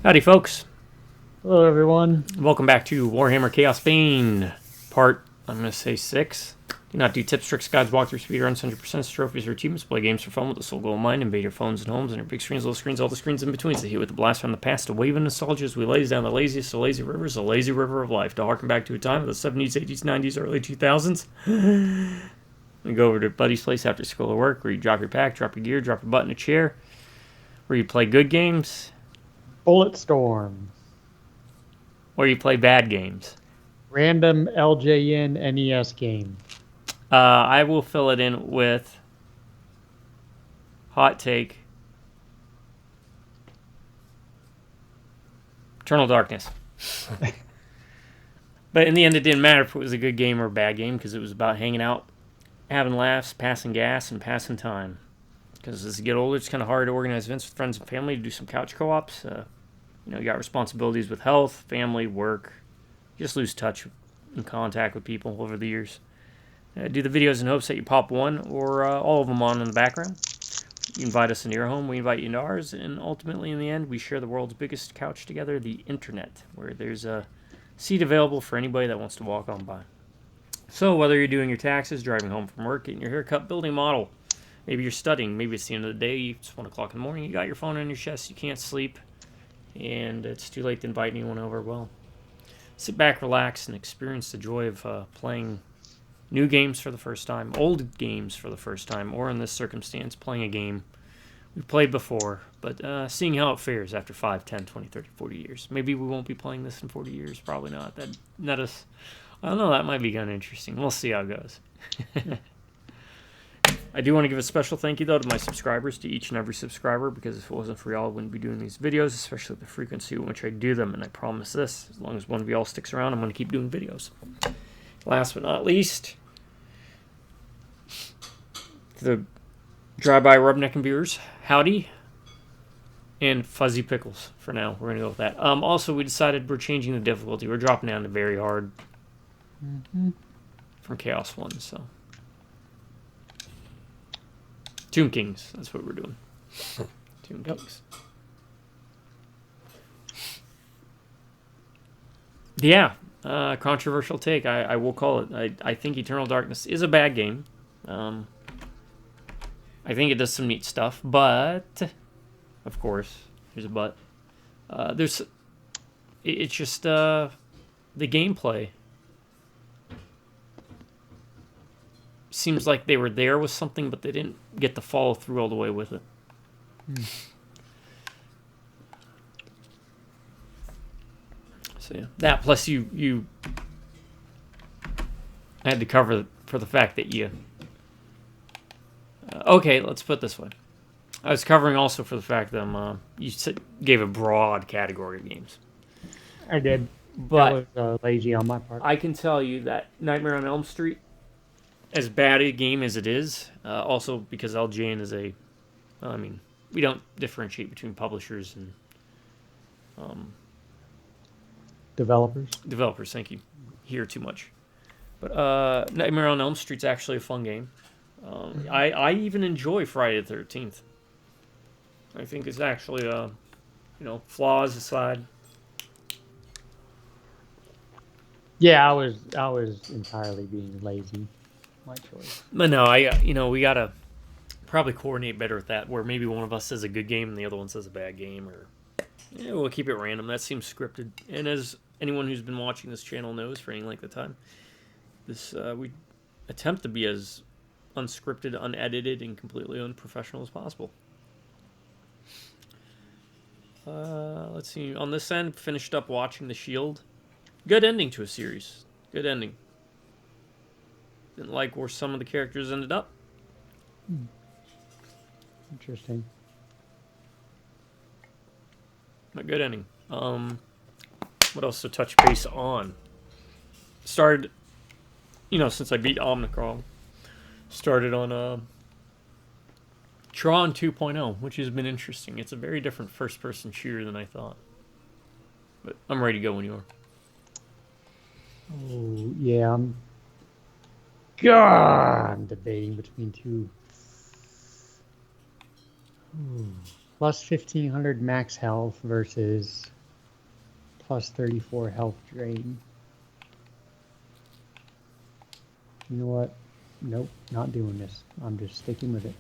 Howdy, folks. Hello, everyone. Welcome back to Warhammer Chaosbane, part, I'm going to say 6. Do not do tips, tricks, guides, walkthroughs, speedruns, 100% trophies, or achievements. Play games for fun with the sole goal in mind. Invade your phones and homes and your big screens, little screens, all the screens in between. To hit with the blast from the past, a wave of nostalgia as we laze down the laziest of lazy rivers, the lazy river of life. To harken back to a time of the 70s, 80s, 90s, early 2000s. We go over to Buddy's place after school or work, where you drop your pack, drop your gear, drop your butt in a chair, where you play good games, Bullet Storm. or you play bad games. Random LJN NES game. I will fill it in with hot take. Eternal Darkness. But in the end, it didn't matter if it was a good game or a bad game because it was about hanging out, having laughs, passing gas, and passing time. Because as you get older, it's kind of hard to organize events with friends and family to do some couch co-ops. You got responsibilities with health, family, work. You just lose touch and contact with people over the years. Do the videos in hopes that you pop one or all of them on in the background. You invite us into your home, we invite you into ours, and ultimately, in the end, we share the world's biggest couch together, the internet, where there's a seat available for anybody that wants to walk on by. So, whether you're doing your taxes, driving home from work, getting your haircut, building a model, maybe you're studying, maybe it's the end of the day, it's 1 o'clock in the morning, you got your phone on your chest, you can't sleep, and it's too late to invite anyone over, well, sit back, relax, and experience the joy of playing new games for the first time, old games for the first time, or in this circumstance, playing a game we played before, but seeing how it fares after 5, 10, 20, 30, 40 years. Maybe we won't be playing this in 40 years, probably not. I don't know, that might be kind of interesting. We'll see how it goes. I do want to give a special thank you, though, to my subscribers, to each and every subscriber, because if it wasn't for y'all, I wouldn't be doing these videos, especially the frequency in which I do them, and I promise this, as long as one of y'all sticks around, I'm going to keep doing videos. Last but not least, the Dry-By Rubneck and Viewers, howdy, and Fuzzy Pickles for now. We're going to go with that. Also, we decided we're changing the difficulty. We're dropping down to very hard from Chaos 1, so. Tomb Kings, that's what we're doing. Tomb Kings. Yeah, controversial take. I will call it. I think Eternal Darkness is a bad game. I think it does some neat stuff, but of course, there's a but. It's just the gameplay seems like they were there with something, but they didn't get to follow through all the way with it. So yeah, that plus you had to cover for the fact that you. Okay, let's put it this way. I was covering also for the fact that you gave a broad category of games. I did. But that was lazy on my part. I can tell you that Nightmare on Elm Street, as bad a game as it is, also because LJN is we don't differentiate between publishers and Developers. Thank you. Here too much. But Nightmare on Elm Street's actually a fun game. I even enjoy Friday the 13th. I think it's actually, flaws aside. Yeah, I was entirely being lazy. My choice. But no, we gotta probably coordinate better with that, where maybe one of us says a good game and the other one says a bad game, or we'll keep it random. That seems scripted. And as anyone who's been watching this channel knows, for any length of time, we attempt to be as unscripted, unedited, and completely unprofessional as possible. Let's see. On this end, finished up watching The Shield. Good ending to a series. Good ending. Didn't like where some of the characters ended up. Interesting. But good ending. What else to touch base on? Started, since I beat Omnicron, started on Tron 2.0, which has been interesting. It's a very different first-person shooter than I thought. But I'm ready to go when you are. Oh yeah, I'm debating between two. plus 1500 max health versus plus 34 health drain. You know what? Nope, not doing this. I'm just sticking with it.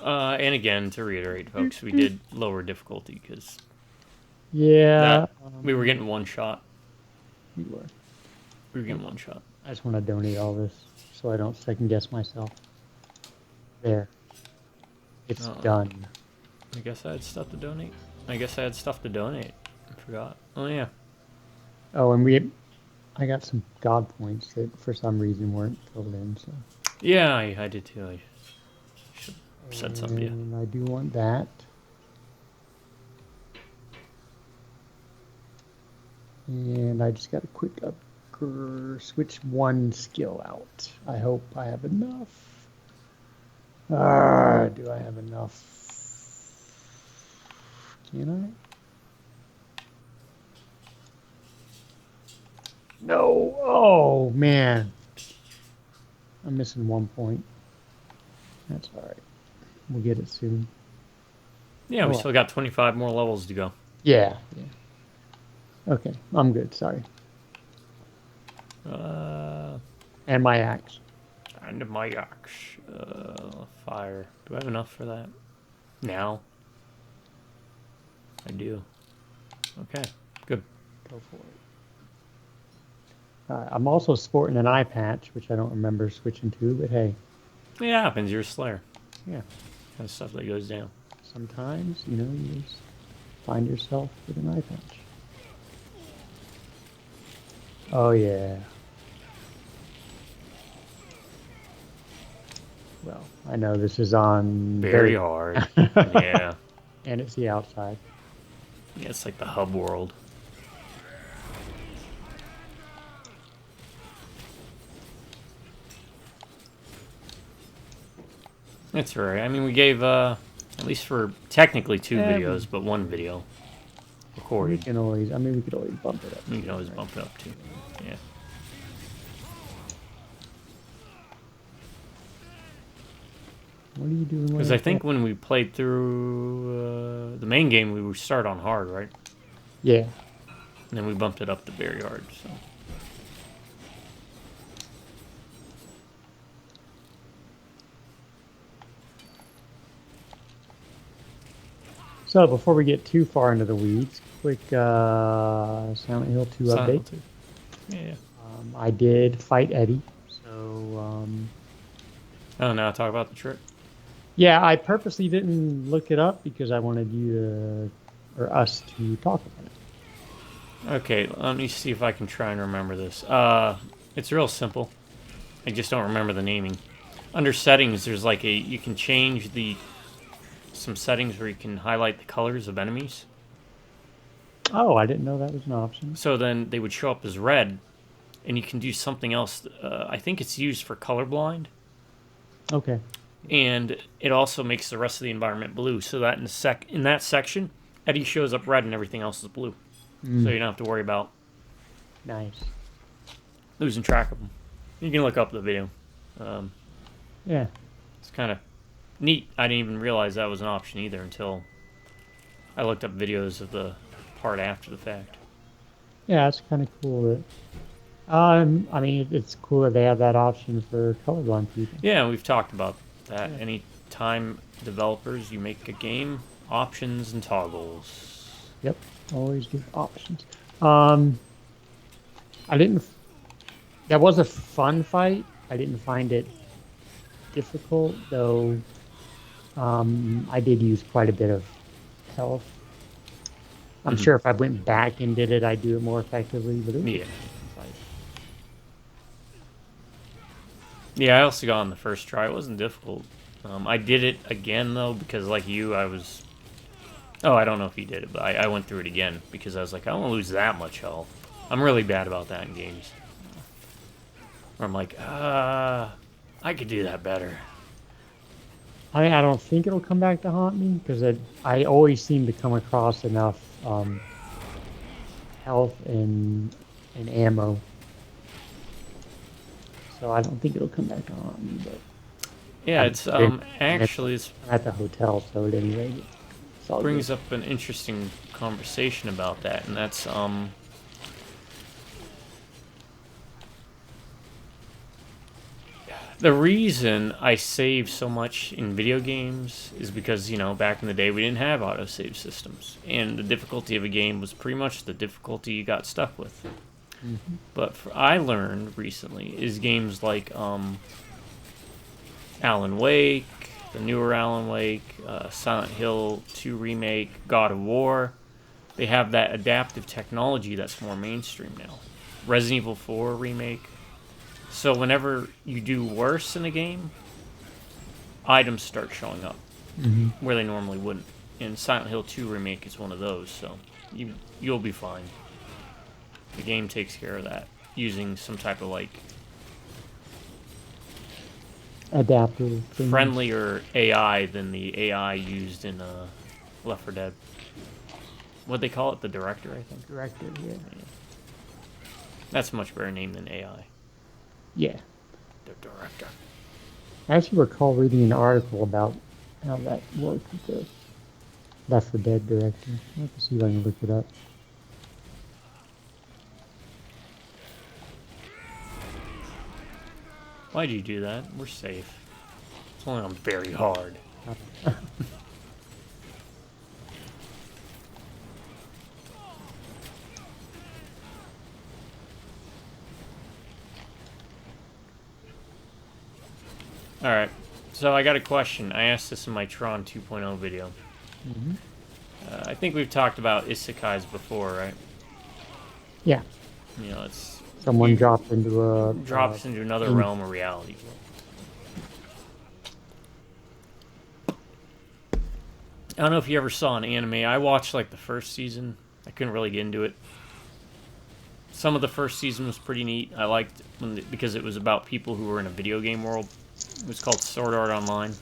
And again, to reiterate, folks, we did lower difficulty because Yeah, we were getting one shot. we were. We were getting one shot. I just want to donate all this so I don't second guess myself. There. It's done. I guess I had stuff to donate. I forgot. Oh, yeah. Oh, and I got some god points that for some reason weren't filled in, so. Yeah, I did too. I should have said something to you. And I do want that. And I just got a quick switch one skill out. I hope I have enough. Do I have enough? Can I? No. Oh, man. I'm missing 1 point. That's all right. We'll get it soon. Yeah, we still got 25 more levels to go. Yeah. Okay, I'm good. Sorry. And my axe. And my axe. Fire. Do I have enough for that? Now? I do. Okay, good. Go for it. I'm also sporting an eye patch, which I don't remember switching to, but hey. Yeah, it happens. You're a Slayer. Yeah. Kind of stuff that goes down. Sometimes, you just find yourself with an eye patch. Oh, yeah. Well, I know this is on... Very hard. Yeah. And it's the outside. Yeah, it's like the hub world. That's right. I mean, we gave, at least for technically 2 videos, but 1 video recorded. We could always bump it up. You can always bump it up, too. Yeah. What are you doing? Because I think when we played through the main game, we would start on hard, right? Yeah. And then we bumped it up to very hard, so... So before we get too far into the weeds, quick Silent Hill 2 update. Yeah. I did fight Eddie, so... Oh, now talk about the trick. Yeah, I purposely didn't look it up because I wanted you or us to talk about it. Okay, let me see if I can try and remember this. It's real simple. I just don't remember the naming. Under settings, there's like you can change some settings where you can highlight the colors of enemies. Oh, I didn't know that was an option. So then they would show up as red, and you can do something else. I think it's used for colorblind. Okay. And it also makes the rest of the environment blue, so that in that section, Eddie shows up red and everything else is blue. So you don't have to worry about losing track of them. You can look up the video. Yeah. It's kind of neat. I didn't even realize that was an option either until I looked up videos of the part after the fact. Yeah, it's kind of cool that... I mean, it's cool that they have that option for colorblind people. Yeah, we've talked about that. Yeah. Anytime developers, you make a game, options and toggles. Yep, always give options. That was a fun fight. I didn't find it difficult, though. I did use quite a bit of health. I'm sure if I went back and did it, I'd do it more effectively. But it was Yeah, I also got on the first try. It wasn't difficult. I did it again, though, because like you, I was... Oh, I don't know if you did it, but I went through it again because I was like, I don't want to lose that much health. I'm really bad about that in games. Where I'm like, I could do that better. I don't think it'll come back to haunt me because I always seem to come across enough health and ammo. So I don't think it'll come back to haunt me. But Yeah, it's actually it's I'm at the hotel, so at any rate, it's all brings good. up an interesting conversation about that, and that's the reason I save so much in video games is because, you know, back in the day we didn't have autosave systems, and the difficulty of a game was pretty much the difficulty you got stuck with. Mm-hmm. But I learned recently is games like Alan Wake, the newer Alan Wake, Silent Hill 2 remake, God of War. They have that adaptive technology that's more mainstream now. Resident Evil 4 remake. So whenever you do worse in a game, items start showing up Mm-hmm. where they normally wouldn't. And Silent Hill 2 remake is one of those, so you'll be fine. The game takes care of that using some type of like Adaptive things. friendlier AI than the AI used in Left 4 Dead. What they call it, the director, I think. Directive, yeah. That's a much better name than AI. Yeah. The director. I actually recall reading an article about how that worked with the Left 4 Dead director. I'll have to see if I can look it up. Why'd you do that? We're safe. It's only on very hard. Alright, so I got a question. I asked this in my Tron 2.0 video. Mm-hmm. I think we've talked about isekais before, right? Yeah. You know, it's Someone you- dropped into a drops into another realm of reality. I don't know if you ever saw an anime. I watched like the first season. I couldn't really get into it. Some of the first season was pretty neat. I liked because it was about people who were in a video game world. It was called Sword Art Online.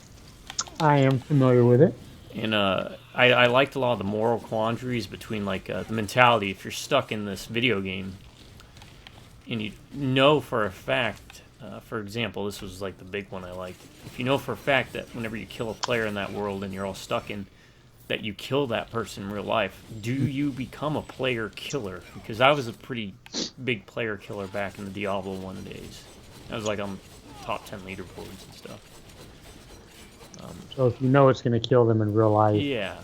I am familiar with it. And I liked a lot of the moral quandaries between like the mentality. If you're stuck in this video game, and you know for a fact, for example, this was like the big one I liked. If you know for a fact that whenever you kill a player in that world and you're all stuck in, that you kill that person in real life, do you become a player killer? Because I was a pretty big player killer back in the Diablo 1 days. I was like on top 10 leaderboards and stuff. So if you know it's going to kill them in real life, Yeah.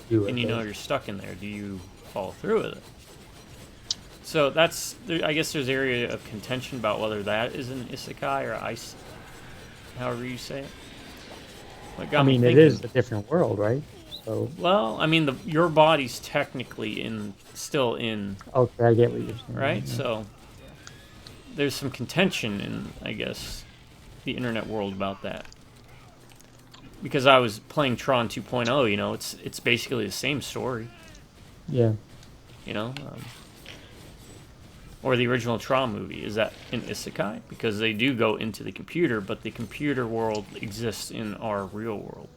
do it. And you know you're stuck in there, do you follow through with it? So that's, I guess there's area of contention about whether that is an isekai or ice, however you say it. What got I me mean, it thinking, is a different world, right? So, well, I mean, your body's technically still in, okay, I get what you're saying. right? Yeah. So there's some contention in, I guess, the internet world about that. Because I was playing Tron 2.0, you know, it's basically the same story, Yeah. you know. Or the original Tron movie, is that an isekai? Because they do go into the computer, but the computer world exists in our real world.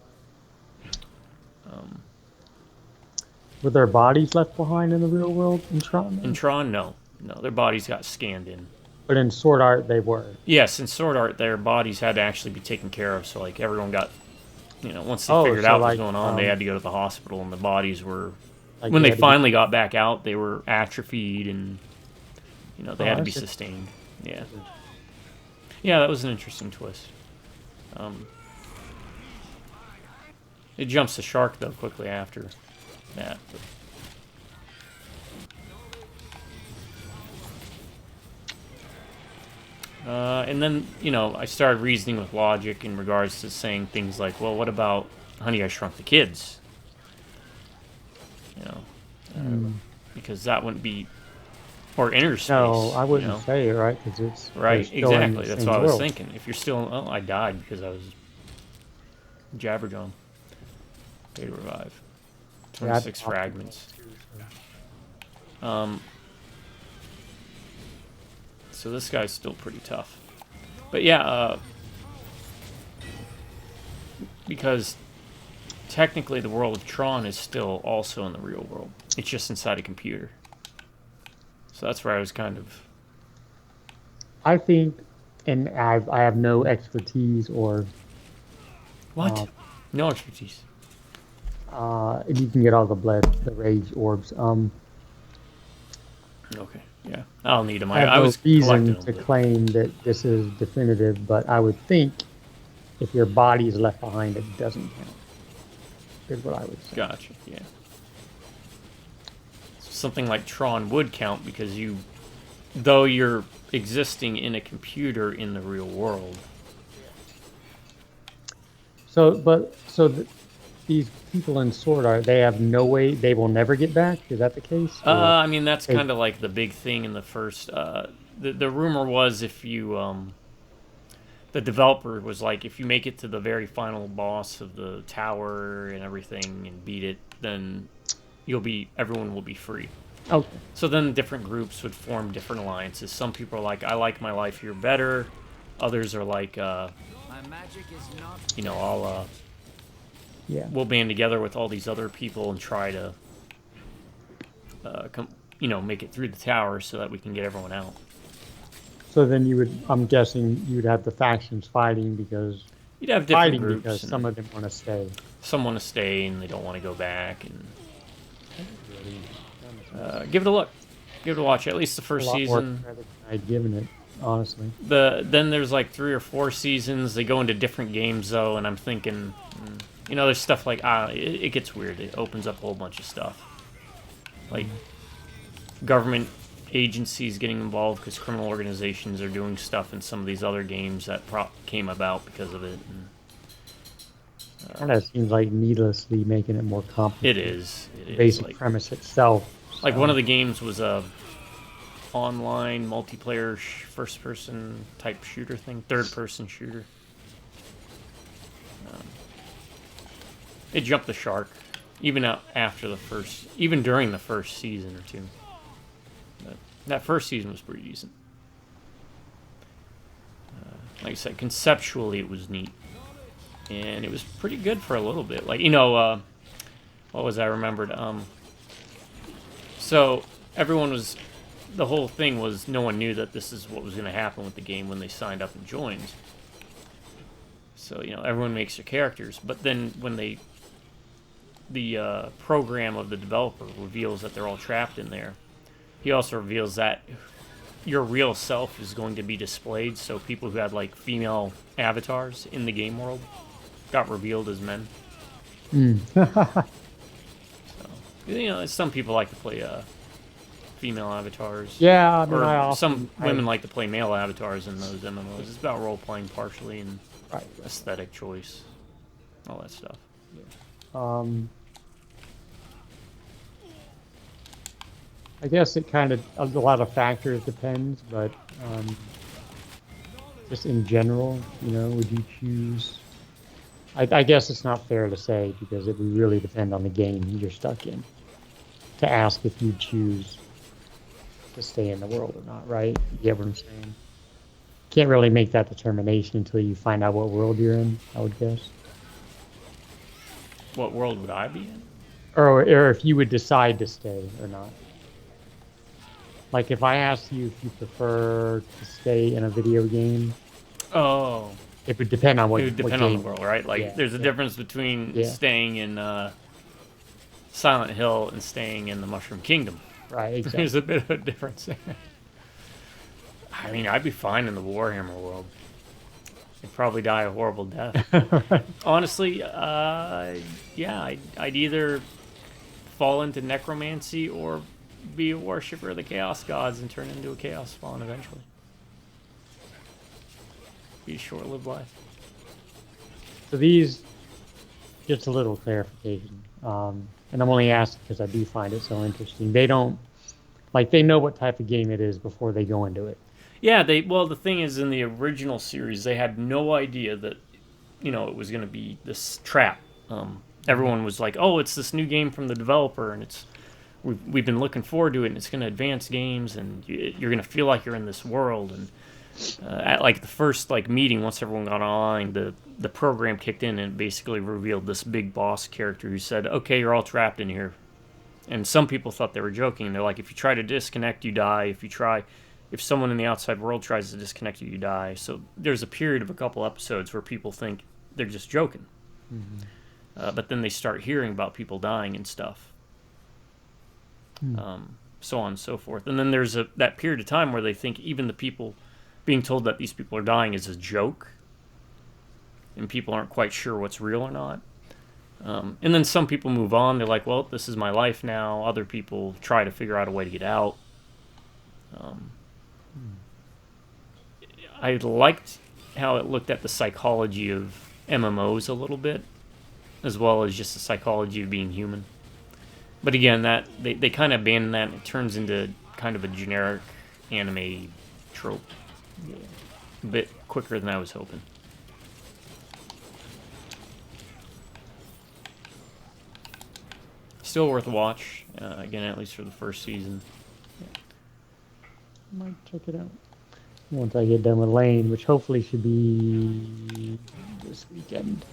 Were their bodies left behind in the real world in Tron? In Tron, no. No, their bodies got scanned in. But in Sword Art, they were. Yes, in Sword Art, their bodies had to actually be taken care of, so like everyone got, you know, once they Oh, figured so out what was like, going on, they had to go to the hospital, and the bodies were, Like when they had to be- finally got back out, they were atrophied, and, you know, they had to be that's just- sustained. Yeah. Yeah, that was an interesting twist. It jumps the shark, though, quickly after that. And then, you know, I started reasoning with logic in regards to saying things like, well, what about Honey, I Shrunk the Kids? You know, because that wouldn't be, or Inner Space. No, I wouldn't you know? say it, right? Because it's Right, they're still in exactly. the That's same what I was world. thinking. If you're still, oh, I died because I was Jabberjaw. Pay to revive. Yeah, 26 fragments. So this guy's still pretty tough. But yeah, because technically the world of Tron is still also in the real world. It's just inside a computer. So that's where I was kind of... I think, and I have no expertise or What? No expertise. And you can get all the rage orbs. Okay, yeah. I'll need them. I have I no was collecting reason them. to But claim that this is definitive, but I would think if your body is left behind, it doesn't count. Is what I would say. gotcha, yeah. So something like Tron would count because though you're existing in a computer in the real world. These people in Sword Art, they have no way, they will never get back. Is that the case? Or I mean, that's they, kind of like the big thing in the first. The rumor was if you the developer was like, if you make it to the very final boss of the tower and everything and beat it, then everyone will be free. okay. So then different groups would form different alliances. Some people are like, I like my life here better. Others are like, My magic is not. Yeah. we'll band together with all these other people and try to, make it through the tower so that we can get everyone out. So then I'm guessing you would have the factions fighting because You'd have different fighting groups. because some of them want to stay. Some want to stay and they don't want to go back. And give it a look. Give it a watch. At least the first A lot more season. credit than I'd given it, honestly. Then there's like 3 or 4 seasons. They go into different games though, and I'm thinking, there's stuff like it gets weird. It opens up a whole bunch of stuff, like government agencies getting involved because criminal organizations are doing stuff in some of these other games that came about because of it. And that seems like needlessly making it more complicated. It is. Basic like, premise itself. Like one of the games was a online multiplayer first-person type shooter thing, third-person shooter. It jumped the shark, even during the first season or two. But that first season was pretty decent. Like I said, conceptually it was neat, and it was pretty good for a little bit. Like what was I remembered? So the whole thing was no one knew that this is what was going to happen with the game when they signed up and joined. So everyone makes their characters, but then when the program of the developer reveals that they're all trapped in there, he also reveals that your real self is going to be displayed. So people who had like female avatars in the game world got revealed as men. Some people like to play female avatars. Yeah, I mean, some women like to play male avatars in those MMOs. It's about role playing partially and aesthetic choice, all that stuff. I guess it kind of a lot of factors depends, but just in general, would you choose? I guess it's not fair to say because it would really depend on the game you're stuck in to ask if you choose to stay in the world or not, right? You get what I'm saying? Can't really make that determination until you find out what world you're in, I would guess. What world would I be in? Or if you would decide to stay or not. Like if I asked you if you prefer to stay in a video game. Oh. It would depend on what. It would depend on the world, right? Like, there's a difference between staying in Silent Hill and staying in the Mushroom Kingdom. Right, exactly. There's a bit of a difference there. I mean, I'd be fine in the Warhammer world. I'd probably die a horrible death. Honestly, yeah, I'd either fall into necromancy or be a worshipper of the Chaos Gods and turn into a Chaos Spawn eventually. Be a short-lived life. So these, just a little clarification, and I'm only asking because I do find it so interesting. They don't, they know what type of game it is before they go into it. Yeah, the thing is, in the original series, they had no idea that, it was going to be this trap. Everyone was like, oh, it's this new game from the developer, and we've been looking forward to it, and it's going to advance games, and you're going to feel like you're in this world, and at the first meeting, once everyone got online, the program kicked in and basically revealed this big boss character who said, okay, you're all trapped in here. And some people thought they were joking. They're like, if you try to disconnect, you die. If someone in the outside world tries to disconnect you, you die. So there's a period of a couple episodes where people think they're just joking. But then they start hearing about people dying and stuff. So on and so forth. And then there's that period of time where they think even the people being told that these people are dying is a joke, and people aren't quite sure what's real or not. And then some people move on. They're like, well, this is my life now. Other people try to figure out a way to get out. I liked how it looked at the psychology of MMOs a little bit, as well as just the psychology of being human. But again, that they kind of abandon that, and it turns into kind of a generic anime trope. Yeah. A bit quicker than I was hoping. Still worth a watch, again, at least for the first season. Might check it out once I get done with Lane, which hopefully should be this weekend.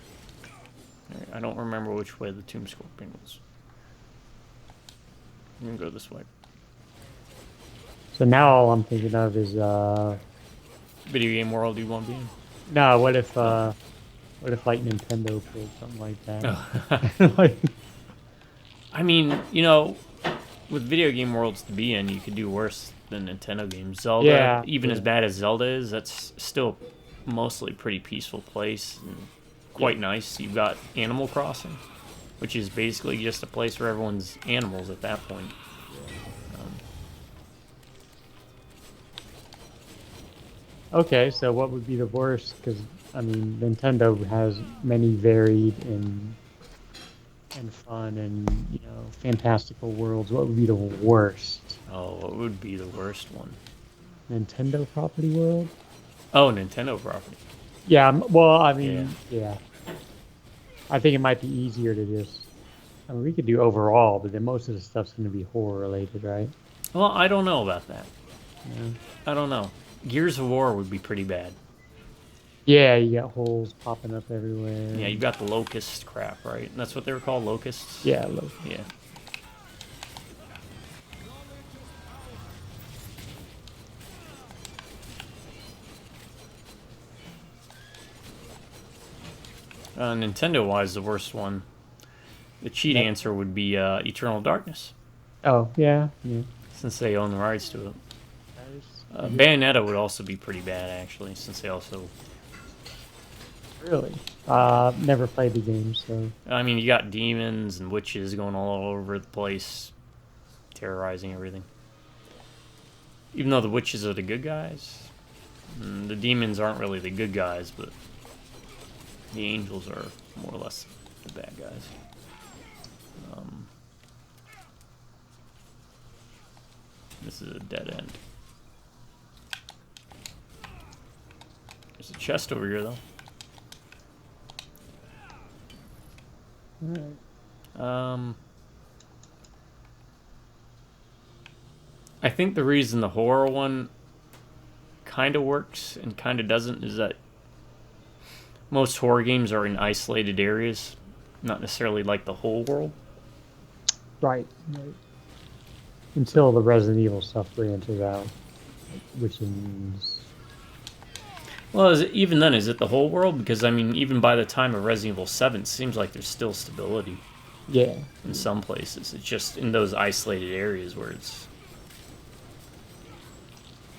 All right, I don't remember which way the Tomb Scorpion was. I'm gonna go this way. So now all I'm thinking of is Video game world you want to be in? no. What if like Nintendo pulled something like that? Like, I mean, with video game worlds to be in, you could do worse than Nintendo games. Zelda, even as bad as Zelda is, that's still mostly a pretty peaceful place and quite nice. You've got Animal Crossing, which is basically just a place where everyone's animals at that point. okay, so what would be the worst? Because I mean, Nintendo has many varied and fun and fantastical worlds. What would be the worst? Oh, what would be the worst one? Nintendo property world? Oh, Nintendo property. Yeah, well, I mean, yeah. I think it might be easier to just... I mean, we could do overall, but then most of the stuff's going to be horror-related, right? Well, I don't know about that. Yeah. I don't know. Gears of War would be pretty bad. Yeah, you got holes popping up everywhere. Yeah, you got the locust crap, right? That's what they were called, locusts? Yeah, Yeah. Nintendo-wise, the worst one. The cheat answer would be Eternal Darkness, Oh, yeah. since they own the rights to it. Bayonetta would also be pretty bad, actually, since they also... Really? Never played the game, so... I mean, you got demons and witches going all over the place, terrorizing everything. Even though the witches are the good guys, the demons aren't really the good guys, but the angels are more or less the bad guys. This is a dead end. There's a chest over here, though. Alright. I think the reason the horror one kind of works and kind of doesn't is that most horror games are in isolated areas, not necessarily like the whole world. Right. Until the Resident Evil stuff branches out, which is... Well, even then, is it the whole world? Because, I mean, even by the time of Resident Evil 7, it seems like there's still stability. Yeah. In some places. It's just in those isolated areas where it's...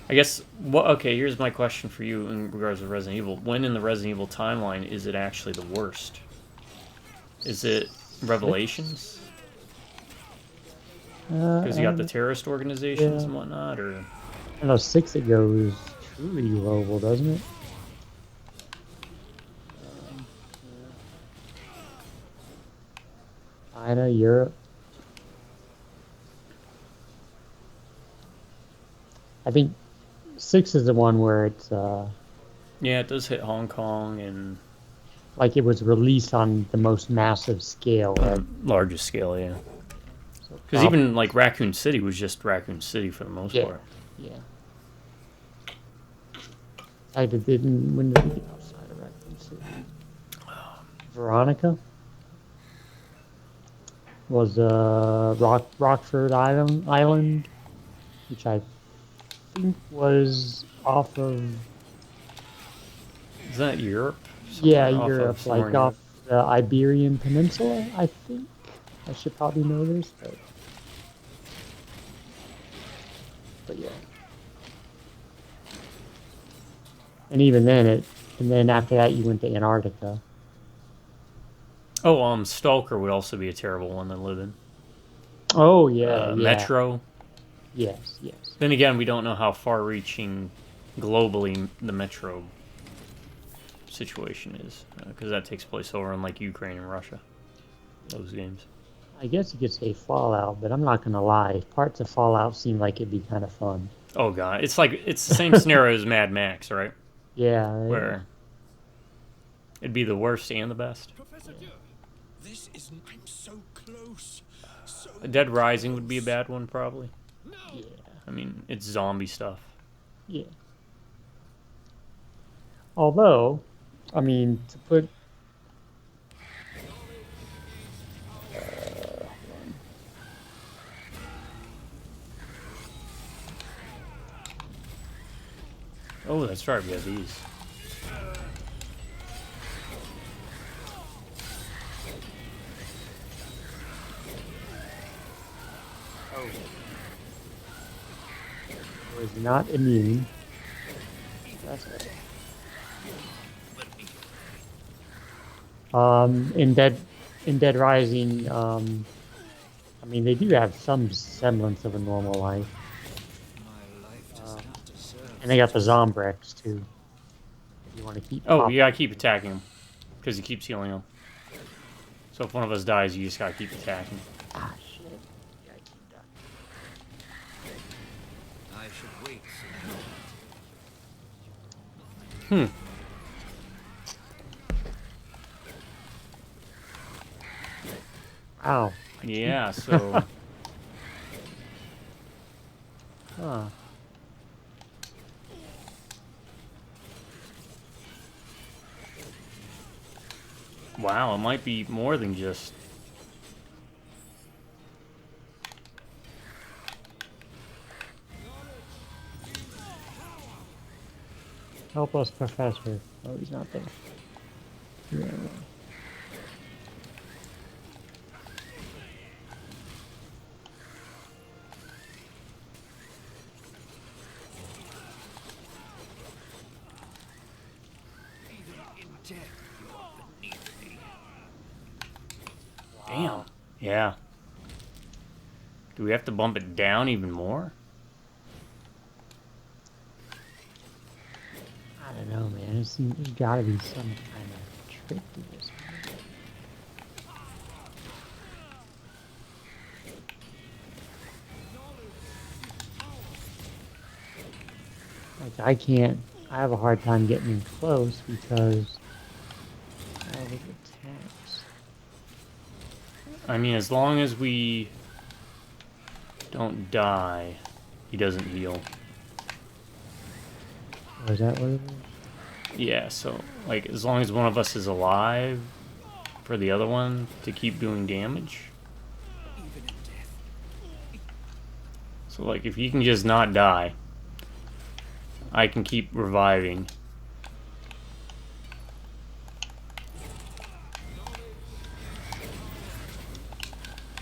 I guess, okay, here's my question for you in regards to Resident Evil. When in the Resident Evil timeline is it actually the worst? Is it Revelations? Because you got the terrorist organizations and whatnot, or... I know 6 it goes truly global, doesn't it? China, Europe. I think 6 is the one where it's yeah, it does hit Hong Kong and like it was released on the most massive scale, right? largest scale, yeah. Because even like Raccoon City was just Raccoon City for the most part. Yeah. When did we get outside of Raccoon City? Veronica was Rockford Island, which I think was off of... Is that Europe Yeah, Somewhere off Europe, of somewhere like in off Europe. the Iberian Peninsula, I think. I should probably know this, but yeah. And even then, and then after that, you went to Antarctica. Oh, Stalker would also be a terrible one to live in. Oh yeah, yeah, Metro. yes, yes. Then again, we don't know how far-reaching globally the Metro situation is, because that takes place over in like Ukraine and Russia. Those games. I guess you could say Fallout, but I'm not gonna lie. Parts of Fallout seem like it'd be kind of fun. Oh god, it's like it's the same scenario as Mad Max, right? Yeah, Where it'd be the worst and the best. Professor Dieu, this is. I'm so close. So Dead Rising would be a bad one, probably. no. yeah, I mean, it's zombie stuff. yeah. Although, I mean, to put Oh, that's right, we have these. was not immune. That's right. In Dead Rising, I mean, they do have some semblance of a normal life. My life does not deserve. And they got the Zombrex, too. If you want to keep Oh, popping. you gotta keep attacking him, because he keeps healing him. So if one of us dies, you just gotta keep attacking. Ah, shit. Yeah, I keep that. I should wait. Ow. Yeah, so... Huh. Wow, it might be more than just... Help us, Professor. Oh, he's not there. Yeah. Even in death, you are beneath me. Damn. Yeah. Do we have to bump it down even more? I don't know, man. There's gotta be some kind of trick to this. Like, I have a hard time getting in close because all the attacks. I mean, as long as we don't die, he doesn't heal. Oh, is that what it is? Yeah, so, like, as long as one of us is alive for the other one to keep doing damage. Even in death. So, like, if you can just not die, I can keep reviving.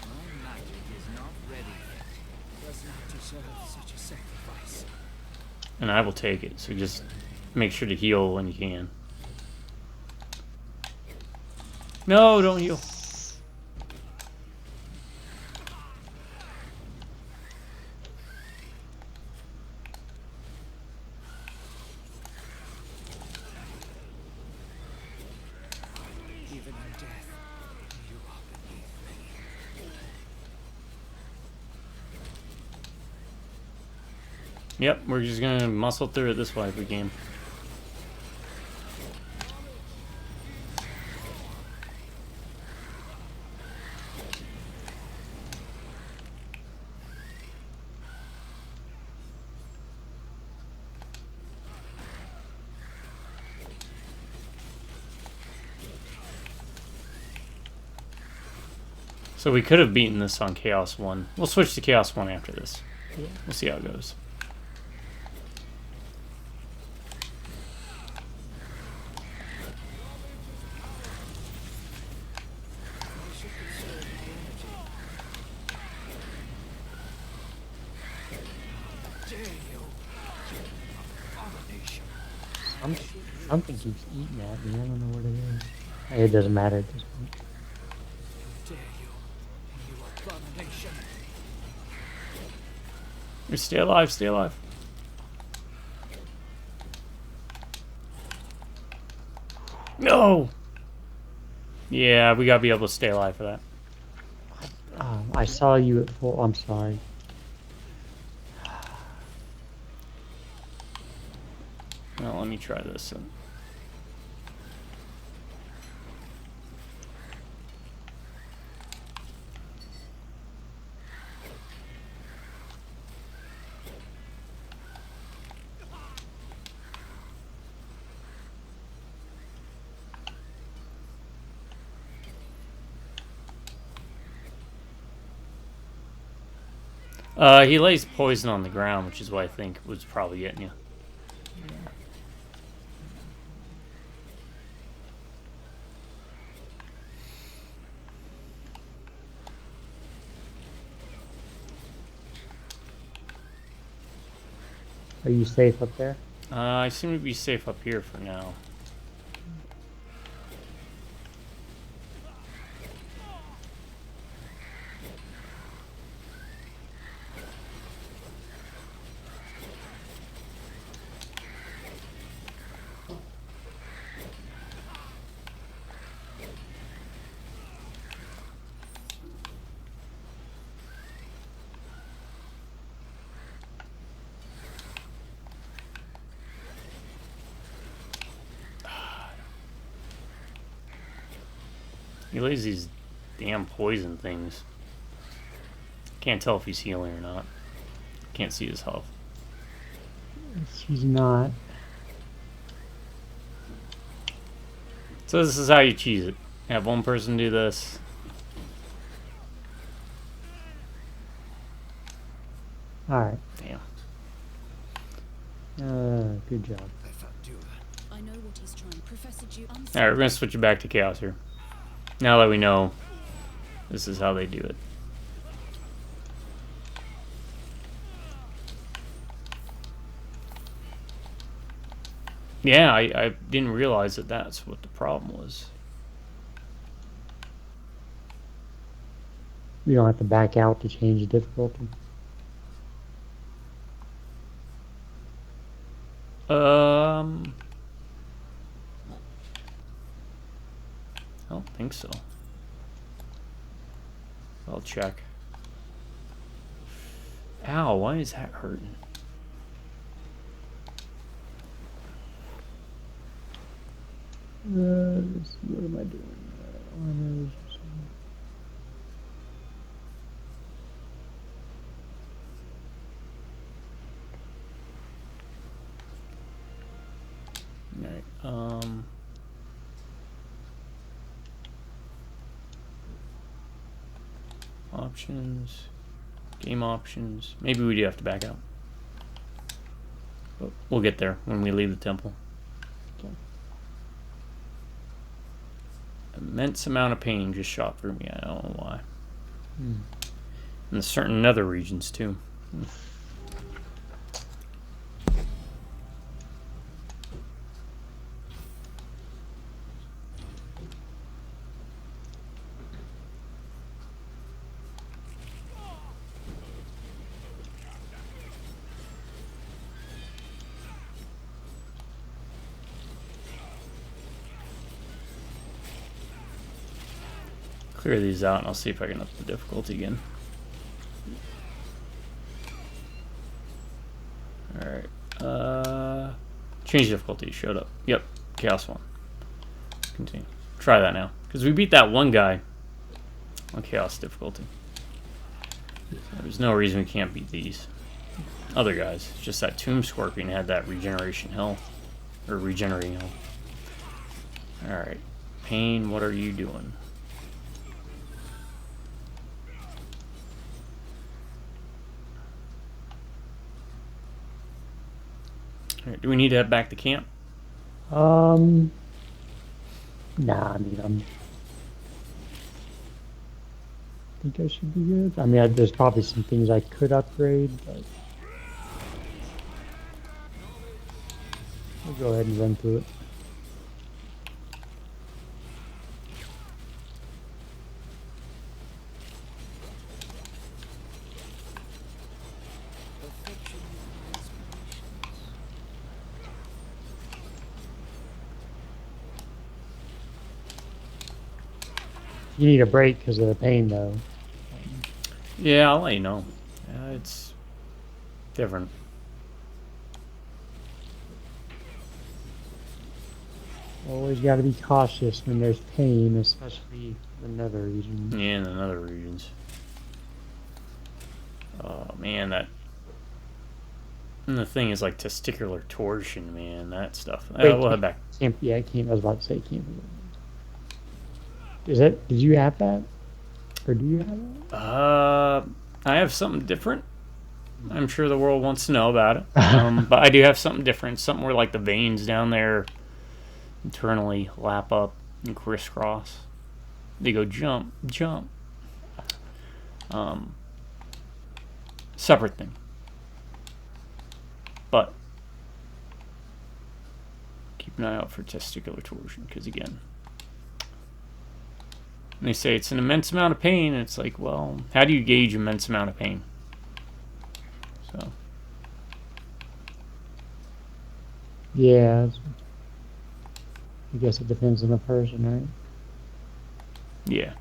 My magic is not ready yet. Does not deserve such a sacrifice. And I will take it, so just make sure to heal when you can. No, don't heal. Even in death, you are beneath me. Yep, we're just gonna muscle through it this way if we can. So we could have beaten this on Chaos 1. We'll switch to Chaos 1 after this. Yeah. We'll see how it goes. Something keeps eating at me. I don't know what it is. It doesn't matter at this point. Dare you abomination. Stay alive, stay alive. No! Yeah, we gotta be able to stay alive for that. I saw you at full. I'm sorry. Well, let me try this then. He lays poison on the ground, which is what I think was probably getting you. Are you safe up there? I seem to be safe up here for now. He lays these damn poison things. Can't tell if he's healing or not. Can't see his health. She's not. So this is how you cheese it. Have one person do this. All right. Damn. Good job. I found you. I know what he's trying. Professor Dew. Alright, we're gonna switch it back to chaos here. Now that we know this is how they do it. Yeah, I didn't realize that that's what the problem was. You don't have to back out to change the difficulty. I don't think so. I'll check. Ow, why is that hurting? Let's see, what am I doing? Honors. Alright, options, game options. Maybe we do have to back out. But we'll get there when we leave the temple. Okay. Immense amount of pain just shot through me. I don't know why. Hmm. And certain nether regions too. Clear these out and I'll see if I can up the difficulty again. Alright, change difficulty, showed up. Yep, Chaos 1. Continue. Try that now. Because we beat that one guy on Chaos difficulty. There's no reason we can't beat these other guys. It's just that Tomb Scorpion had that regeneration health. Or regenerating health. Alright. Pain, what are you doing? Alright, do we need to head back to camp? Nah, I mean, I think I should be good. I mean, there's probably some things I could upgrade, but We'll go ahead and run through it. Perfection requires patience. You need a break because of the pain, though. Yeah, I'll let you know. It's different. Always got to be cautious when there's pain, especially in another region. Yeah, in other regions. Oh man, that. And the thing is like testicular torsion, man. That stuff. Wait, We'll head back. Camp, yeah, camp. I was about to say camp. Is that? Did you have that, or do you have I have something different. I'm sure the world wants to know about it. that? But I do have something different. Something where like the veins down there internally lap up and crisscross. They go jump, jump. Separate thing. But keep an eye out for testicular torsion, because again, and they say it's an immense amount of pain, and it's like, well, how do you gauge immense amount of pain? So Yeah. I guess it depends on the person, right? yeah.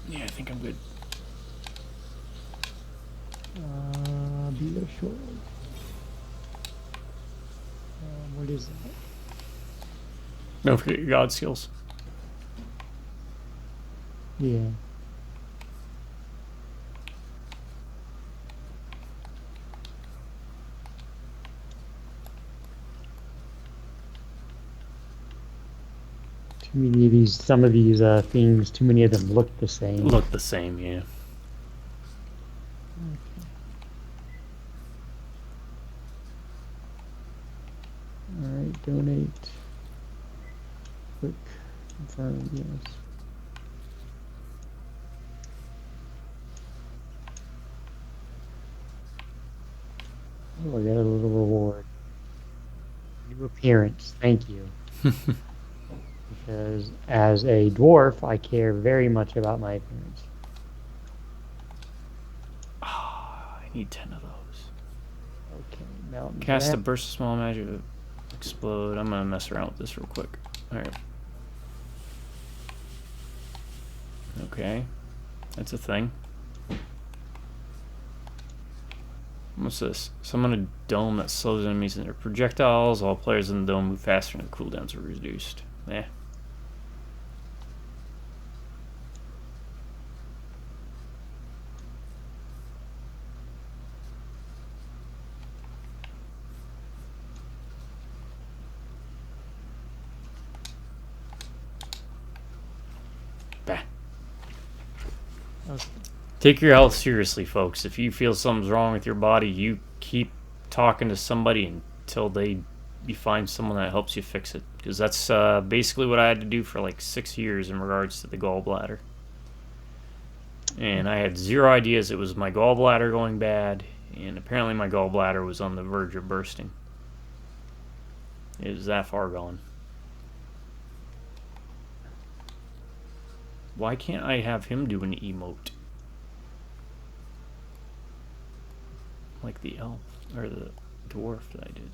Yeah, I think I'm good. Be there shortly. What is that? Don't forget your god skills. Yeah. Too many of these, some of these things, too many of them look the same. Look the same, yeah. Alright, donate. Click, confirm, yes. Oh, I got a little reward. New appearance, thank you. Because as a dwarf, I care very much about my appearance. I need 10 of those. Okay, mountain Cast a draft. burst of small magic. Explode. I'm gonna mess around with this real quick. Alright. Okay. That's a thing. What's this? Summon a dome that slows enemies in their projectiles. All players in the dome move faster and the cooldowns are reduced. Eh. Bah. Okay. Take your health seriously, folks. If you feel something's wrong with your body, you keep talking to somebody until you find someone that helps you fix it. Because that's basically what I had to do for like 6 years in regards to the gallbladder. And I had zero ideas it was my gallbladder going bad, and apparently my gallbladder was on the verge of bursting. It was that far gone. Why can't I have him do an emote? Like the elf, or the dwarf that I did.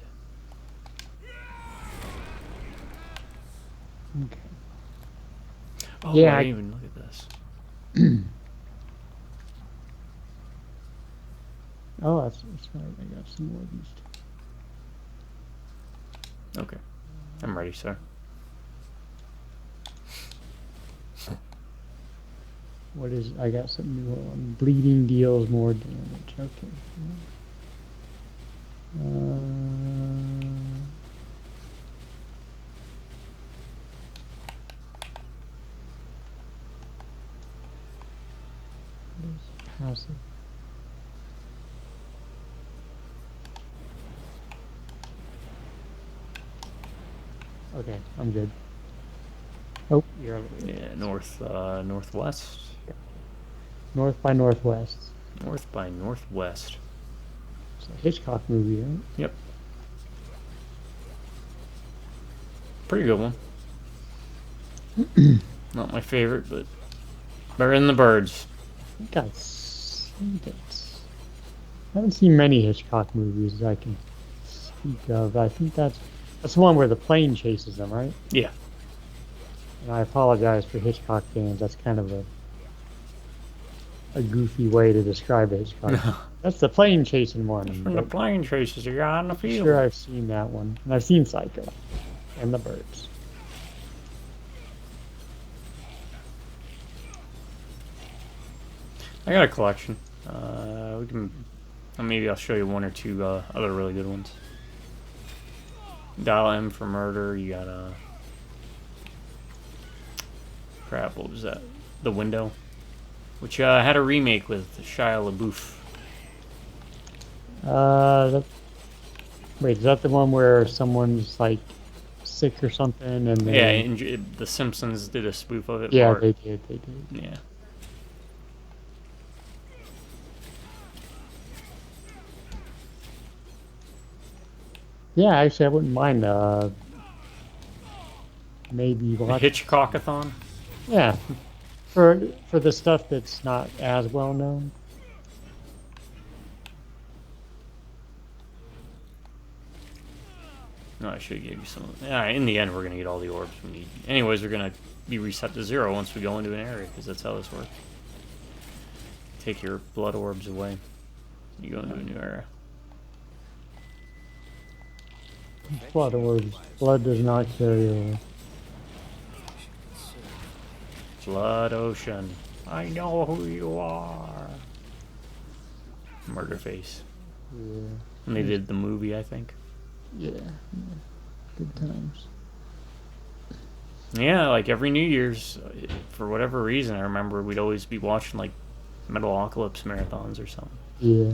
Okay. Oh, Yeah, I I- didn't even look at this. Oh, that's right. I got some more of these. Okay. I'm ready, sir. What is? I got some new one. Bleeding deals more damage. Okay. What is passive? Okay, I'm good. Oh, you're Yeah, northwest. north by northwest. North by northwest. It's a Hitchcock movie, right? Yep. Pretty good one. Not my favorite, but better than the birds. I think I've seen it. I haven't seen many Hitchcock movies I can speak of. I think that's the one where the plane chases them, right? Yeah. And I apologize for Hitchcock fans. That's kind of a goofy way to describe a Hitchcock. That's the plane chasing one. From the plane chases you on the I'm field. sure I've seen that one. And I've seen Psycho and The Birds. I got a collection. We can. Maybe I'll show you one or two other really good ones. Dial M for Murder. You got crap. What was that? The Window, which had a remake with Shia LaBeouf. Wait, is that the one where someone's like sick or something? And Yeah, and The Simpsons did a spoof of it. yeah, Bart. they did. They did. Yeah. Yeah, actually, I wouldn't mind. Maybe The watch. Hitchcockathon. Yeah, for the stuff that's not as well known. No, I should give you some. Yeah, in the end, we're gonna get all the orbs we need. Anyways, we're gonna be reset to 0 once we go into an area, because that's how this works. Take your blood orbs away. You go into a new area. Blood orbs. Blood does not carry over. Blood Ocean. I know who you are. Murder Face. Yeah, And they did the movie, I think. yeah. Good times. Yeah, like every New Year's, for whatever reason, I remember we'd always be watching like Metalocalypse marathons or something. Yeah.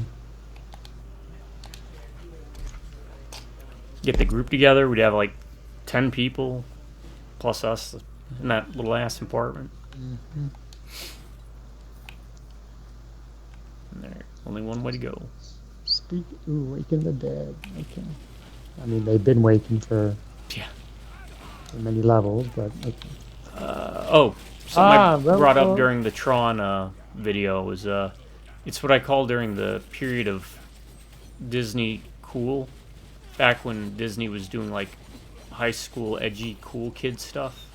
Get the group together, we'd have like 10 people, plus us, in that little ass apartment. Mm-hmm. And there, only one way to go. Waking the Dead. Okay. I mean, they've been waking for Yeah. many levels, but okay. Something I well, brought up well. during the Tron video was it's what I call during the period of Disney cool, back when Disney was doing like high school edgy cool kid stuff.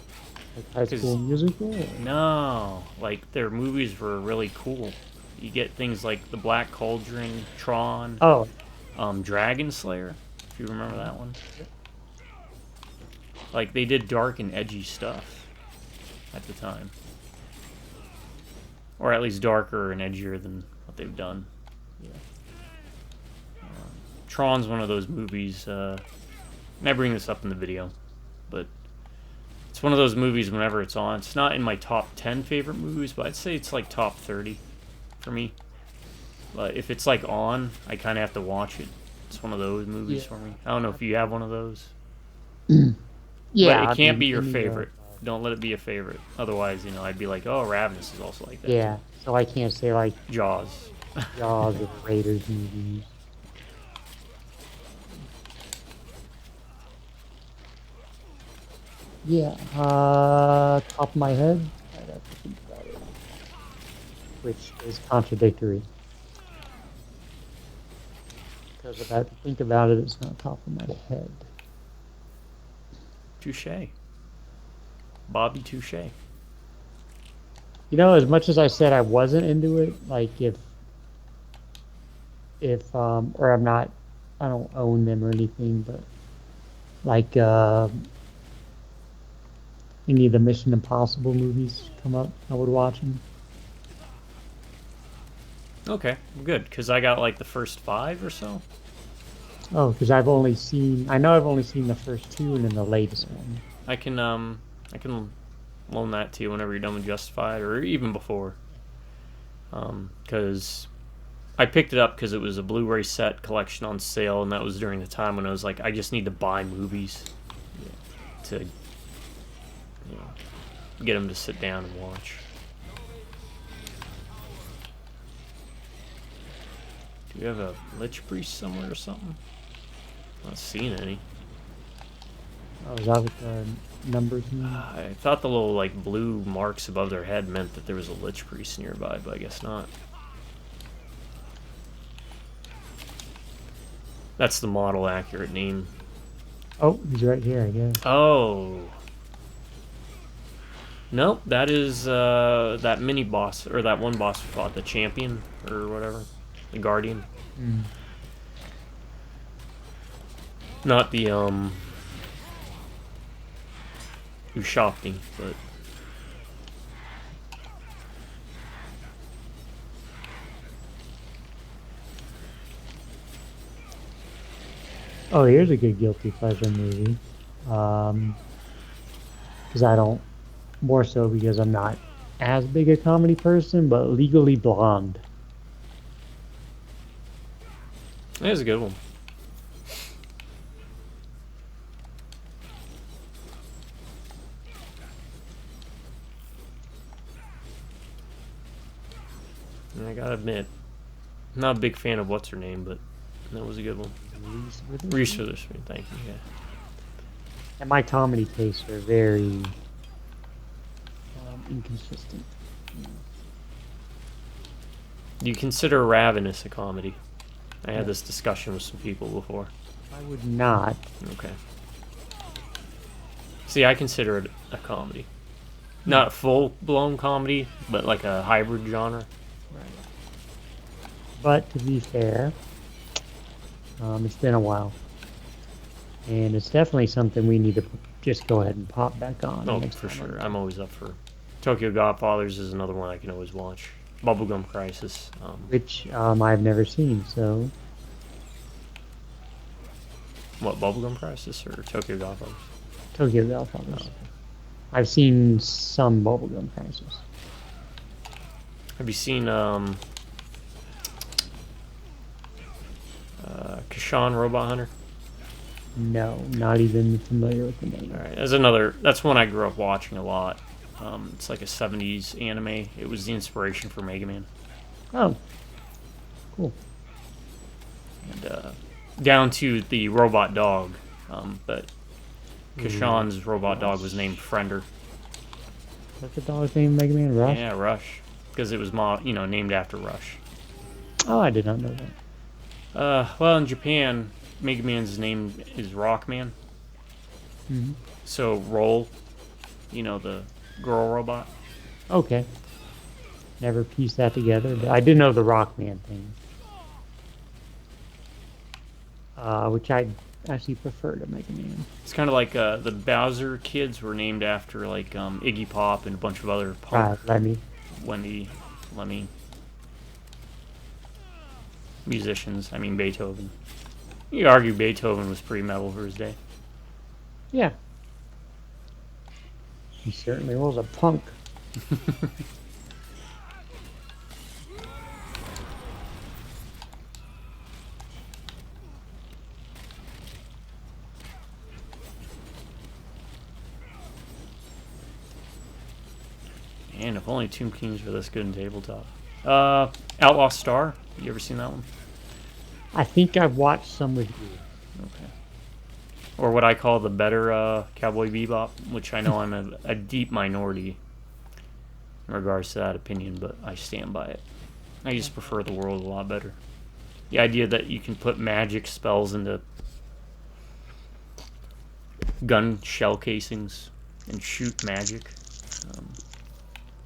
Like High School Musical. Or? No, like their movies were really cool. You get things like The Black Cauldron, Tron, Oh, Dragon Slayer, if you remember that one. Like they did dark and edgy stuff at the time, or at least darker and edgier than what they've done. Yeah. Tron's one of those movies. And I bring this up in the video, but it's one of those movies. Whenever it's on, it's not in my top 10 favorite movies, but I'd say it's like top 30 for me. But if it's like on, I kind of have to watch it. It's one of those movies Yeah. for me. I don't know if you have one of those. yeah. But it can't be your any, favorite. Don't let it be a favorite. Otherwise, I'd be like, oh, Ravenous is also like that. Yeah, so I can't say like Jaws. Jaws or Raiders movies. Yeah, top of my head, I'd have to think about it, which is contradictory. Because if I have to think about it, it's not top of my head. Touche. Bobby Touche. You know, as much as I said I wasn't into it, like or I'm not, I don't own them or anything, but like any of the Mission Impossible movies come up, I would watch them. Okay, good, because I got like the first 5 or so. Oh, because I know I've only seen the first 2 and then the latest one. I can loan that to you whenever you're done with Justified, or even before. Because I picked it up because it was a Blu-ray set collection on sale, and that was during the time when I was like, I just need to buy movies. to, get them to sit down and watch. Do you have a Lich Priest somewhere or something? Not seeing any. Oh, is that what the numbers mean? I thought the little like blue marks above their head meant that there was a Lich Priest nearby, but I guess not. That's the model accurate name. Oh, he's right here, I guess. Oh. Nope, that is that mini boss, or that one boss we fought, the champion, or whatever. The guardian. Mm. Not the, Ushopni, but... Oh, here's a good guilty pleasure movie. Because I don't, more so because I'm not as big a comedy person, but Legally Blonde. That is a good one. And I gotta admit, I'm not a big fan of what's her name, but that was a good one. Reese Witherspoon, thank you. Yeah. And my comedy tastes are very inconsistent. You consider Ravenous a comedy? I had this discussion with some people before. I would not. Okay. See, I consider it a comedy. Not a full-blown comedy, but like a hybrid genre. But to be fair, it's been a while. And it's definitely something we need to just go ahead and pop back on. Oh, next for time. sure. I'm always up for... Tokyo Godfathers is another one I can always watch. Bubblegum Crisis. Which I've never seen, so... What, Bubblegum Crisis or Tokyo Godfathers? Tokyo Godfathers. Oh. I've seen some Bubblegum Crisis. Have you seen Kashan Robot Hunter? No, not even familiar with the name. Alright, that's one I grew up watching a lot. It's like a 70s anime. It was the inspiration for Mega Man. Oh, cool. And down to the robot dog. But Kashan's robot dog was named Friender. What's the dog's name? Mega Man Rush? Yeah, Rush. Because it was named after Rush. Oh, I did not know that. Well, in Japan, Mega Man's name is Rockman. Mm-hmm. So Roll, the girl robot. Okay. Never pieced that together, but I did know the Rockman thing. Which I actually prefer to Mega Man. It's kind of like the Bowser kids were named after like Iggy Pop and a bunch of other punk, Lemmy. Lemmy musicians. I mean Beethoven. You could argue Beethoven was pretty metal for his day. Yeah. He certainly was a punk. And if only Tomb Kings were this good in tabletop. Outlaw Star. You ever seen that one? I think I've watched some with you. Okay. Or what I call the better Cowboy Bebop, which I know I'm a deep minority in regards to that opinion, but I stand by it. I just prefer the world a lot better. The idea that you can put magic spells into gun shell casings and shoot magic.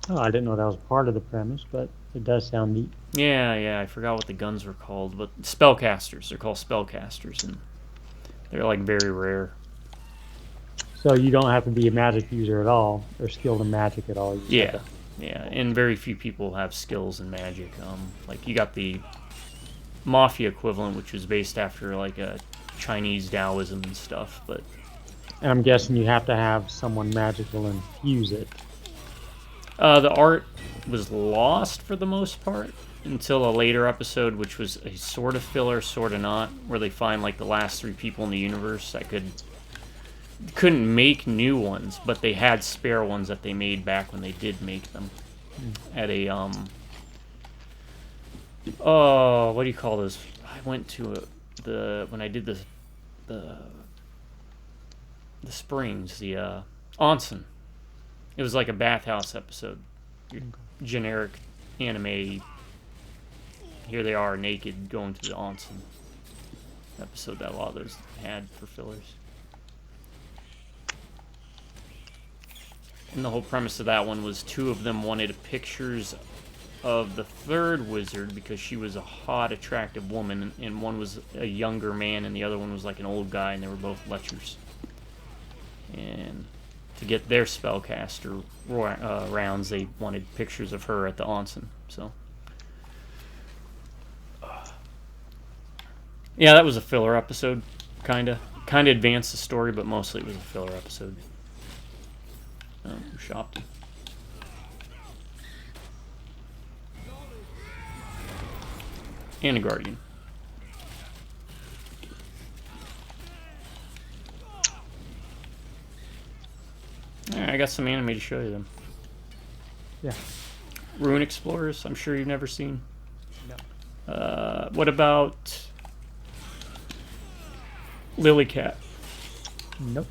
Oh, I didn't know that was part of the premise, but it does sound neat. Yeah, I forgot what the guns were called, but spellcasters. They're called spellcasters, and they're like very rare. So you don't have to be a magic user at all, or skilled in magic at all. You just Yeah, have yeah, and very few people have skills in magic. Like you got the Mafia equivalent, which was based after like a Chinese Taoism and stuff, but And I'm guessing you have to have someone magical infuse it. the art was lost for the most part until a later episode, which was a sort of filler, sort of not, where they find like the last 3 people in the universe that could couldn't make new ones, but they had spare ones that they made back when they did make them at a oh, what do you call those? I went to when I did the springs, the onsen. It was like a bathhouse episode. Your generic anime. Here they are naked going to the onsen episode that a lot of those had for fillers. And the whole premise of that one was two of them wanted pictures of the third wizard because she was a hot, attractive woman, and one was a younger man and the other one was like an old guy, and they were both lechers. And to get their spellcaster rounds, they wanted pictures of her at the onsen. So, yeah, that was a filler episode, kind of advanced the story, but mostly it was a filler episode. Shopped. And a guardian. Alright, I got some anime to show you then. Yeah. Rune Explorers, I'm sure you've never seen. No. What about Lily Cat? Nope.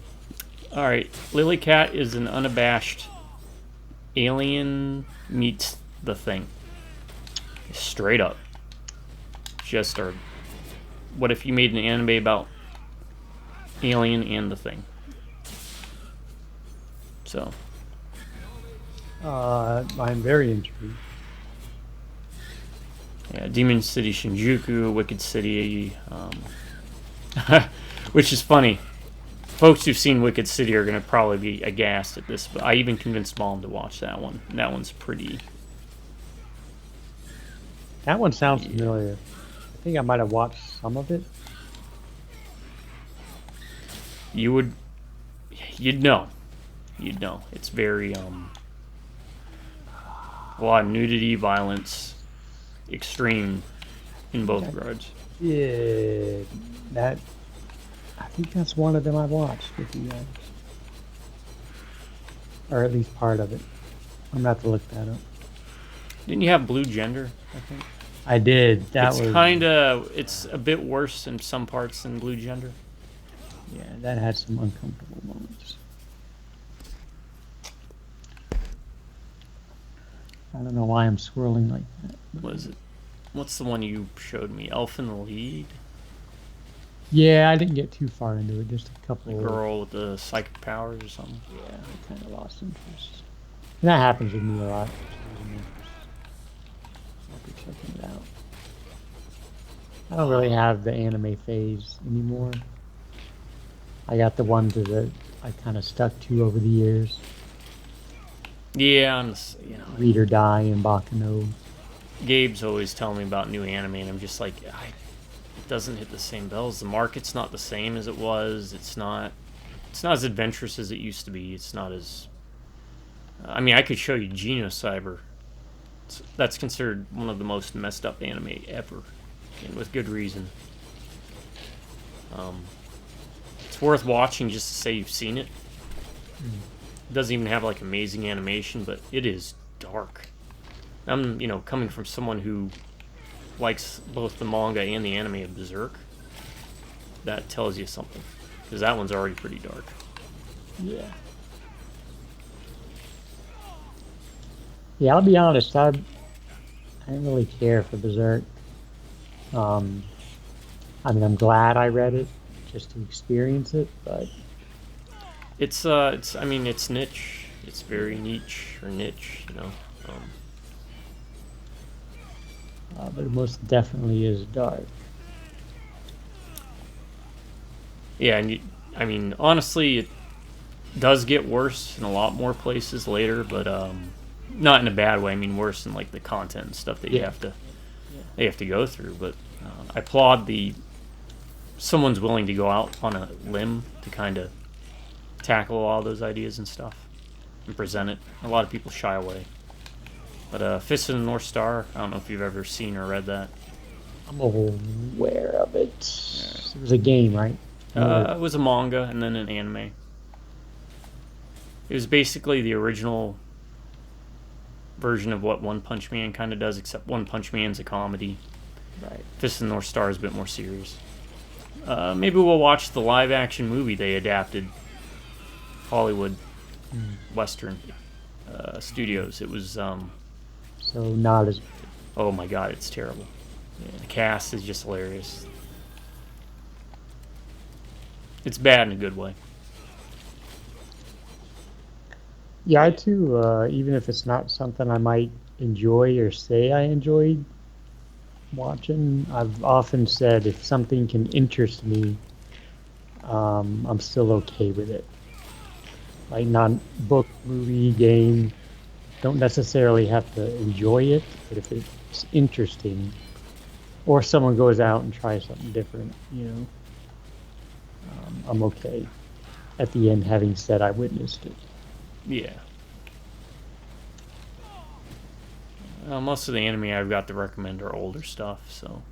Alright, Lily Cat is an unabashed Alien meets The Thing. Straight up. Just our... What if you made an anime about Alien and The Thing? So... I'm very intrigued. Yeah, Demon City Shinjuku, Wicked City, which is funny. Folks who've seen Wicked City are going to probably be aghast at this, but I even convinced Mom to watch that one. And that one's pretty... That one sounds familiar. I think I might have watched some of it. You'd know. You'd know. It's very, a lot of nudity, violence, extreme in both regards. Yeah, that... I think that's one of them I watched with you guys. Or at least part of it. I'm going to have to look that up. Didn't you have Blue Gender, I think? I did. It's a bit worse in some parts than Blue Gender. Yeah, that had some uncomfortable moments. I don't know why I'm swirling like that. What is it? What's the one you showed me? Elf in the Lead? Yeah, I didn't get too far into it. Just a couple. The girl with the psychic powers or something? Yeah, I kind of lost interest. And that happens with me a lot. I'll be checking it out. I don't really have the anime phase anymore. I got the ones that I kind of stuck to over the years. Yeah, Read or Die and Baccano. Gabe's always telling me about new anime, and I'm just like, it doesn't hit the same bells. The market's not the same as it was. It's not as adventurous as it used to be. It's not as... I mean, I could show you Genocyber. That's considered one of the most messed up anime ever, and with good reason. It's worth watching just to say you've seen it. It doesn't even have like amazing animation, but it is dark. I'm, coming from someone who likes both the manga and the anime of Berserk. That tells you something, because that one's already pretty dark. Yeah. Yeah, I'll be honest. I didn't really care for Berserk. I mean, I'm glad I read it just to experience it, but it's niche. It's very niche, but it most definitely is dark. Yeah, and honestly, it does get worse in a lot more places later, but not in a bad way. I mean, worse in like the content and stuff that you have to go through. But I applaud someone's willing to go out on a limb to kind of tackle all those ideas and stuff and present it. A lot of people shy away. But Fist of the North Star, I don't know if you've ever seen or read that. I'm aware of it. It was a game, right? It was a manga and then an anime. It was basically the original version of what One Punch Man kind of does, except One Punch Man's a comedy. Right. Fist of the North Star is a bit more serious. Maybe we'll watch the live-action movie they adapted. Hollywood Western Studios. It was, So not as oh my god, it's terrible. Yeah, the cast is just hilarious. It's bad in a good way. Yeah, I too, even if it's not something I might enjoy or say I enjoyed watching, I've often said if something can interest me, I'm still okay with it. Like not book, movie, game, don't necessarily have to enjoy it, but if it's interesting, or someone goes out and tries something different, I'm okay at the end having said I witnessed it. Yeah. Most of the anime I've got to recommend are older stuff, so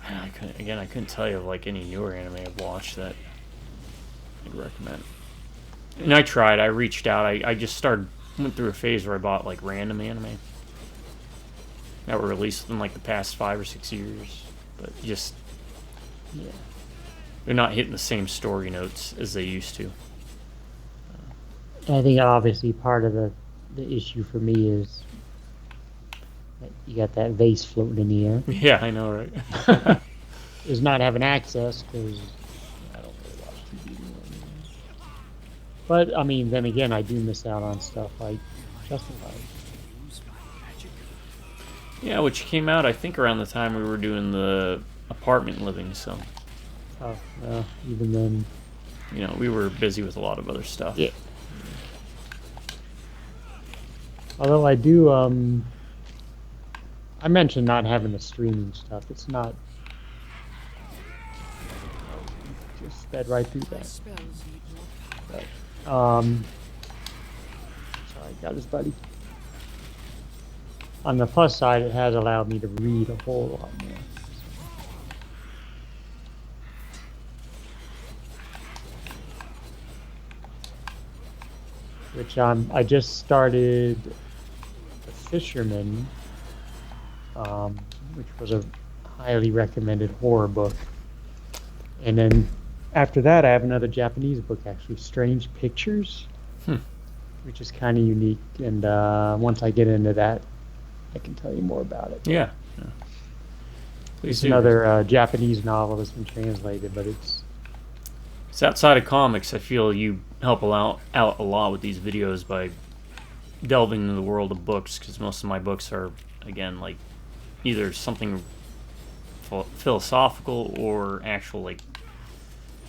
I couldn't tell you like any newer anime I've watched that I'd recommend. And I reached out. I just went through a phase where I bought like random anime that were released within like the past 5 or 6 years, but just yeah, they're not hitting the same story notes as they used to. I think obviously part of the issue for me is that you got that vase floating in the air. Yeah, I know, right? Is not having access because I don't really watch TV anymore. But I mean, then again, I do miss out on stuff like Justified. Yeah, which came out I think around the time we were doing the apartment living, so Oh, even then. we were busy with a lot of other stuff. Yeah. Although I do, I mentioned not having the streaming stuff. It's not. Just sped right through that. But, sorry, got his buddy. On the plus side, it has allowed me to read a whole lot more. Which I just started The Fisherman, which was a highly recommended horror book. And then after that, I have another Japanese book, actually, Strange Pictures, which is kind of unique. And once I get into that, I can tell you more about it. Yeah. Please It's do. another Japanese novel that's been translated, but it's outside of comics. I feel you help out a lot with these videos by delving into the world of books, because most of my books are, again, like either something philosophical or actual like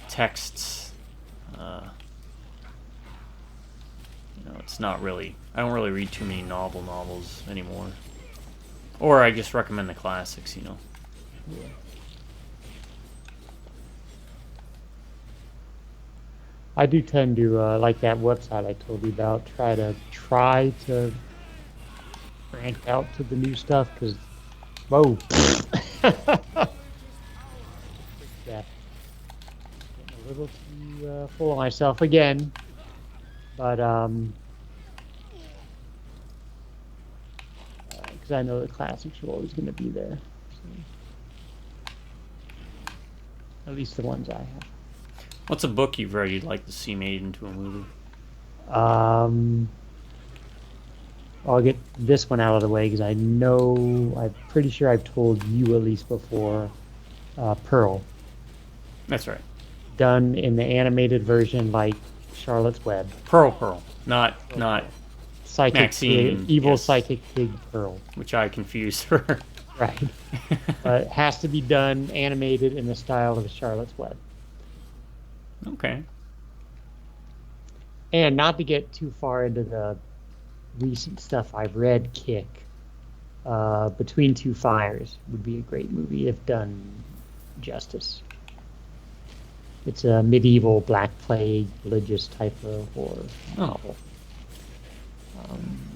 texts. It's not really. I don't really read too many novels anymore, or I just recommend the classics. Yeah. I do tend to, like that website I told you about, try to branch out to the new stuff, because, whoa. Yeah. Getting a little too full of myself again, but, because I know the classics are always going to be there. So. At least the ones I have. What's a book you've read you'd like to see made into a movie? I'll get this one out of the way because I'm pretty sure I've told you at least before. Pearl, That's right. done in the animated version like Charlotte's Web. Pearl, not Psychic Maxine, pig, evil yes. psychic pig Pearl. which I confused her. Right. But it has to be done animated in the style of Charlotte's Web. Okay. And not to get too far into the recent stuff I've read, Kick. Between Two Fires would be a great movie if done justice. It's a medieval Black Plague religious type of horror novel.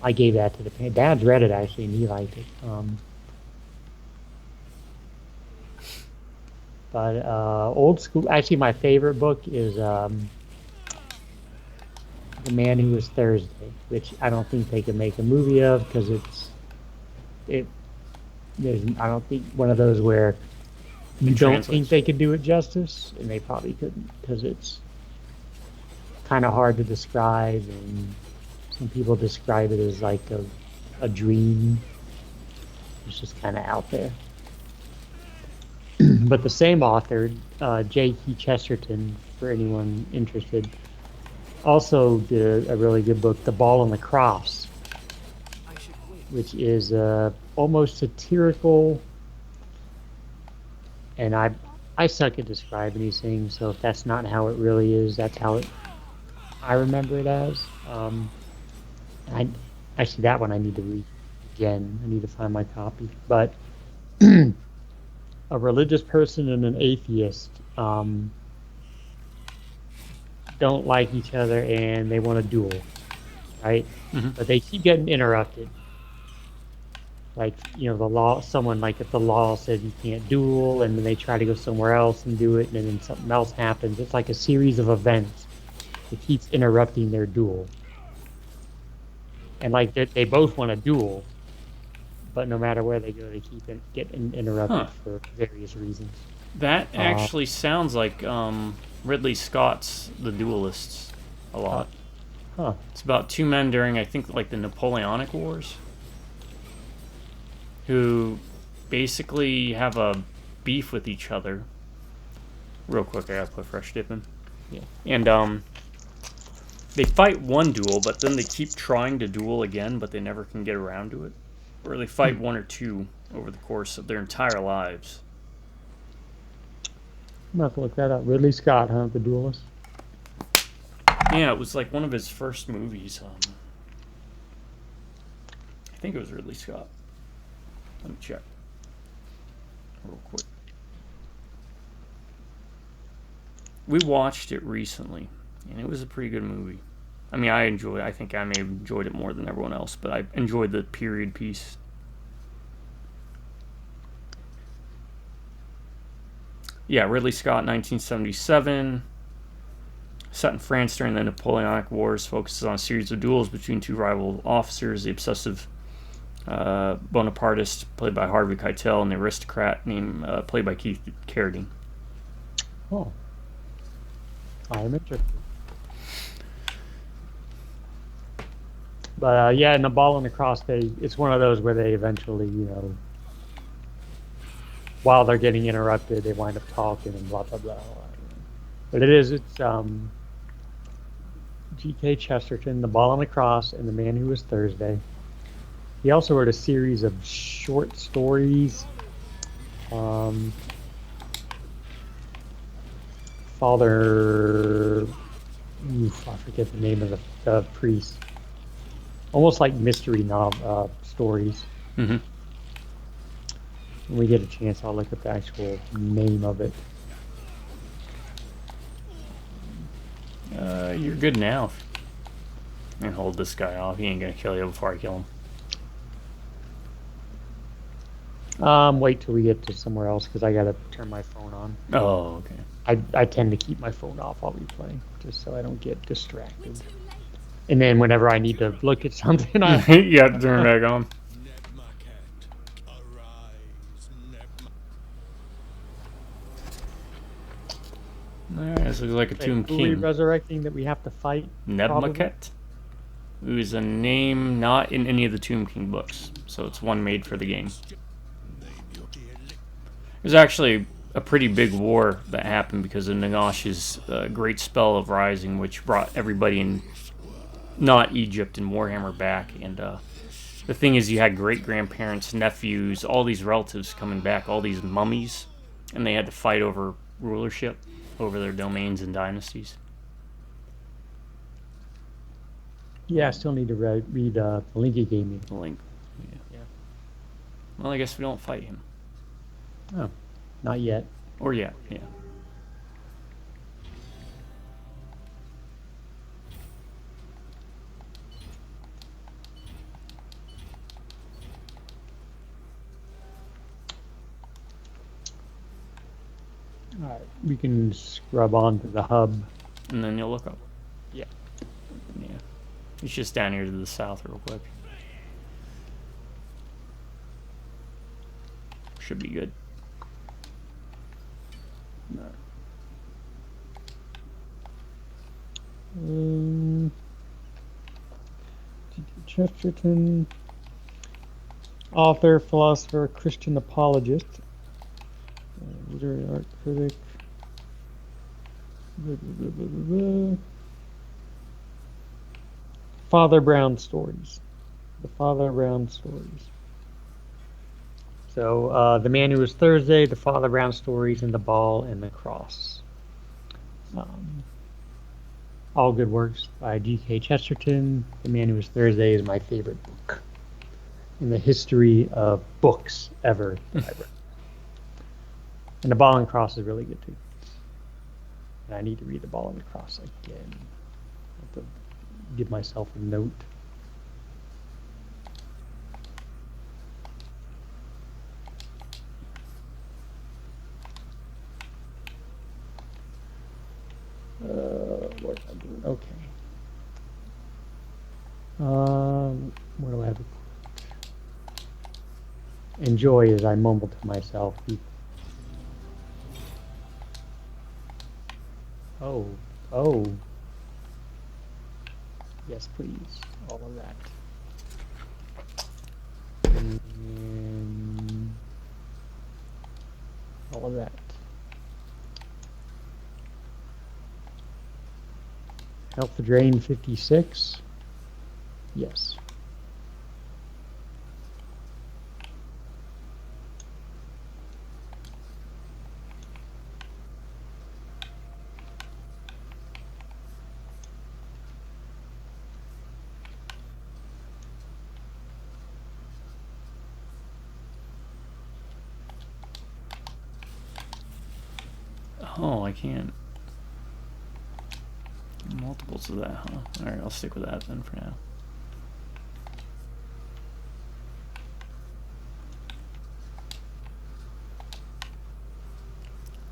I gave that to the parents. Dad's read it actually, and he liked it. But old school. Actually, my favorite book is The Man Who Was Thursday, which I don't think they could make a movie of because it. I don't think one of those where you It don't think translates. they could do it justice, and they probably couldn't because it's kind of hard to describe, and some people describe it as like a dream. It's just kind of out there. But the same author, J.K. Chesterton, for anyone interested, also did a really good book, The Ball and the Cross, I should wait. which is almost satirical. And I suck at describing these things, so if that's not how it really is, that's how I remember it as. I actually that one I need to read again. I need to find my copy. But a religious person and an atheist don't like each other and they want to duel, right? Mhm. But they keep getting interrupted. Like, the law, someone, like, if the law says you can't duel, and then they try to go somewhere else and do it, and then something else happens. It's like a series of events that keeps interrupting their duel. And, like, they both want to duel, but no matter where they go, they keep getting interrupted Huh. for various reasons. That Uh, actually sounds like Ridley Scott's The Duelists a lot. huh. It's about two men during, I think, like the Napoleonic Wars, who basically have a beef with each other. Real quick, I gotta put fresh dip in. Yeah. And they fight one duel, but then they keep trying to duel again, but they never can get around to it. Or they fight one or two over the course of their entire lives. I'm going to have to look that up. Ridley Scott, huh? The Duelist. Yeah, it was like one of his first movies. I think it was Ridley Scott. Let me check real quick. We watched it recently, and it was a pretty good movie. I mean, I think I may have enjoyed it more than everyone else, but I enjoyed the period piece. Yeah, Ridley Scott, 1977. Set in France during the Napoleonic Wars, focuses on a series of duels between two rival officers, the obsessive Bonapartist, played by Harvey Keitel, and the aristocrat, played by Keith Carradine. Oh. I'm interested. But yeah, in the Ball and the Cross, it's one of those where they eventually, while they're getting interrupted, they wind up talking and blah blah blah. But it's G.K. Chesterton, The Ball and the Cross, and The Man Who Was Thursday. He also wrote a series of short stories. Father, I forget the name of the priest. Almost like mystery novel stories. Mm-hmm. When we get a chance, I'll look up the actual name of it. You're good now. And hold this guy off. He ain't gonna kill you before I kill him. Wait till we get to somewhere else because I gotta turn my phone on. Oh, okay. I tend to keep my phone off while we play, just so I don't get distracted. And then whenever I need to look at something, I You have to turn it back on. Neb my cat, arise, Neb my... Alright, this looks like a Tomb who are we King. resurrecting that we have to fight. probably? Nebmaket, who is a name not in any of the Tomb King books, so it's one made for the game. There's actually a pretty big war that happened because of Nagash's great spell of rising, which brought everybody in, not Egypt and Warhammer back. And the thing is, you had great-grandparents, nephews, all these relatives coming back, all these mummies, and they had to fight over rulership, over their domains and dynasties. Yeah, I still need to read the link you gave me. The link. Yeah. Well, I guess we don't fight him. Oh, not yet. Or yet, yeah. Alright, we can scrub onto the hub. And then you'll look up. Yeah. Yeah. It's just down here to the south real quick. Should be good. Chesterton, author, philosopher, Christian apologist, literary art critic. Father Brown stories. The Father Brown stories. So, The Man Who Was Thursday, The Father Brown Stories, and The Ball and the Cross. All good works by G.K. Chesterton. The Man Who Was Thursday is my favorite book in the history of books ever that I read. And The Ball and the Cross is really good too. And I need to read The Ball and the Cross again. I have to give myself a note. What am I doing? Okay. What do I have? Enjoy as I mumble to myself. Oh, oh. Yes, please. All of that. And all of that. Alpha Drain 56. Yes. Oh, I can't. Multiples of that, huh? Alright, I'll stick with that then for now.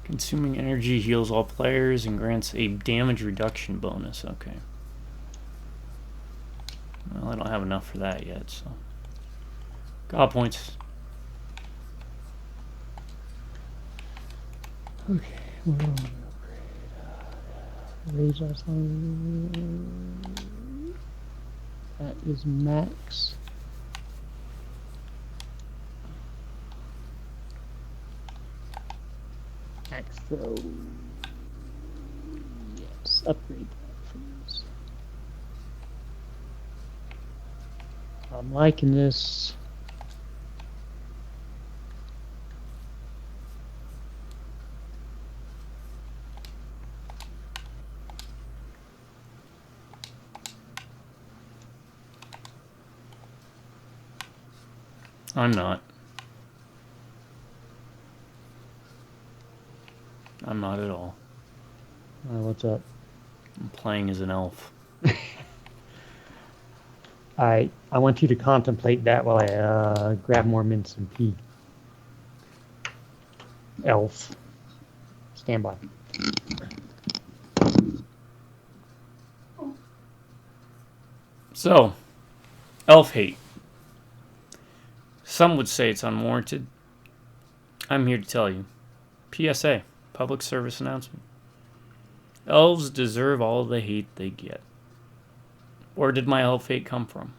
Consuming energy heals all players and grants a damage reduction bonus. Okay. Well, I don't have enough for that yet, so. God points. Okay. Well, raise us on. That is max. Max throw. Yes, upgrade that, please. I'm liking this. I'm not. I'm not at all. What's up? I'm playing as an elf. Alright, I want you to contemplate that while I grab more mints and pee. Elf. Stand by. So, elf hate. Some would say it's unwarranted. I'm here to tell you. PSA, public service announcement. Elves deserve all the hate they get. Where did my elf hate come from?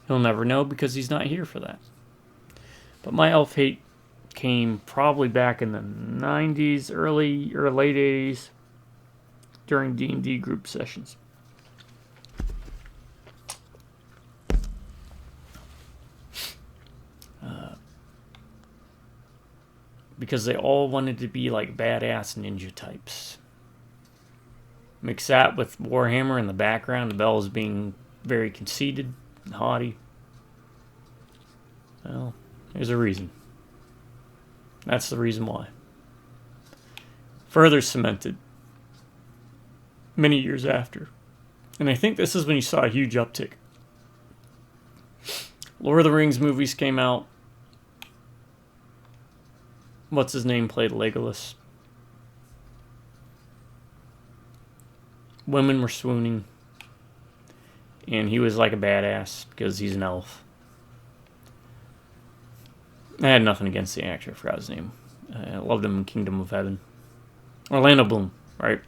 He'll never know because he's not here for that. But my elf hate came probably back in the 90s, early or late 80s, during D&D group sessions. Because they all wanted to be like badass ninja types. Mix that with Warhammer in the background, the bells being very conceited and haughty. Well, there's a reason. That's the reason why. Further cemented many years after. And I think this is when you saw a huge uptick. Lord of the Rings movies came out. what's his name played Legolas. Women were swooning, and he was like a badass because he's an elf. I had nothing against the actor. I forgot his name. I loved him in Kingdom of Heaven. Orlando Bloom, right?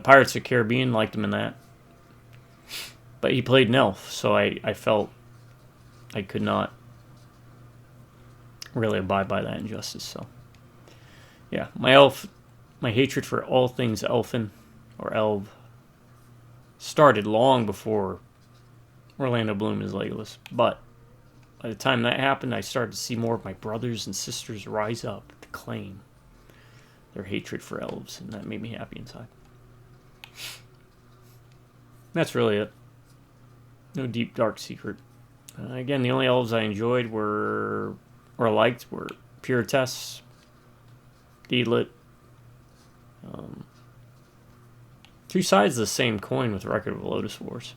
Pirates of the Caribbean, liked him in that. But he played an elf, so I felt I could not really abide by that injustice. So, yeah, my hatred for all things elfin or elf started long before Orlando Bloom as Legolas. But by the time that happened, I started to see more of my brothers and sisters rise up to claim their hatred for elves, and that made me happy inside. That's really it. No deep, dark secret. Again, the only elves I enjoyed or liked were Puritess, Deedlit. Two sides of the same coin with Record of Lodoss Wars.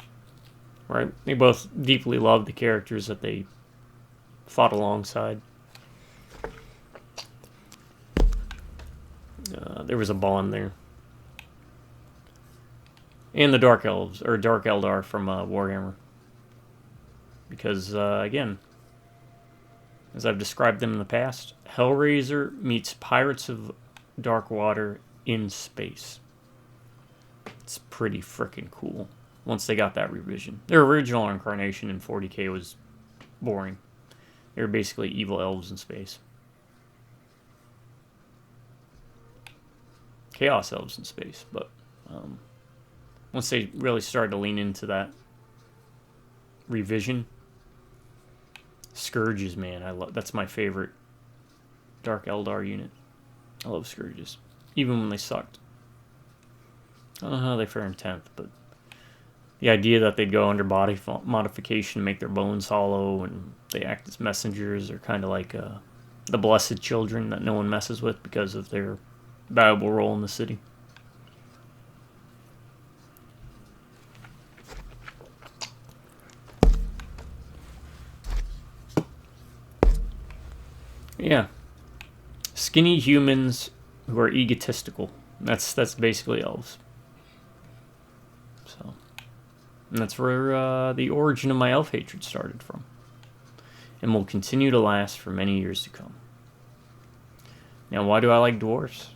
Right? They both deeply loved the characters that they fought alongside. There was a bond there. And the Dark Elves, or Dark Eldar from Warhammer. Because, again, as I've described them in the past, Hellraiser meets Pirates of Darkwater in space. It's pretty freaking cool once they got that revision. Their original incarnation in 40k was boring. They were basically evil elves in space. Chaos elves in space, but once they really started to lean into that revision, Scourges, man, that's my favorite Dark Eldar unit. I love Scourges, even when they sucked. I don't know how they fare in 10th, but the idea that they'd go under body modification, make their bones hollow, and they act as messengers are kind of like the blessed children that no one messes with because of their valuable role in the city. Yeah. Skinny humans who are egotistical. That's basically elves. So, and that's where the origin of my elf hatred started from. And will continue to last for many years to come. Now, why do I like dwarves?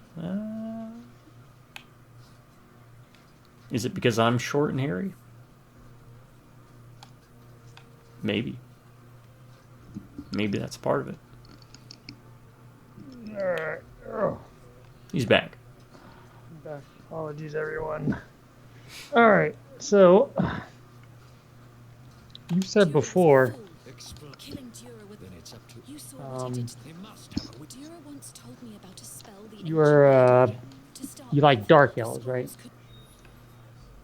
Is it because I'm short and hairy? Maybe. Maybe that's part of it. He's back. Apologies, everyone. All right, so you said before. Killing Dura with Then it's up to you saw what he did. they must have a wit. Dura once told me about a spell the You are to start you like with, dark the elves, right? scrolls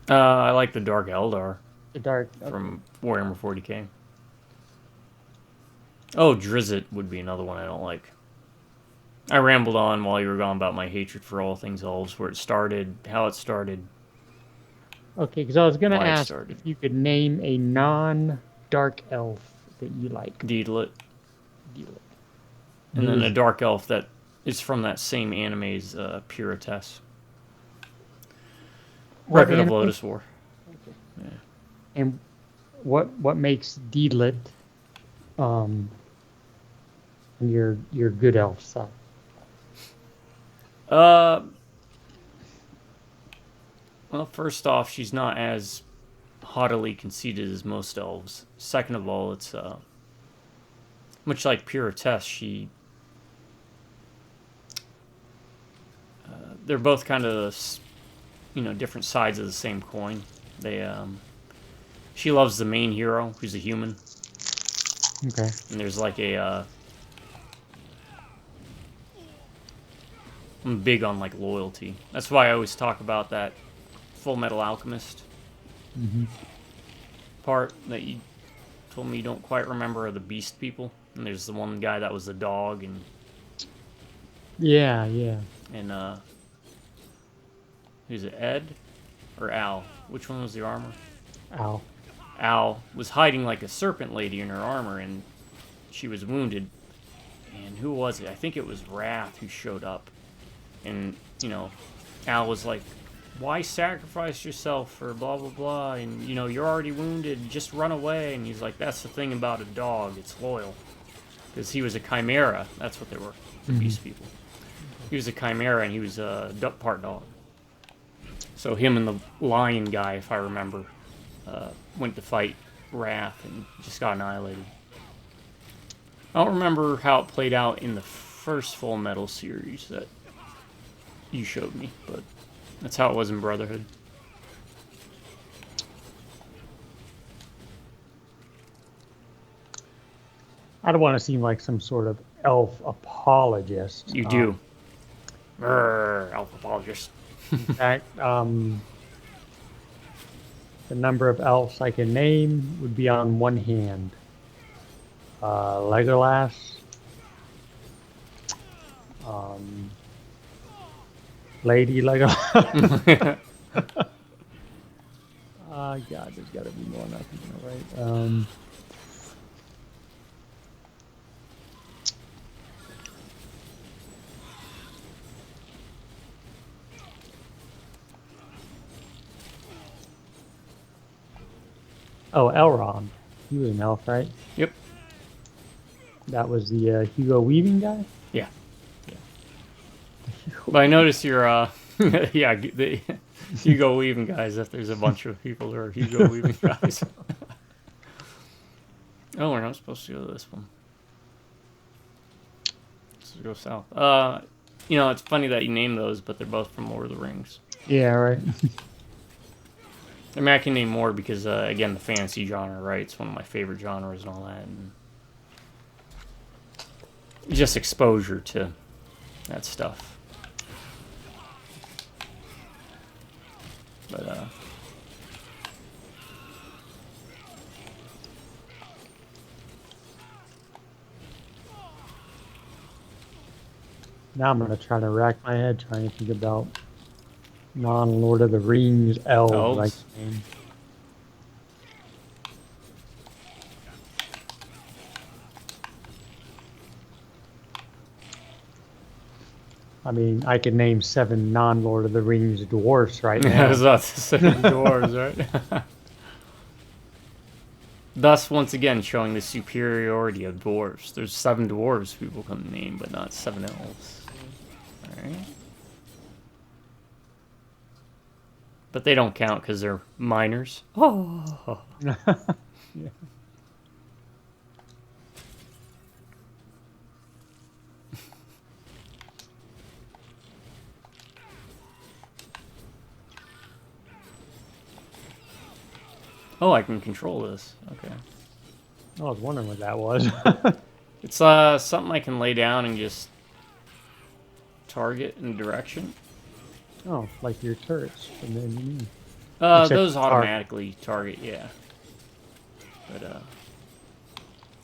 could- I like the Dark Eldar The dark from Warhammer 40k. Oh, Drizzt would be another one I don't like. I rambled on while you were gone about my hatred for all things elves, where it started, how it started. Okay, because I was gonna Why it ask started. if you could name a non-dark elf that you like. Deedlit. Deal it. And then a dark elf that is from that same anime's Puritess. What Record of anime? Lodoss War. Yeah. And what makes Deedlit your good elf side? Well, first off, she's not as haughtily conceited as most elves. Second of all, it's much like Puritess. They're both kind of different sides of the same coin. She loves the main hero, who's a human, Okay. and there's like I'm big on like loyalty. That's why I always talk about that Full Metal Alchemist part that you told me you don't quite remember, are the beast people. And there's the one guy that was the dog, and Yeah. who's it, Ed or Al? Which one was the armor? Ow. Al was hiding like a serpent lady in her armor, and she was wounded. and who was it? I think it was Wrath who showed up. And, you know, Al was like, why sacrifice yourself for blah, blah, blah? And, you know, you're already wounded. Just run away. And he's like, that's the thing about a dog. It's loyal. Because he was a chimera. That's what they were, the beast people. He was a chimera, and he was a part dog. So him and the lion guy, if I remember, went to fight Wrath and just got annihilated. I don't remember how it played out in the first Full Metal series that you showed me, but that's how it was in Brotherhood. I don't want to seem like some sort of elf apologist. You do. Alpha apologist. In fact, the number of elves I can name would be on one hand. Legolas. Lady Legolas. God, there's got to be more. Nothing, right? Oh, Elrond. He was an elf, right? Yep. That was the Hugo Weaving guy? Yeah. But I noticed your, yeah, the Hugo Weaving guys, if there's a bunch of people who are Hugo Weaving guys. Oh, we're not supposed to go to this one. Let's go south. You know, it's funny that you name those, but they're both from Lord of the Rings. Yeah, right. I mean, I can name more because, again, the fantasy genre, right? It's one of my favorite genres and all that. And just exposure to that stuff. But, Now I'm going to try to rack my head trying to think about non-Lord of the Rings elves. Elves? Like name. I mean, I could name 7 non-Lord of the Rings dwarfs right yeah, now. it's not the same dwarves, right? Thus, once again, showing the superiority of dwarves. There's 7 dwarves people can name, but not 7 elves. Alright. But they don't count because they're minors. Oh. Yeah. Oh, I can control this. Okay. I was wondering what that was. It's something I can lay down and just target in direction. Oh, like your turrets. And then Those Except automatically target, yeah. But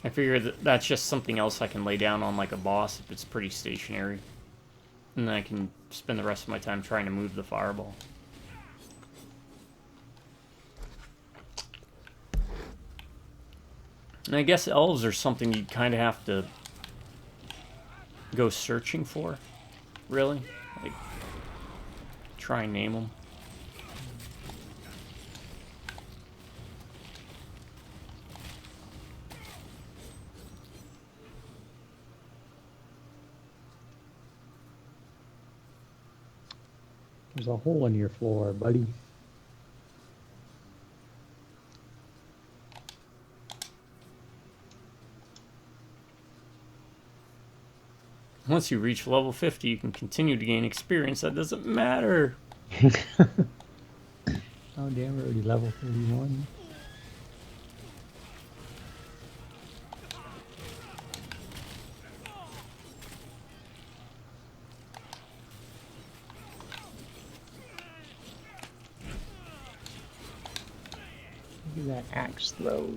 I figure that's just something else I can lay down on like a boss if it's pretty stationary. And then I can spend the rest of my time trying to move the fireball. And I guess elves are something you kind of have to go searching for, really. Like, try and name them. There's a hole in your floor, buddy. Once you reach level 50, you can continue to gain experience. That doesn't matter. Oh, damn, we're already level 31. Look at that axe throw.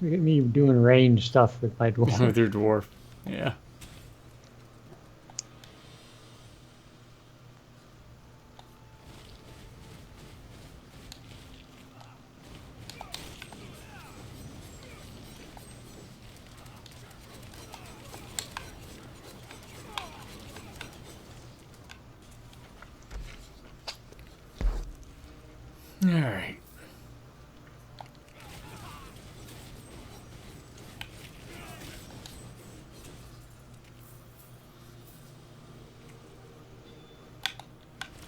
Look at me doing range stuff with my dwarf. With your dwarf. Yeah. All right.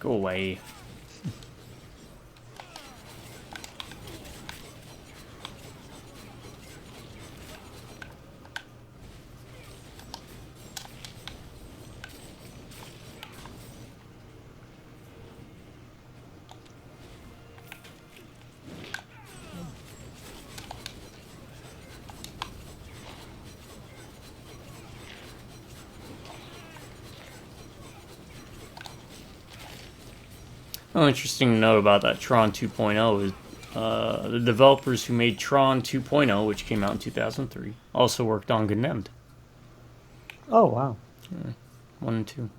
Go away. Oh, interesting to note about that Tron 2.0 is the developers who made Tron 2.0, which came out in 2003, also worked on Condemned Oh, wow. 1 and 2.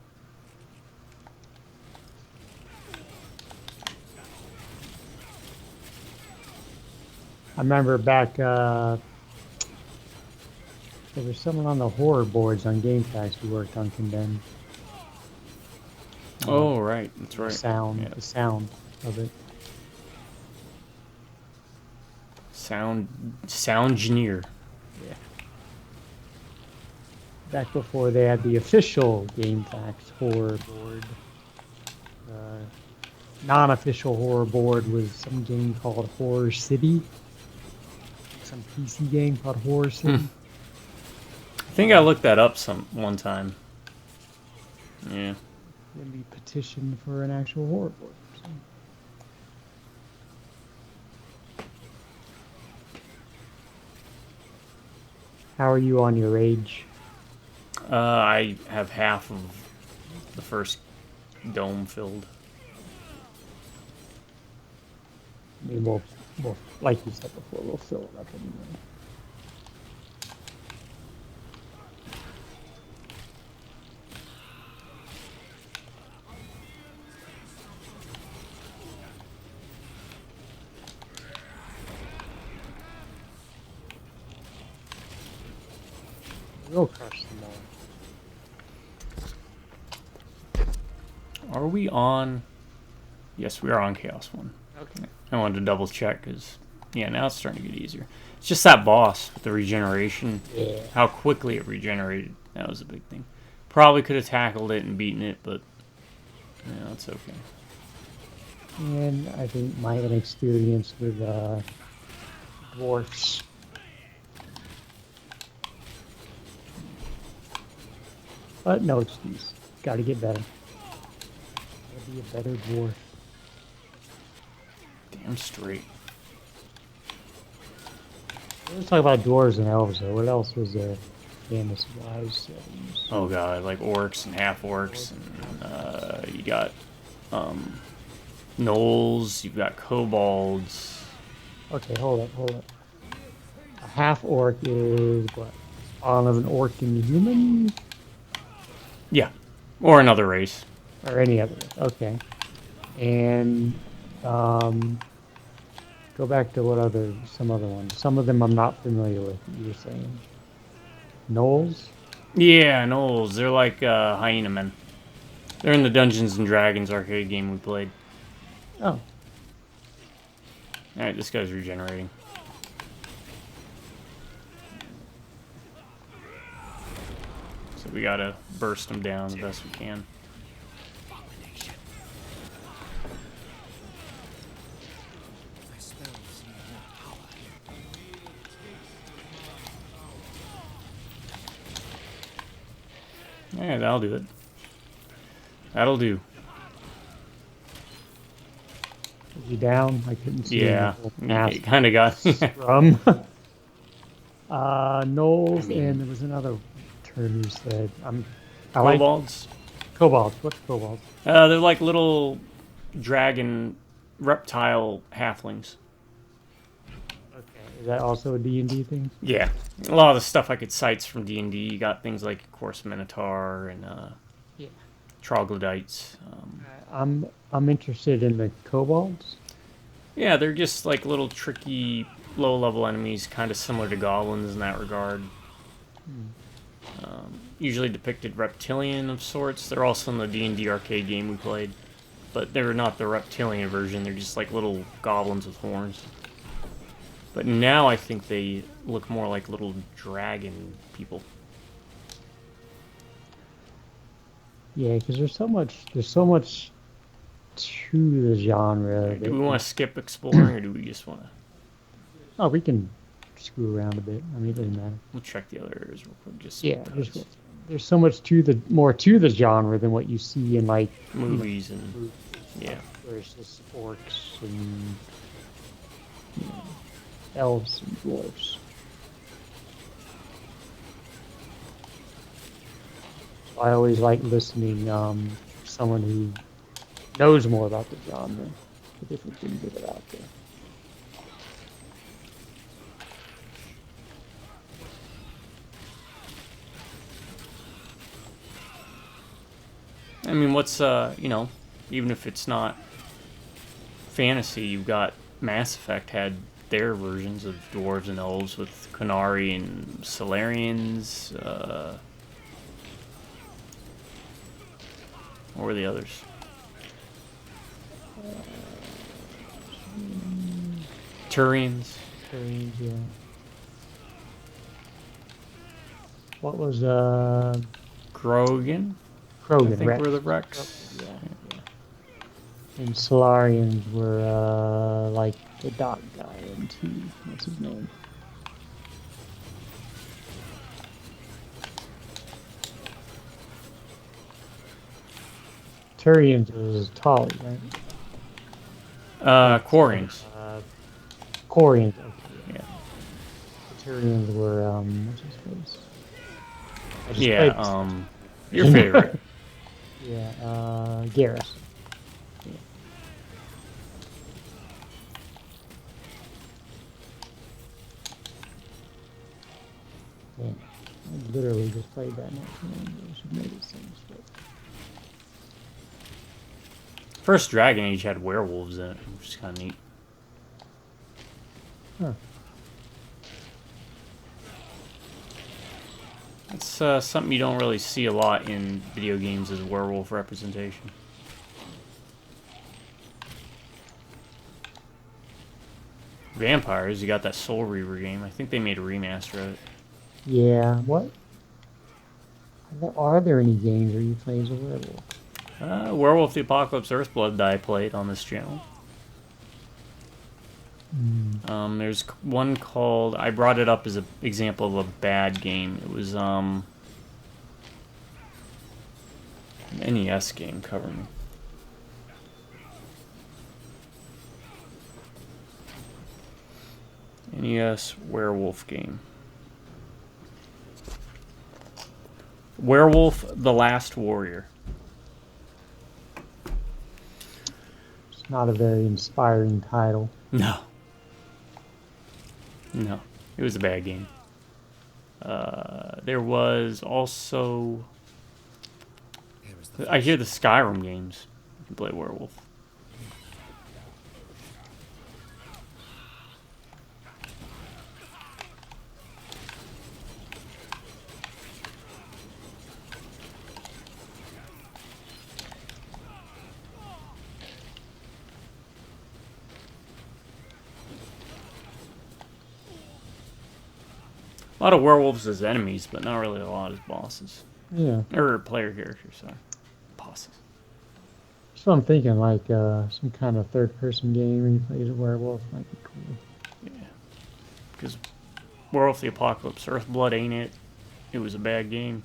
I remember back, there was someone on the horror boards on GameFAQs who worked on Condemned. Oh, right. That's right. The sound of it. Sound engineer. Yeah. Back before they had the official GameFAQs horror board. Non-official horror board was some game called Horror City. Some PC game called Horror City. I think I looked that up one time. Yeah. Then we petitioned for an actual horror board. So. How are you on your age? I have half of the first dome filled. I mean, we'll, like you said before, we'll fill it up anyway. We'll crush them all. Are we on? Yes, we are on Chaos 1. Okay. I wanted to double check because, yeah, now it's starting to get easier. It's just that boss with the regeneration. Yeah. How quickly it regenerated. That was a big thing. Probably could have tackled it and beaten it, but yeah, that's okay. And I think my inexperience with dwarfs. But no excuse. Gotta get better. Gotta be a better dwarf. Damn straight. Let's talk about dwarves and elves though. What else was there fantasy-wise? Oh god, like orcs and half orcs, and you got gnolls, you've got kobolds. Okay, hold up. A half orc is what? Spawn of an orc and human? Yeah, or another race. Or any other. Okay. And go back to some other ones. Some of them I'm not familiar with. You were saying gnolls. Yeah, gnolls. They're like hyena men. They're in the Dungeons and Dragons arcade game we played. Oh, Alright, this guy's regenerating. So we gotta burst him down the best we can. My spells need more power. Yeah, that'll do it. That'll do. is he down? I couldn't see. Yeah, him. it kind of got. From gnolls, and there was another term you said. I like Kobolds. kobolds. What's kobolds? They're like little dragon reptile halflings. Okay, is that also a D&D thing? Yeah, a lot of the stuff I could cite from D&D. You got things like, of course, Minotaur and Yeah. troglodytes. I'm interested in the kobolds. Yeah, they're just like little tricky, low-level enemies, kind of similar to goblins in that regard. Usually depicted reptilian of sorts. They're also in the D&D arcade game we played. but they're not the reptilian version. They're just like little goblins with horns. But now I think they look more like little dragon people. Yeah, because there's so much to the genre. Do we want to skip exploring, or do we just want to? Oh, we can screw around a bit. I mean, it doesn't matter. We'll check the other areas real quick. Just Yeah, because. there's so much more to the genre than what you see in like Movies and yeah. where it's just orcs and elves and dwarves. So I always like listening to someone who knows more about the genre, the different things that are out there. I mean, what's even if it's not fantasy, you've got Mass Effect had their versions of dwarves and elves with Qunari and Solarians. What were the others? Turians. Strange, yeah. What was Grogan, Krogan? I think Rex. were the Rex. Yeah, yeah. And Solarians were like the dog guy and what's his name? Turians was Tali, right? Quarians. Corians. Okay, Yeah. The Turians were what's his face? I just Yeah. played- Your favorite. Yeah, Garrus. Yeah. I literally just played that not too long ago. Should made it sense, but First Dragon Age had werewolves in it, which is kind of neat. huh. It's something you don't really see a lot in video games is werewolf representation. Vampires, you got that Soul Reaver game. I think they made a remaster of it. Yeah, what? Are there any games where you play as a werewolf? Werewolf the Apocalypse Earthblood that I played on this channel. There's one called, I brought it up as an example of a bad game. It was an NES game, cover me. NES werewolf game. Werewolf the Last Warrior. It's not a very inspiring title. No. No. It was a bad game. There was also... Here is the I hear the Skyrim games. You can play werewolf. A lot of werewolves as enemies, but not really a lot as bosses. Yeah. Or player characters, sorry. Bosses. So I'm thinking like some kind of third-person game where you play as a werewolf might be cool. Yeah. Because Werewolf the Apocalypse Earthblood ain't it. It was a bad game.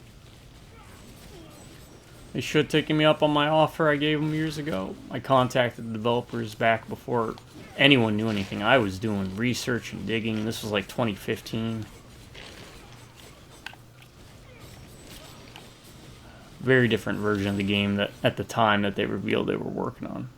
They should have taken me up on my offer I gave them years ago. I contacted the developers back before anyone knew anything. I was doing research and digging. This was like 2015. Very different version of the game that at the time that they revealed they were working on.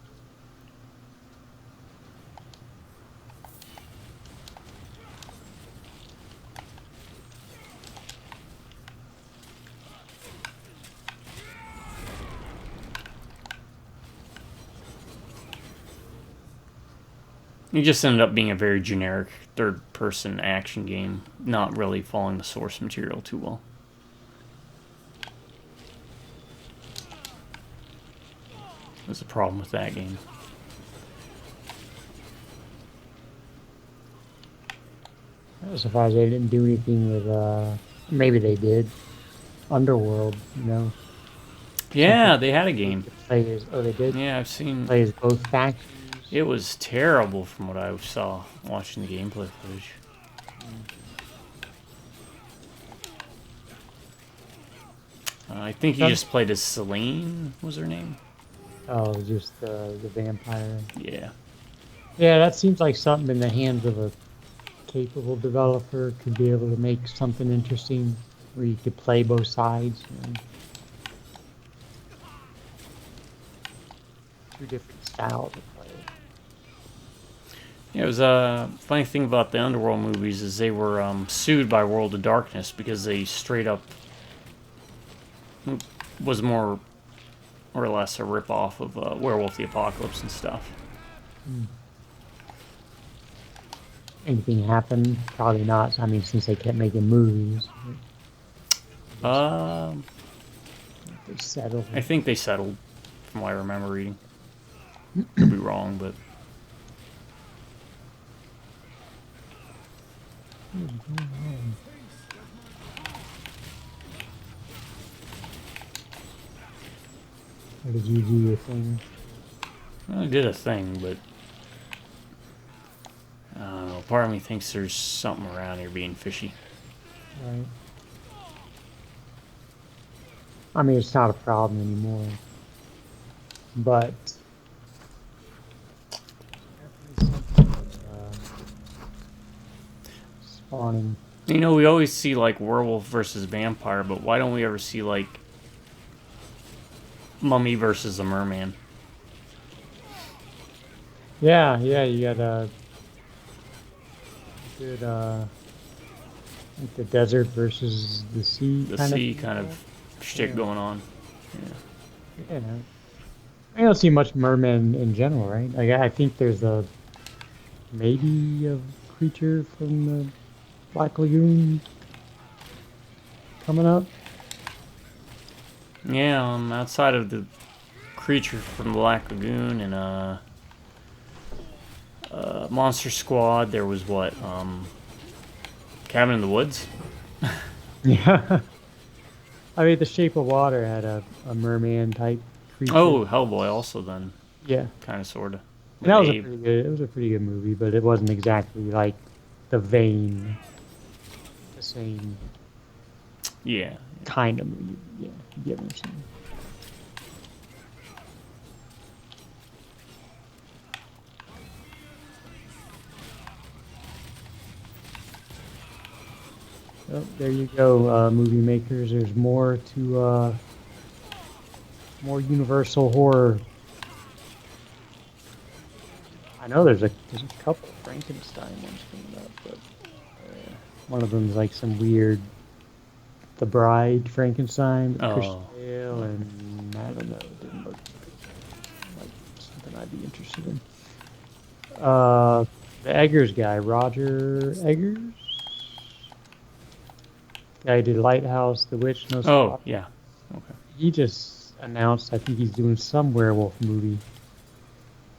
It just ended up being a very generic third-person action game, not really following the source material too well. was the problem with that game. I was surprised they didn't do anything with, maybe they did. Underworld, you know. Yeah, they had a game. Play as, oh, they did? Yeah, I've seen. Play as both factions. It was terrible from what I saw watching the gameplay footage. I think you just played as Selene, was her name? Oh, just the vampire. Yeah. Yeah, that seems like something in the hands of a capable developer could be able to make something interesting where you could play both sides. You know. Two different styles of play. Yeah, it was a funny thing about the Underworld movies is they were sued by World of Darkness because they straight up was more or less a ripoff of Werewolf the Apocalypse and stuff. Anything happen? Probably not. I mean, since they kept making movies, they settled. I think they settled, from what I remember reading. Could be wrong, but Or did you do your thing? I did a thing, but I don't know. Part of me thinks there's something around here being fishy. Right. I mean, it's not a problem anymore. But spawning. You know, we always see like werewolf versus vampire, but why don't we ever see like mummy versus a merman? Yeah, you got a good like the desert versus the sea. The kind sea of kind of shtick going on. Yeah. You know, I don't see much mermen in general, right? Like I think there's maybe a creature from the Black Lagoon coming up. Yeah, outside of the creature from the Black Lagoon and Monster Squad, there was what? Cabin in the Woods? Yeah. I mean, The Shape of Water had a merman type creature. Oh, Hellboy also then. Yeah. Kind of, sort of. And that was a pretty good. It was a pretty good movie, but it wasn't exactly like the vein, the same Yeah. kind of movie. Yeah, you get what I'm saying. Oh, there you go, movie makers. There's more to more universal horror. I know there's a couple Frankenstein ones coming up, but one of them's like some weird The Bride Frankenstein with Christian Bale, and I don't know, it didn't look like something I'd be interested in. The Eggers guy, Roger Eggers, guy who did Lighthouse, The Witch, No Oh, Spot. yeah. Okay. He just announced, I think he's doing some werewolf movie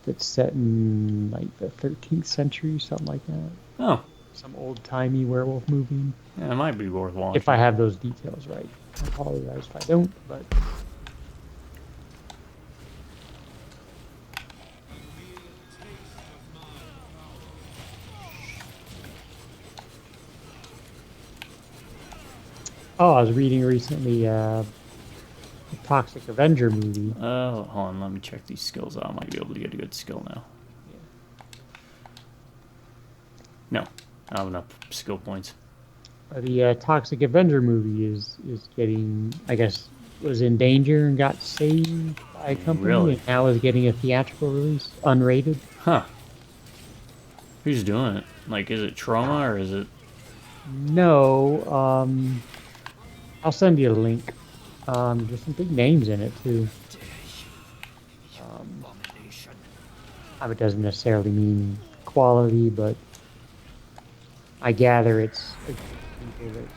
that's set in like the 13th century, something like that. Oh. Some old-timey werewolf movie. Yeah, it might be worth watching. If I have those details right. I apologize if I don't, but... Oh, I was reading recently the Toxic Avenger movie. Oh, hold on, let me check these skills out. I might be able to get a good skill now. No, I have enough skill points. The Toxic Avenger movie is getting, I guess, was in danger and got saved by a company, Really? and now is getting a theatrical release, unrated. Huh. Who's doing it? Like, is it Trauma or is it... No, I'll send you a link. There's some big names in it too. It doesn't necessarily mean quality, but I gather it's people that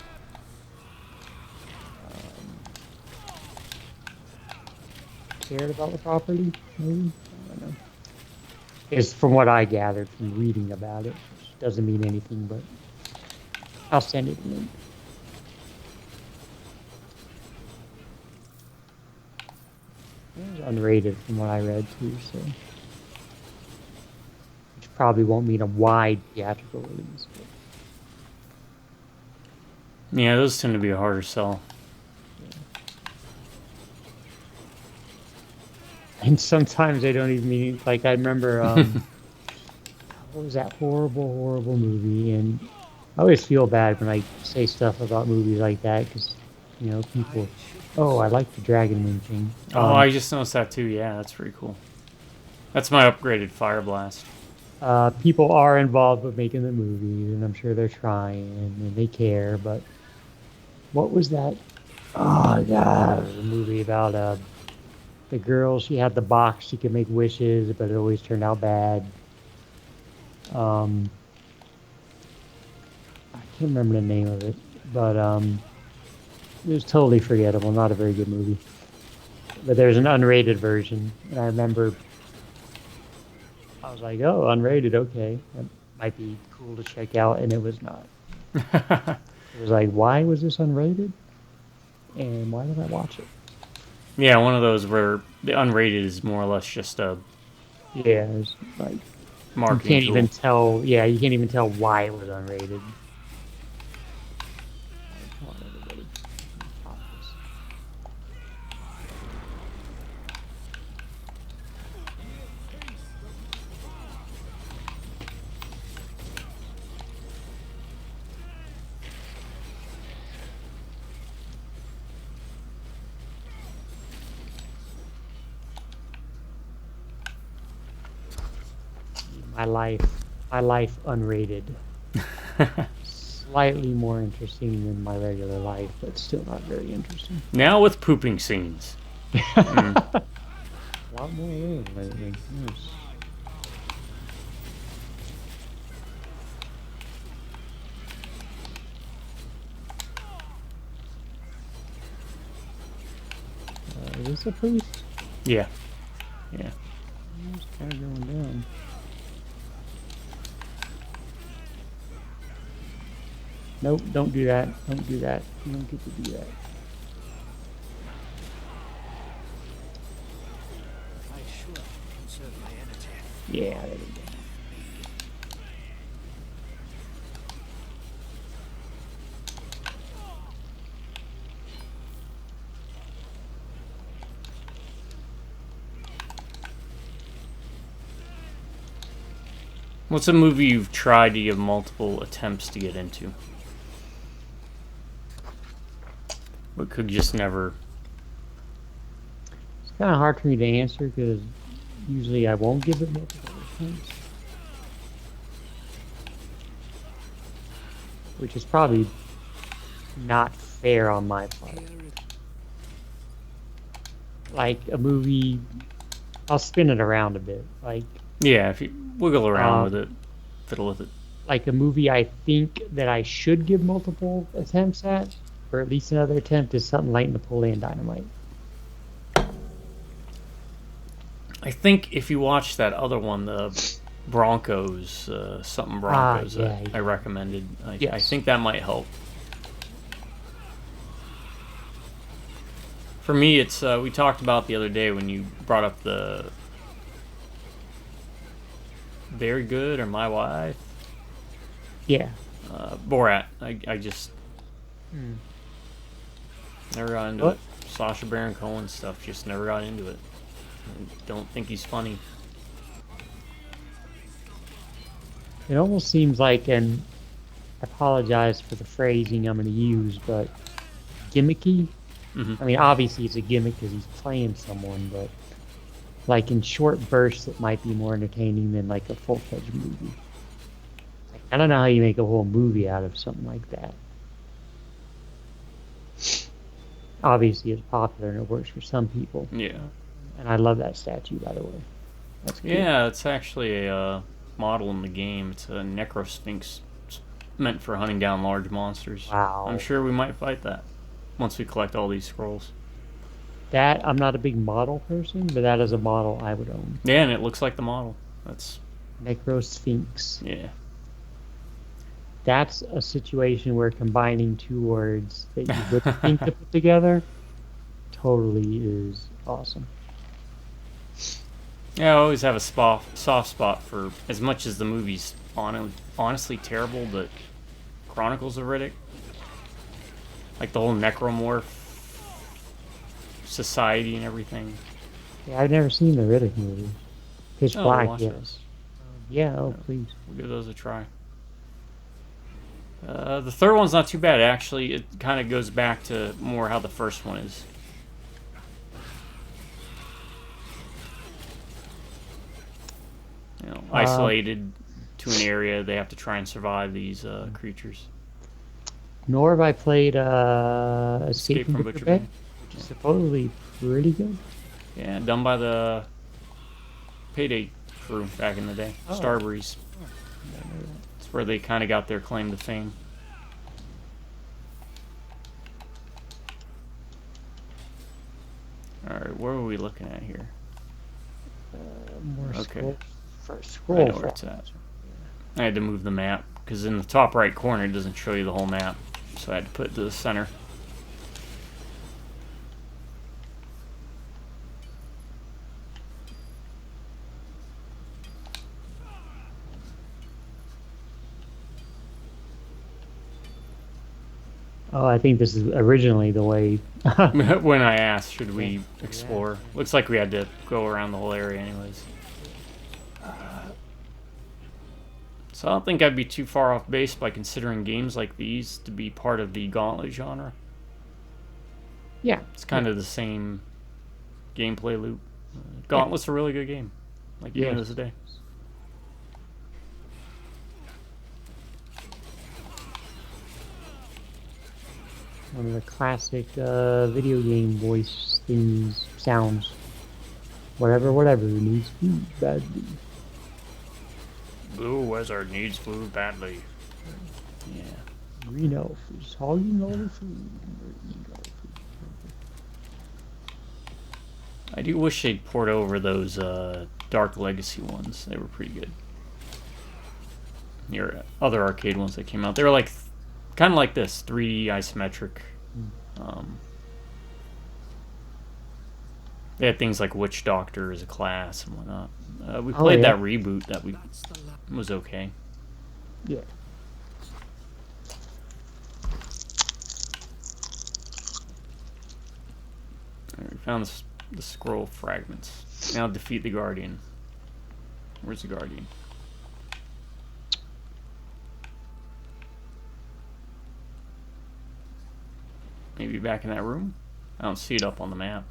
cared about the property, maybe? I don't know. It's from what I gathered from reading about it. Which doesn't mean anything, but I'll send it a link. It was unrated from what I read too, so which probably won't mean a wide theatrical release. But Yeah, those tend to be a harder sell. and sometimes they don't even mean like I remember what was that horrible movie, and I always feel bad when I say stuff about movies like that because people, oh, I like the dragon lynching. Oh, I just noticed that too. Yeah, that's pretty cool. That's my upgraded Fire Blast. People are involved with making the movie, and I'm sure they're trying and they care. But what was that? Oh God, it was a movie about the girl. She had the box. She could make wishes, but it always turned out bad. I can't remember the name of it, but it was totally forgettable. Not a very good movie. But there's an unrated version, and I remember I was like, "Oh, unrated, okay, that might be cool to check out," and it was not. It was like, "Why was this unrated? And why did I watch it?" Yeah, one of those where the unrated is more or less just a Yeah, it's like you marketing can't tool. even tell. Yeah, you can't even tell why it was unrated. Come on, everybody. Pop this. My life unrated. Slightly more interesting than my regular life, but still not very interesting. Now with pooping scenes. A lot more room lately. Yes. Is this a priest? Yeah. Yeah. It's kind of going down. Nope, don't do that. Don't do that. You don't get to do that. I sure conserve my energy. Yeah, there we go. What's a movie you've tried to give multiple attempts to get into, but could just never? It's kind of hard for me to answer because usually I won't give it multiple attempts. Which is probably not fair on my part. Like a movie, I'll spin it around a bit. Yeah, if you wiggle around with Um, it, fiddle with it. Like a movie I think that I should give multiple attempts at, or at least another attempt, is something like Napoleon Dynamite. I think if you watch that other one, the Broncos, something Broncos, yeah, I recommended. I Yes. think that might help. For me, it's we talked about the other day when you brought up the Very Good or My Wife, Yeah. Borat. I just never got into What? it. Sacha Baron Cohen stuff, just never got into it. I don't think he's funny. It almost seems like, and I apologize for the phrasing I'm going to use, but gimmicky. Mhm. I mean, obviously it's a gimmick because he's playing someone, but like in short bursts, it might be more entertaining than like a full-fledged movie. Like, I don't know how you make a whole movie out of something like that. Obviously, it's popular and it works for some people. Yeah. And I love that statue, by the way. That's cool. Yeah, it's actually a model in the game. It's a Necrosphinx. It's meant for hunting down large monsters. Wow. I'm sure we might fight that once we collect all these scrolls. That I'm not a big model person, but that is a model I would own. Yeah, and it looks like the model. That's Necrosphinx. yeah. That's a situation where combining two words that you wouldn't think to put together totally is awesome. Yeah, I always have a soft spot for, as much as the movie's honestly terrible, but Chronicles of Riddick, like the whole necromorph society and everything. Yeah, I've never seen the Riddick movie. Pitch Oh, Black, watch yes. those. Yeah, oh please. We'll give those a try. The third one's not too bad, actually. It kind of goes back to more how the first one is. You know, isolated to an area, they have to try and survive these creatures. Nor have I played Escape from Butcher Butcher Bay. Bay, which is supposedly pretty good. Yeah, done by the Payday crew back in the day. Oh. Starbreeze. It's where they kind of got their claim to fame. Alright, where are we looking at here? More Okay. scroll, first I scroll. know where it's at. I had to move the map, because in the top right corner it doesn't show you the whole map. So I had to put it to the center. Oh, I think this is originally the way. When I asked, should we explore? Looks like we had to go around the whole area anyways. So I don't think I'd be too far off base by considering games like these to be part of the Gauntlet genre. Yeah, It's kind of the same gameplay loop. Gauntlet's a really good game. Like even Yes. to this day. one of the classic video game voice things, sounds. Whatever needs food badly. Blue Wizard needs food badly. Yeah. Green elf is hogging all the food. Eating all the food. I do wish they'd port over those Dark Legacy ones. They were pretty good. Your other arcade ones that came out, they were like kind of like this 3D isometric. They had things like Witch Doctor as a class and whatnot. We played yeah. that reboot that was okay. Yeah. Alright, we found the scroll fragments. Now defeat the Guardian. Where's the Guardian? Maybe back in that room? I don't see it up on the map.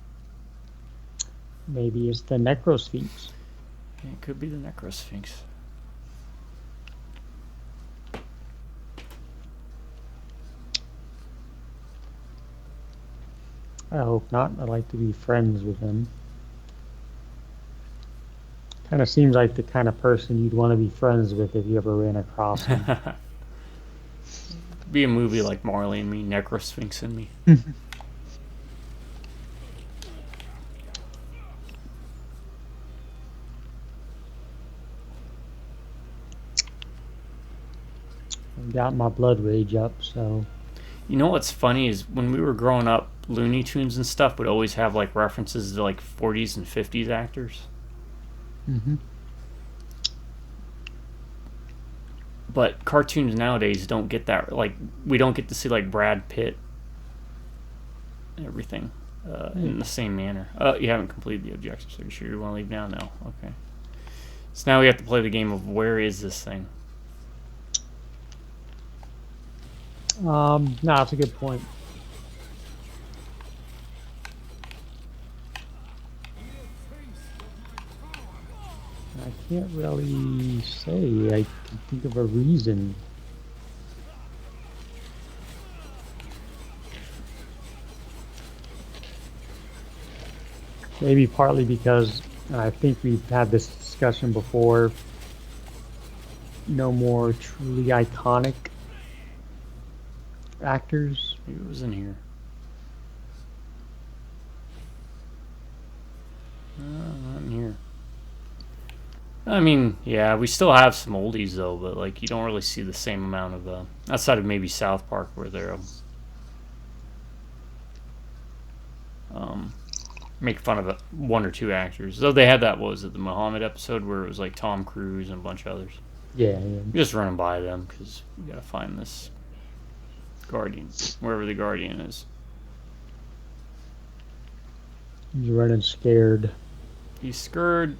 Maybe it's the Necrosphinx. It could be the Necrosphinx. I hope not. I'd like to be friends with him. Kind of seems like the kind of person you'd want to be friends with if you ever ran across him. Could be a movie like Marley and Me, Necrosphinx and Me. I've got my blood rage up, so You know what's funny is when we were growing up, Looney Tunes and stuff would always have like references to like 40s and 50s actors. But cartoons nowadays don't get that. Like we don't get to see like Brad Pitt, and everything, in the same manner. You haven't completed the objective, so you sure you want to leave now? No. Okay. So now we have to play the game of where is this thing? no, that's a good point. I can't really say. I can think of a reason. Maybe partly because I think we've had this discussion before. No more truly iconic actors. Maybe it was in here. I mean, yeah, we still have some oldies though, but like you don't really see the same amount of outside of maybe South Park where they're um, make fun of one or two actors. Though they had that, what was it, the Muhammad episode where it was like Tom Cruise and a bunch of others. Yeah, yeah. Just running by them because we gotta find this Guardian, wherever the Guardian is. He's running scared. He's scared.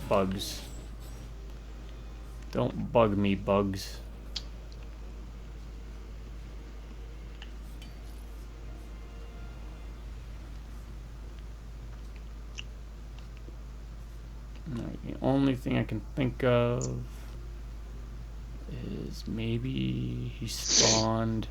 Bugs. Don't bug me, bugs. Alright, the only thing I can think of is maybe he spawned.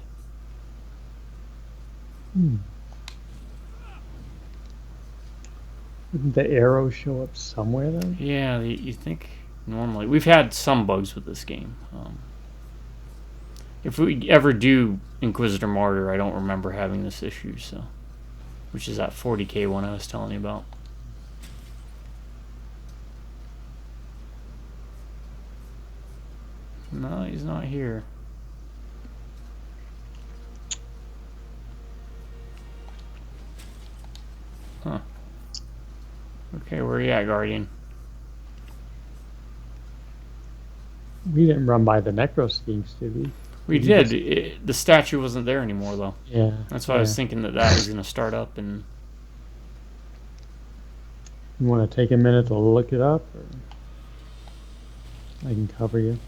Wouldn't the arrow show up somewhere though? Yeah, you think normally we've had some bugs with this game. If we ever do Inquisitor Martyr, I don't remember having this issue. So, which is that 40k one I was telling you about. No, he's not here. Huh. Okay, where are you at, Guardian? We didn't run by the Necrosphinx, did we? We did. The statue wasn't there anymore, though. Yeah. That's why I was thinking that was going to start up. And You want to take a minute to look it up? Or I can cover you.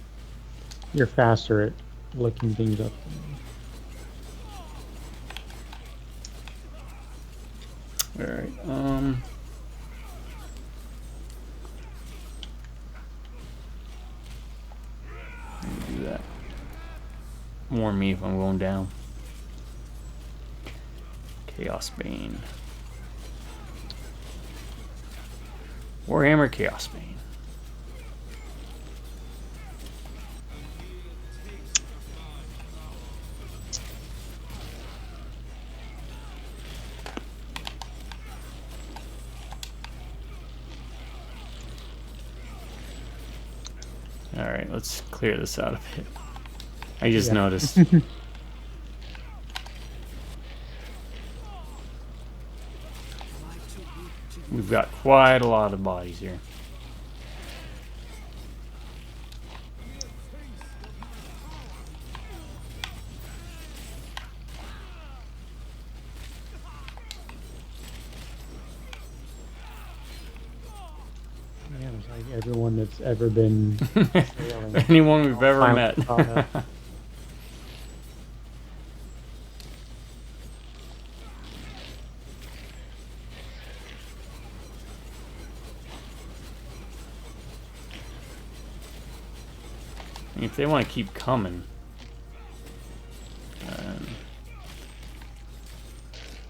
You're faster at looking things up than me. all right. Let me do that. Warn me if I'm going down. Chaosbane. Warhammer Chaosbane. Alright, let's clear this out a bit. I just noticed. We've got quite a lot of bodies here. Yeah, it's like everyone that's ever been sailing. Anyone we've ever Finally met. caught up. If they want to keep coming, then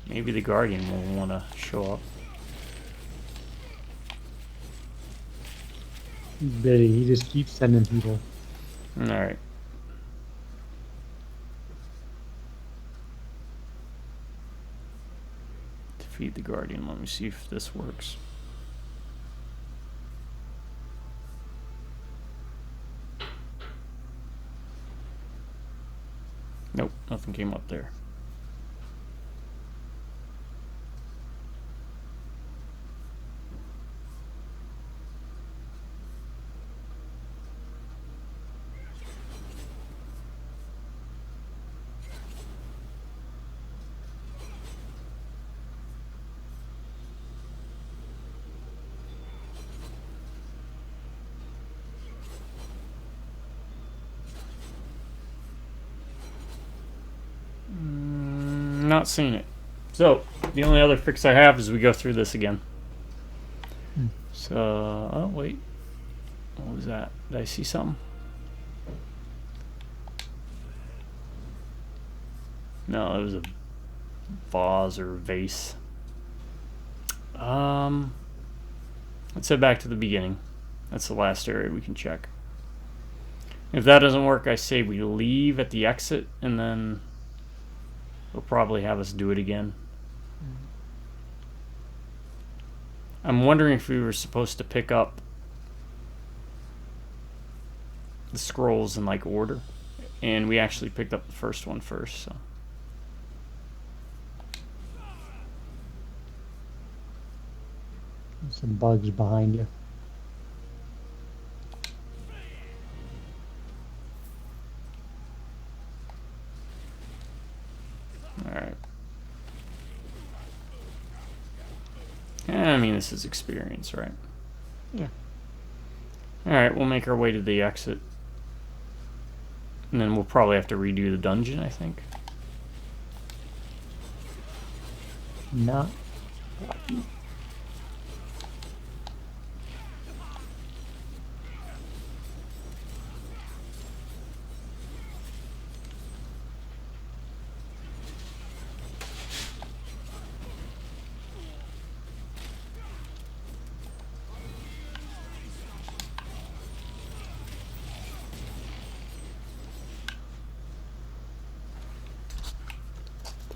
maybe the Guardian will want to show up. He's busy. He just keeps sending people. Alright. Defeat the Guardian. Let me see if this works. Nope, nothing came up there. Not seeing it. So, the only other fix I have is we go through this again. So, oh wait. What was that? Did I see something? No, it was a vase or vase. Let's head back to the beginning. That's the last area we can check. If that doesn't work, I say we leave at the exit and then They'll probably have us do it again. I'm wondering if we were supposed to pick up the scrolls in like order, and we actually picked up the first one first. So Some bugs behind you. all right. I mean, this is experience, right? Yeah. All right, we'll make our way to the exit, and then we'll probably have to redo the dungeon, I think. Not.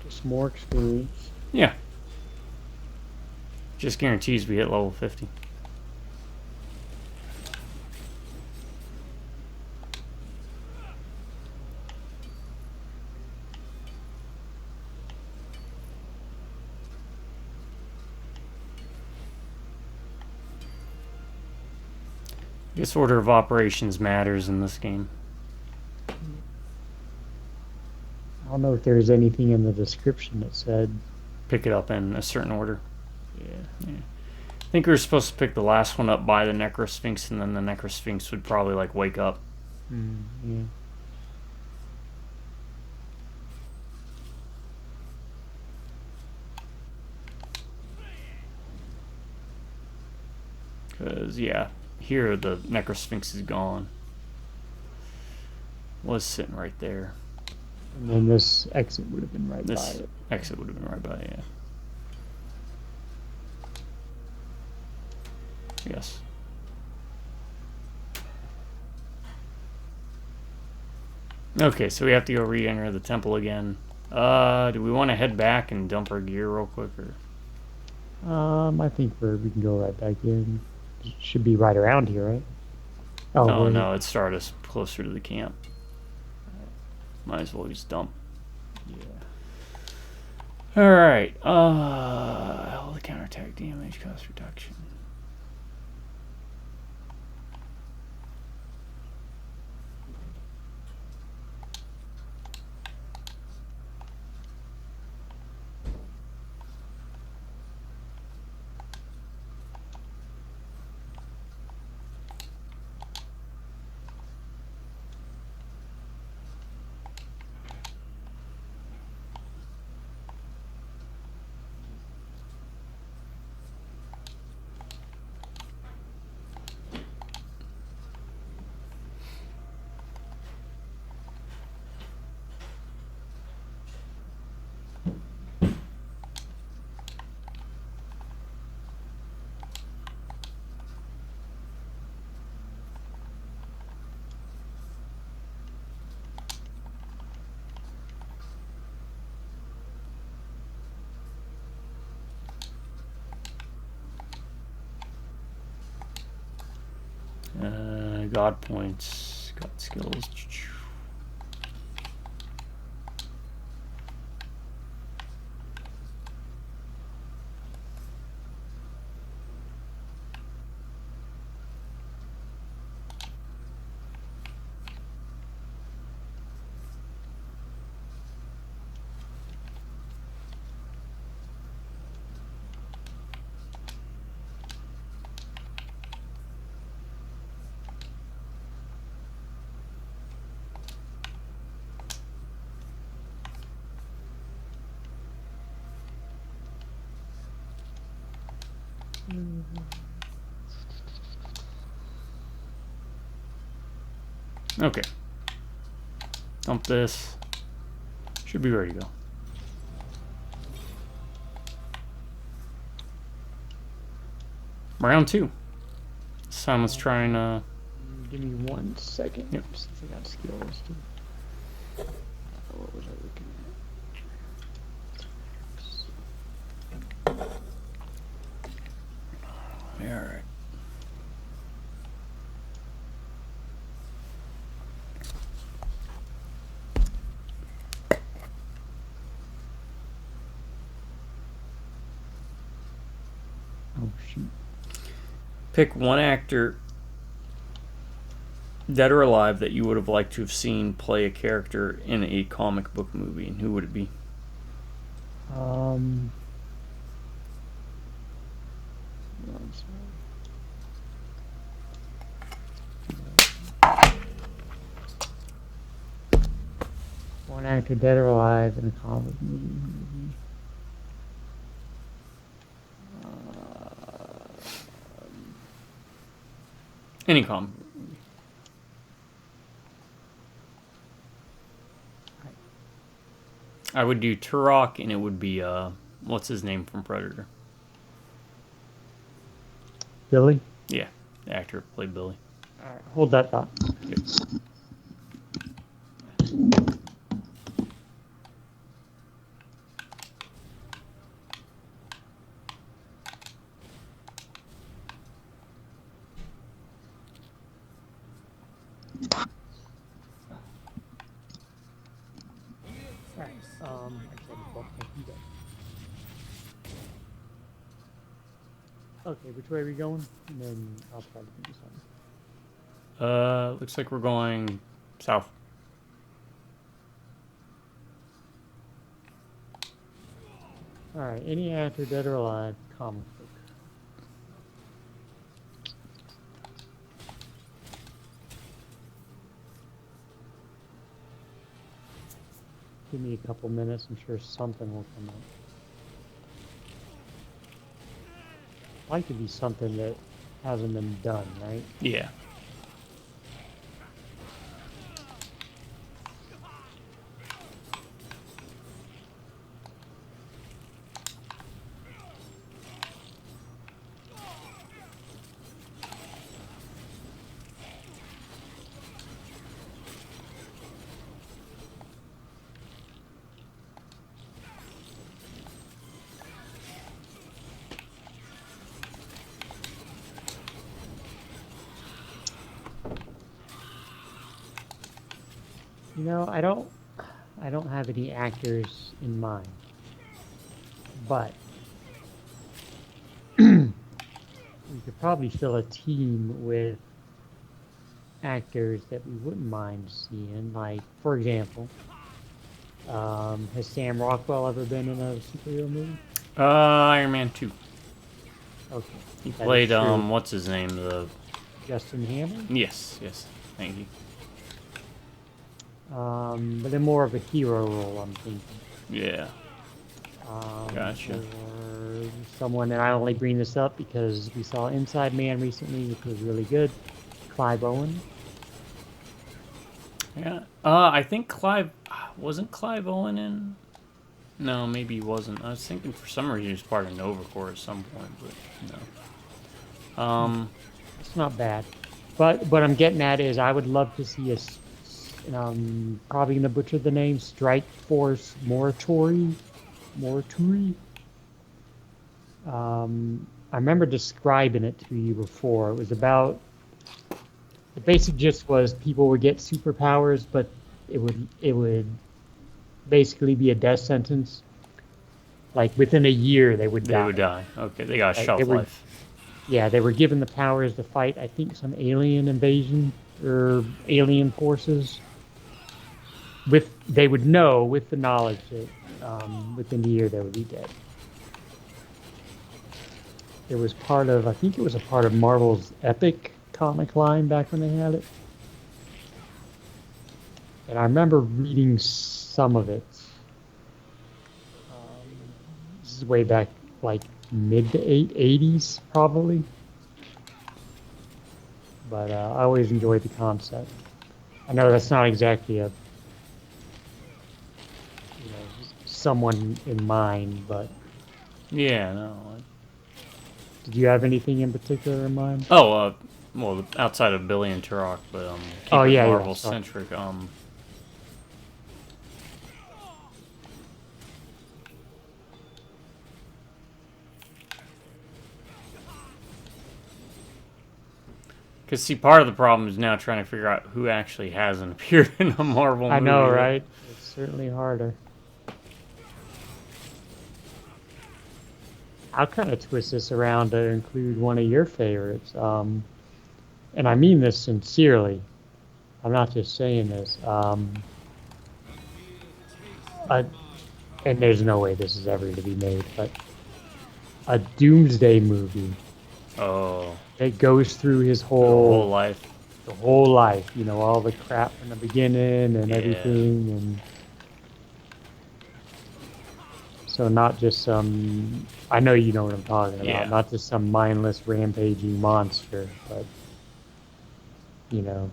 Just more experience. Yeah. Just guarantees we hit level 50. I guess order of operations matters in this game. I don't know if there's anything in the description that said. Pick it up in a certain order. Yeah. I think we were supposed to pick the last one up by the Necrosphinx, and then the Necrosphinx would probably like wake up. Yeah. Because, yeah, here the Necrosphinx is gone. Was sitting right there. And then this exit would have been right by This it. exit would have been right by it, yeah. Yes. Okay, so we have to go re-enter the temple again. Do we want to head back and dump our gear real quick, or? I think we can go right back in. It should be right around here, right? Oh, No, wait. no, it'd start us closer to the camp. Might as well just dump. Yeah. Alright, all the counterattack damage, cost reduction. God points, God skills. Okay. Dump this. Should be ready to go. Round 2. This time let's try and Give me 1 second. Yep. Since I got skills too. What was I looking Oh shoot. Pick one actor, dead or alive, that you would have liked to have seen play a character in a comic book movie, and who would it be? I'm sorry. One actor, dead or alive, in a comic movie. Any comic. I would do Turok, and it would be what's his name from Predator? Billy? Yeah, the actor who played Billy. Alright, hold that thought. Yep. Alright, actually, I just walked my feet up. Okay, which way are we going? And then I'll try to think of something. Looks like we're going south. Alright, any actor, dead or alive, comic book. Give me a couple minutes, I'm sure something will come up. I'd like to be something that hasn't been done, right? Yeah. You know, I don't have any actors in mind. But we could probably fill a team with actors that we wouldn't mind seeing. Like, for example, has Sam Rockwell ever been in a superhero movie? Iron Man 2. Okay. He that is played true. what's his name? The Justin Hammer? yes. Thank you. But in more of a hero role, I'm thinking. Yeah. Gotcha. Or someone, and I only bring this up because we saw Inside Man recently, which was really good. Clive Owen. Yeah. I think wasn't Clive Owen in? No, maybe he wasn't. I was thinking for some reason he was part of Novacore at some point, but no. It's not bad. But what I'm getting at is I would love to see us, probably going to butcher the name, Strike Force Morituri. I remember describing it to you before. It was about, the basic gist was people would get superpowers, but it would basically be a death sentence. Like within a year they would die. They would die. Okay, they got a Like, shelf they were- life. Yeah, they were given the powers to fight, I think, some alien invasion or alien forces. They would know with the knowledge that within the year they would be dead. It was I think it was a part of Marvel's Epic comic line back when they had it. And I remember reading some of it. This is way back, like mid to 80s, probably. But I always enjoyed the concept. I know that's not exactly a someone in mind, but Yeah, no. did you have anything in particular in mind? Oh, well, outside of Billy and Turok, but keep Oh, it yeah, Marvel centric. Because, see, part of the problem is now trying to figure out who actually hasn't appeared in a Marvel movie. I know, right? It's certainly harder. I'll kind of twist this around to include one of your favorites. And I mean this sincerely. I'm not just saying this. Uh, and there's no way this is ever to be made, but a Doomsday movie Oh, that goes through his the whole whole life. the whole life, you know, all the crap from the beginning and Yeah. everything, and so not just some. I know you know what I'm talking about. Yeah. Not just some mindless rampaging monster, but you know,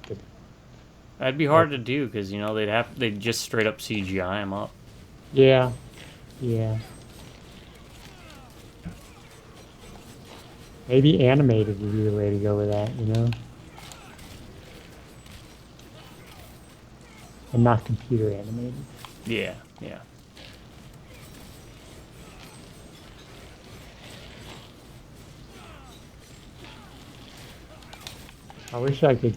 That'd be hard to do because they'd just straight up CGI him up. yeah, yeah. Maybe animated would be the way to go with that, you know, and not computer animated. Yeah, yeah. I wish I could.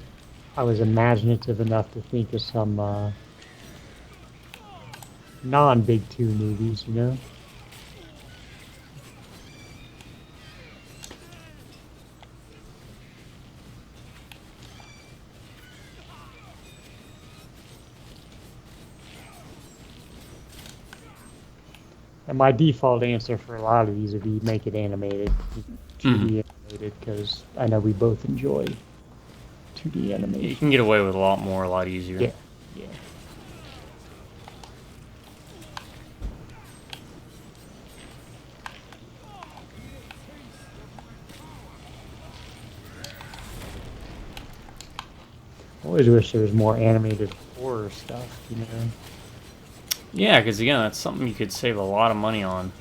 I was imaginative enough to think of some non-Big Two movies, you know. And my default answer for a lot of these would be make it animated, 2D animated, because I know we both enjoy 2D You animation. can get away with a lot more, a lot easier. Yeah, yeah. I always wish there was more animated horror stuff, you know. Yeah, because again, that's something you could save a lot of money on.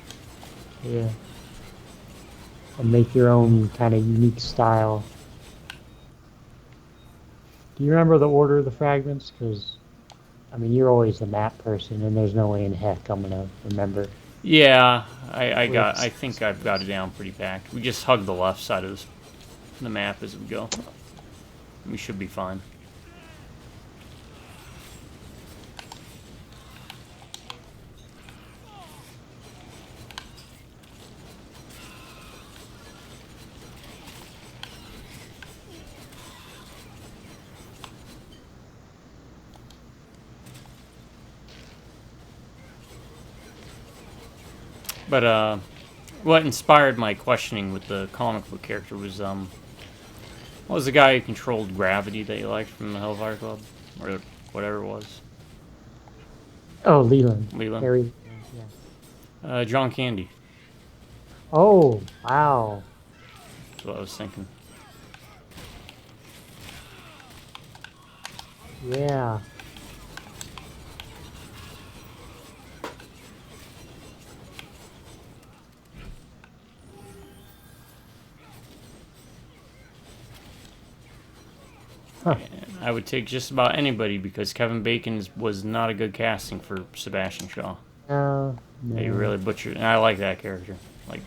Yeah. And make your own kind of unique style. Do you remember the order of the fragments? Because, I mean, you're always the map person, and there's no way in heck I'm gonna remember. Yeah, I think I've got it down pretty packed. We just hug the left side of the map as we go. We should be fine. But what inspired my questioning with the comic book character was what was the guy who controlled gravity that you liked from the Hellfire Club or whatever it was? Oh, Leland. Leland. Harry. Yeah. John Candy. Oh, wow. That's what I was thinking. Yeah. Huh. And I would take just about anybody because Kevin Bacon was not a good casting for Sebastian Shaw. No. He really butchered, and I like that character. Like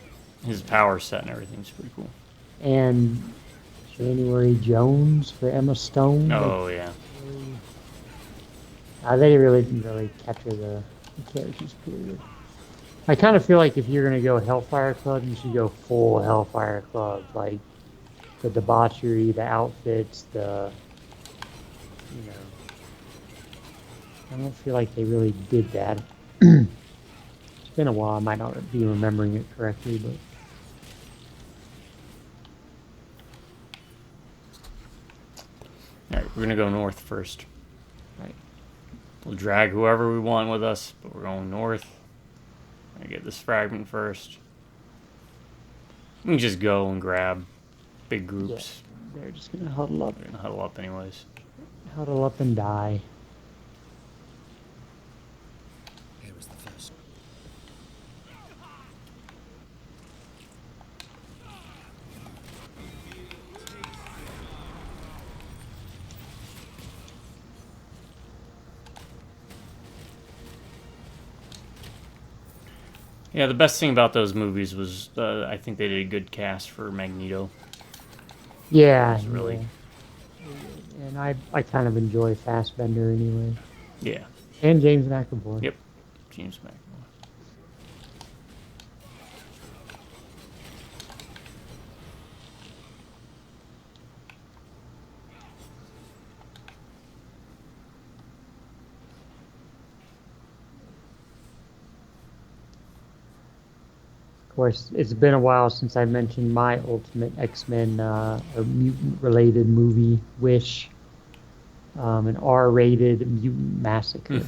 his power set and everything's pretty cool. And January Jones for Emma Stone. Oh yeah. They really didn't really capture the characters, period. I kind of feel like if you're going to go Hellfire Club, you should go full Hellfire Club. Like, the debauchery, the outfits, you know. I don't feel like they really did that. It's been a while, I might not be remembering it correctly, but... Alright, we're gonna go north first. Right. We'll drag whoever we want with us, but we're going north. I'm gonna get this fragment first. We can just go and grab big groups. Yeah, they're just going to huddle up. We're gonna huddle up anyways. Huddle up and die. Here is the first. Yeah, the best thing about those movies was I think they did a good cast for Magneto. Yeah, really- yeah. And I kind of enjoy Fassbender anyway. Yeah. And James McAvoy. Yep. James McAvoy. Of course, it's been a while since I mentioned my ultimate X-Men or mutant-related movie, Wish, an R-rated mutant massacre.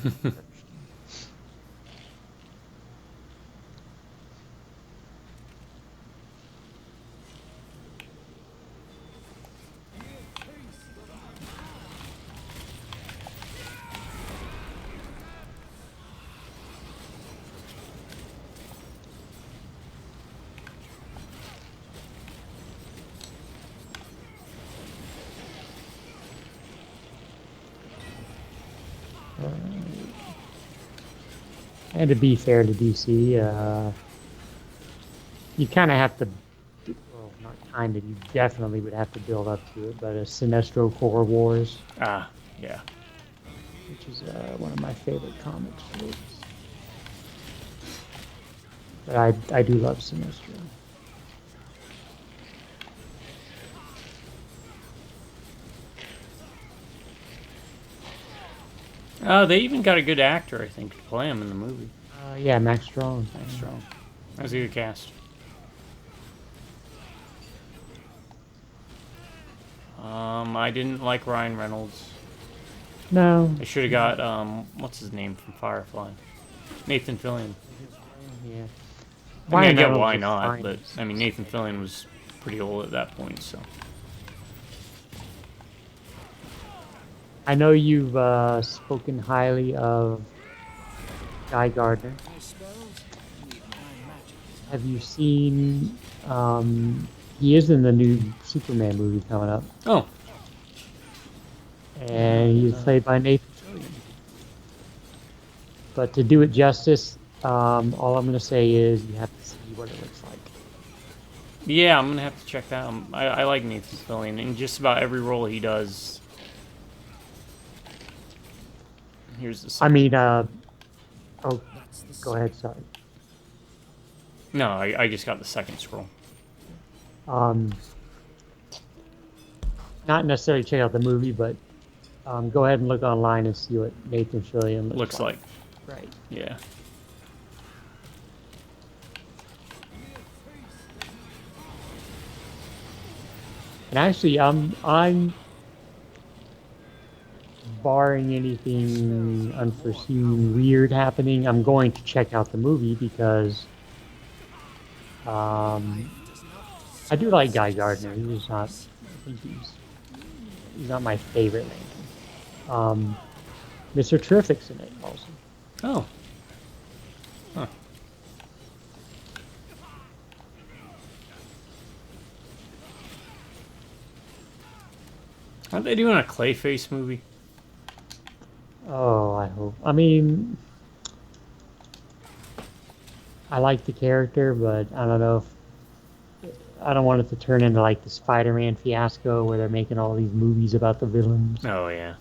And to be fair to DC, you kind of have to, well, not kind of, you definitely would have to build up to it, but a Sinestro Core Wars, Ah, yeah. which is one of my favorite comics. But I do love Sinestro. They even got a good actor, I think, to play him in the movie. Yeah, Max Strong. Max Strong. That was a good cast. I didn't like Ryan Reynolds. No. I should have got what's his name from Firefly? Nathan Fillion. Yeah. I mean, I get Reynolds why is not, fine. but I mean, Nathan Fillion was pretty old at that point, so. I know you've spoken highly of Guy Gardner. My spells need my magic. Have you seen? He is in the new Superman movie coming up, Oh, and he's played by Nathan Fillion. But to do it justice, all I'm going to say is you have to see what it looks like. yeah, I'm gonna have to check that out. I like Nathan Fillion in just about every role he does. Here's the. I mean, oh, That's the go ahead. Sorry. No, I just got the second scroll. Not necessarily check out the movie, but go ahead and look online and see what Nathan Fillion Looks like. Right. Yeah. And actually, I'm barring anything unforeseen weird happening, I'm going to check out the movie because I do like Guy Gardner. He's not. I think he's not my favorite Lantern. Mr. Terrific's in it also. Oh. Huh. Aren't they doing a Clayface movie? Oh, I hope. I mean, I like the character, but I don't know if I don't want it to turn into like the Spider-Man fiasco where they're making all these movies about the villains. Oh, yeah.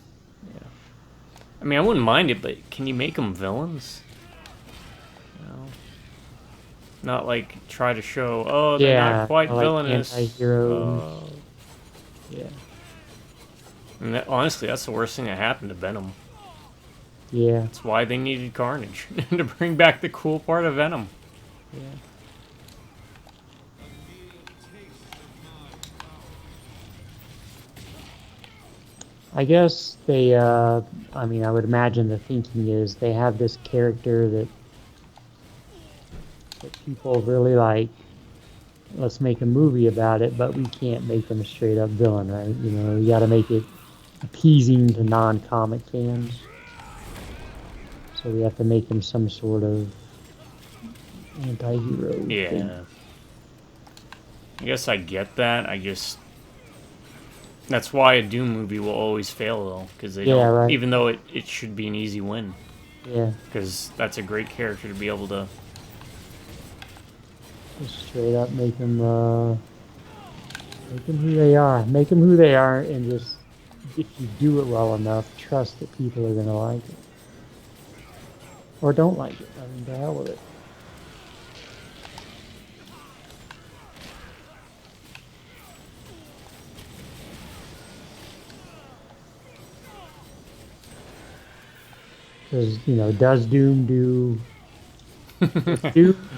Yeah. I mean, I wouldn't mind it, but can you make them villains? You know? Not like try to show, oh, they're not quite like villainous. anti-heroes. Oh. Yeah. I mean, honestly, that's the worst thing that happened to Venom. Yeah. That's why they needed Carnage, to bring back the cool part of Venom. Yeah. I guess they, I mean, I would imagine the thinking is they have this character that people really like. Let's make a movie about it, but we can't make them a straight up villain, right? You know, you got to make it appeasing to non-comic fans. So we have to make them some sort of anti-hero. Yeah. thing. I guess I get that. I just. That's why a Doom movie will always fail, though. Because they Yeah, don't. right. Even though it should be an easy win. Yeah. Because that's a great character to be able to. Just straight up make them who they are. Make them who they are, and just if you do it well enough, trust that people are gonna like it, or don't like it. I mean, the hell with it. Because does Doom do?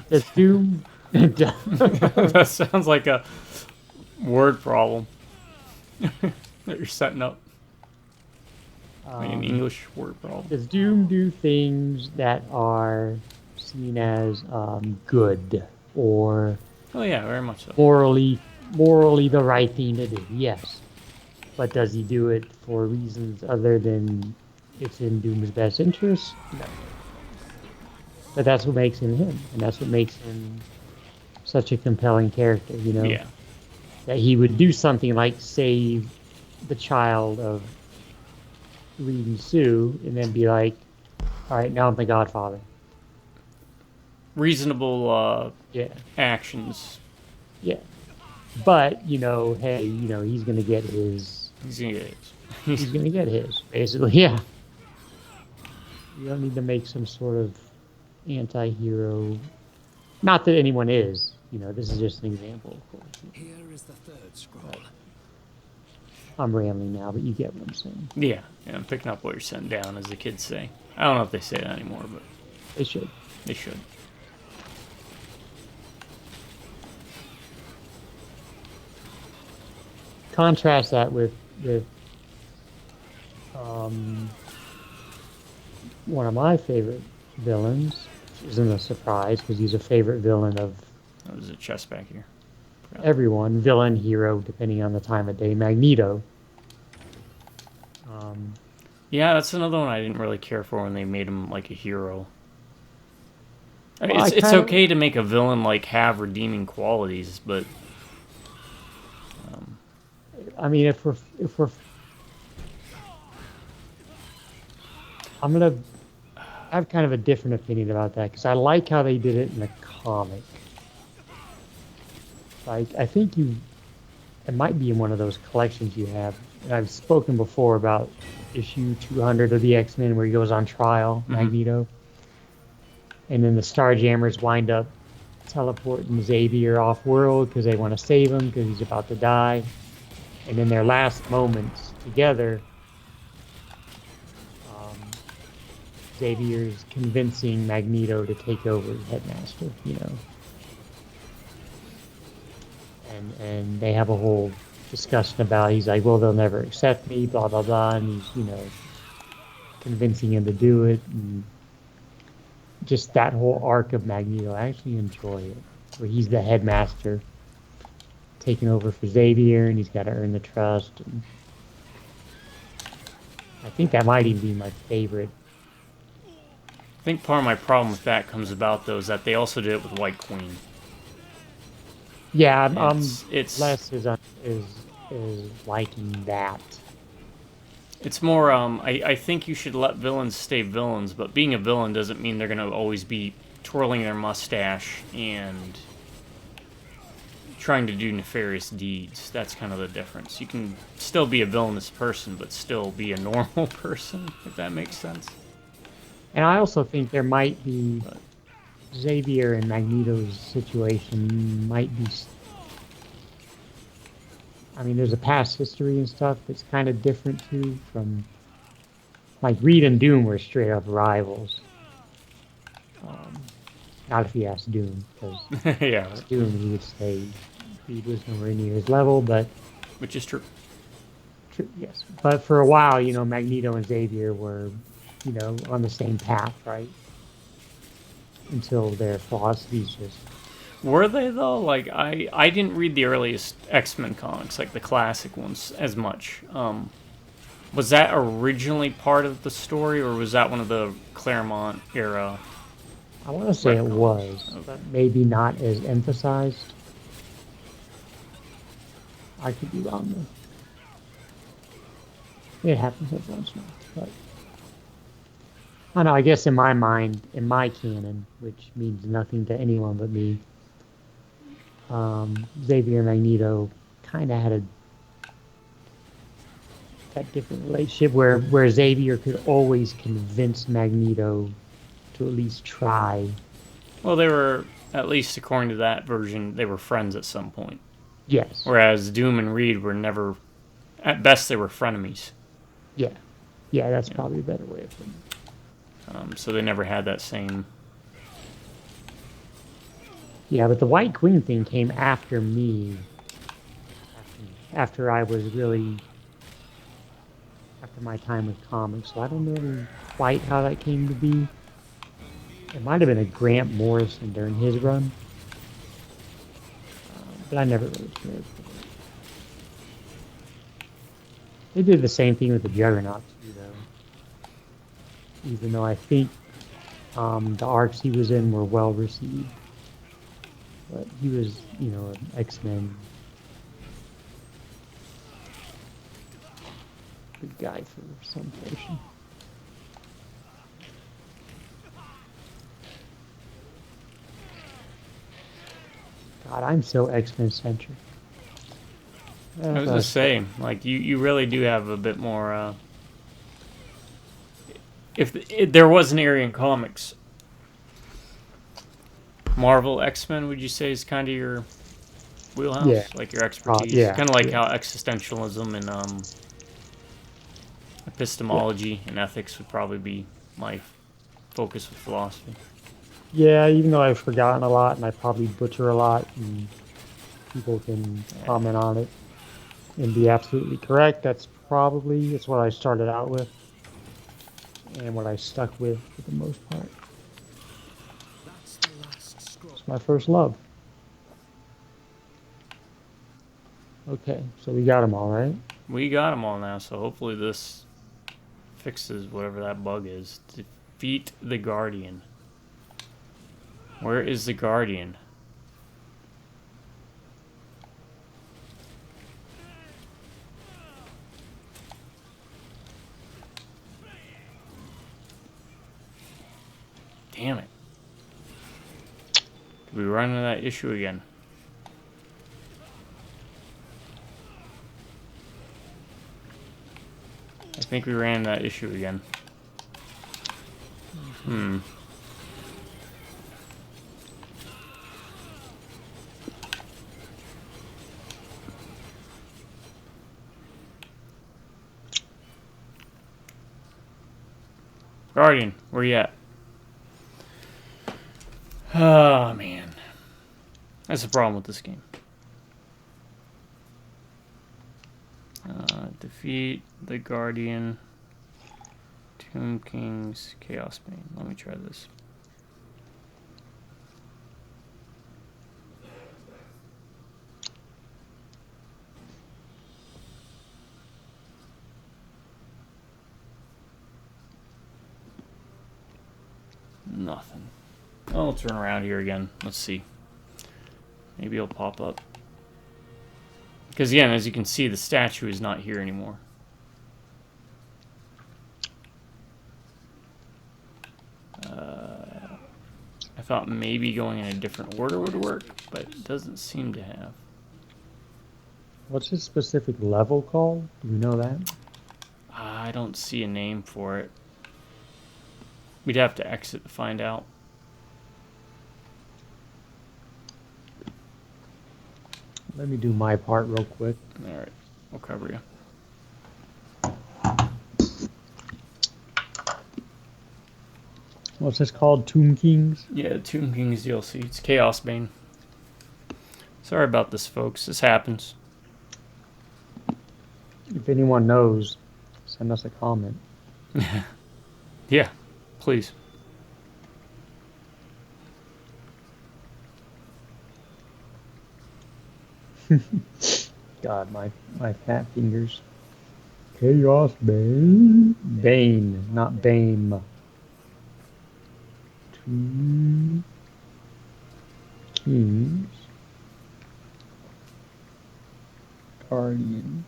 Does Doom That sounds like a word problem that you're setting up. Like an English word problem. Does Doom do things that are seen as good or Oh yeah, very much so. morally the right thing to do? Yes. But does he do it for reasons other than it's in Doom's best interest? No. But that's what makes him him, and that's what makes him such a compelling character, you know? Yeah. That he would do something like save the child of Reed and Sue, and then be like, all right, now I'm the Godfather. Reasonable Yeah, actions. yeah. But, you know, hey, you know, he's going to get his. He's gonna get it. He's going to get his, basically, yeah. You don't need to make some sort of anti-hero. Not that anyone is, you know, this is just an example, of course. Here is the third scroll. I'm rambling now, but you get what I'm saying. Yeah, I'm picking up what you're setting down, as the kids say. I don't know if they say that anymore, but They should. they should. Contrast that with one of my favorite villains, which isn't a surprise because he's a favorite villain of Oh, there's a chest back here. everyone, villain, hero, depending on the time of day, Magneto. Yeah, that's another one I didn't really care for when they made him like a hero. I mean, Well, it's I kinda- okay to make a villain like have redeeming qualities, but I mean, if we're, I'm gonna have kind of a different opinion about that because I like how they did it in the comic. Like, I think it might be in one of those collections you have. And I've spoken before about issue 200 of the X-Men where he goes on trial, Magneto. And then the Starjammers wind up teleporting Xavier off-world because they want to save him because he's about to die. And in their last moments together, Xavier's convincing Magneto to take over as headmaster, you know. And they have a whole discussion about, he's like, well, they'll never accept me, blah, blah, blah, and he's, you know, convincing him to do it, and just that whole arc of Magneto, I actually enjoy it, where he's the headmaster, taking over for Xavier, and he's got to earn the trust, and I think that might even be my favorite. I think part of my problem with that comes about, though, is that they also did it with White Queen. Yeah, I'm It's less is liking that. It's more, I think you should let villains stay villains, but being a villain doesn't mean they're going to always be twirling their mustache and trying to do nefarious deeds. That's kind of the difference. You can still be a villainous person, but still be a normal person, if that makes sense. And I also think there might be Xavier and Magneto's situation might be. I mean, there's a past history and stuff that's kind of different too. From like Reed and Doom were straight up rivals. Not if you ask Doom, because Yeah, Doom he would say Reed was nowhere near his level, but which is true. yes. But for a while, you know, Magneto and Xavier were, you know, on the same path, right? Until their philosophies just. Were they, though? Like, I didn't read the earliest X-Men comics, like the classic ones, as much. Was that originally part of the story, or was that one of the Claremont era? I want to say it retcons? was, Okay. but maybe not as emphasized. I could be wrong though. It happens every once in a while, but I don't know. I guess in my mind, in my canon, which means nothing to anyone but me, Xavier and Magneto kind of had that different relationship where Xavier could always convince Magneto to at least try. Well, they were, at least according to that version, they were friends at some point. Yes. Whereas Doom and Reed were never, at best, they were frenemies. Yeah. Yeah, that's probably a better way of putting it. So they never had that same Yeah, but the White Queen thing came after me. After I was really after my time with comics, so I don't know quite how that came to be. It might have been a Grant Morrison during his run, but I never really cared for it. They did the same thing with the Juggernaut too, though. Even though I think the arcs he was in were well received, but he was, an X-Men good guy for some portion. God, I'm so X-Men centric. I was just saying, like you really do have a bit more. If there was an area in comics, Marvel X-Men, would you say is kind of your wheelhouse, Yeah, like your expertise, yeah, kind of like yeah, how existentialism and yeah. epistemology and ethics would probably be my focus with philosophy. Yeah, even though I've forgotten a lot and I probably butcher a lot, and people can Yeah. comment on it and be absolutely correct. It's what I started out with and what I stuck with for the most part. That's the last scroll. It's my first love. Okay, so we got them all right. We got them all now, so hopefully this fixes whatever that bug is. Defeat the Guardian. Where is the Guardian? Damn it. Did we run into that issue again? I think we ran into that issue again. Guardian, where you at? Oh, man. That's the problem with this game. Defeat the Guardian. Tomb Kings, Chaosbane. Let me try this. Nothing. I'll turn around here again. Let's see. Maybe it'll pop up. Because again, as you can see, the statue is not here anymore. I thought maybe going in a different order would work, but it doesn't seem to have. What's his specific level called? Do you know that? I don't see a name for it. We'd have to exit to find out. Let me do my part real quick. Alright, we'll cover you. What's this called? Tomb Kings? Yeah, Tomb Kings DLC. It's Chaosbane. Sorry about this, folks. This happens. If anyone knows, send us a comment. Yeah, please. God, my fat fingers. Chaosbane. Bane, not Bame. Tomb Kings. Guardian.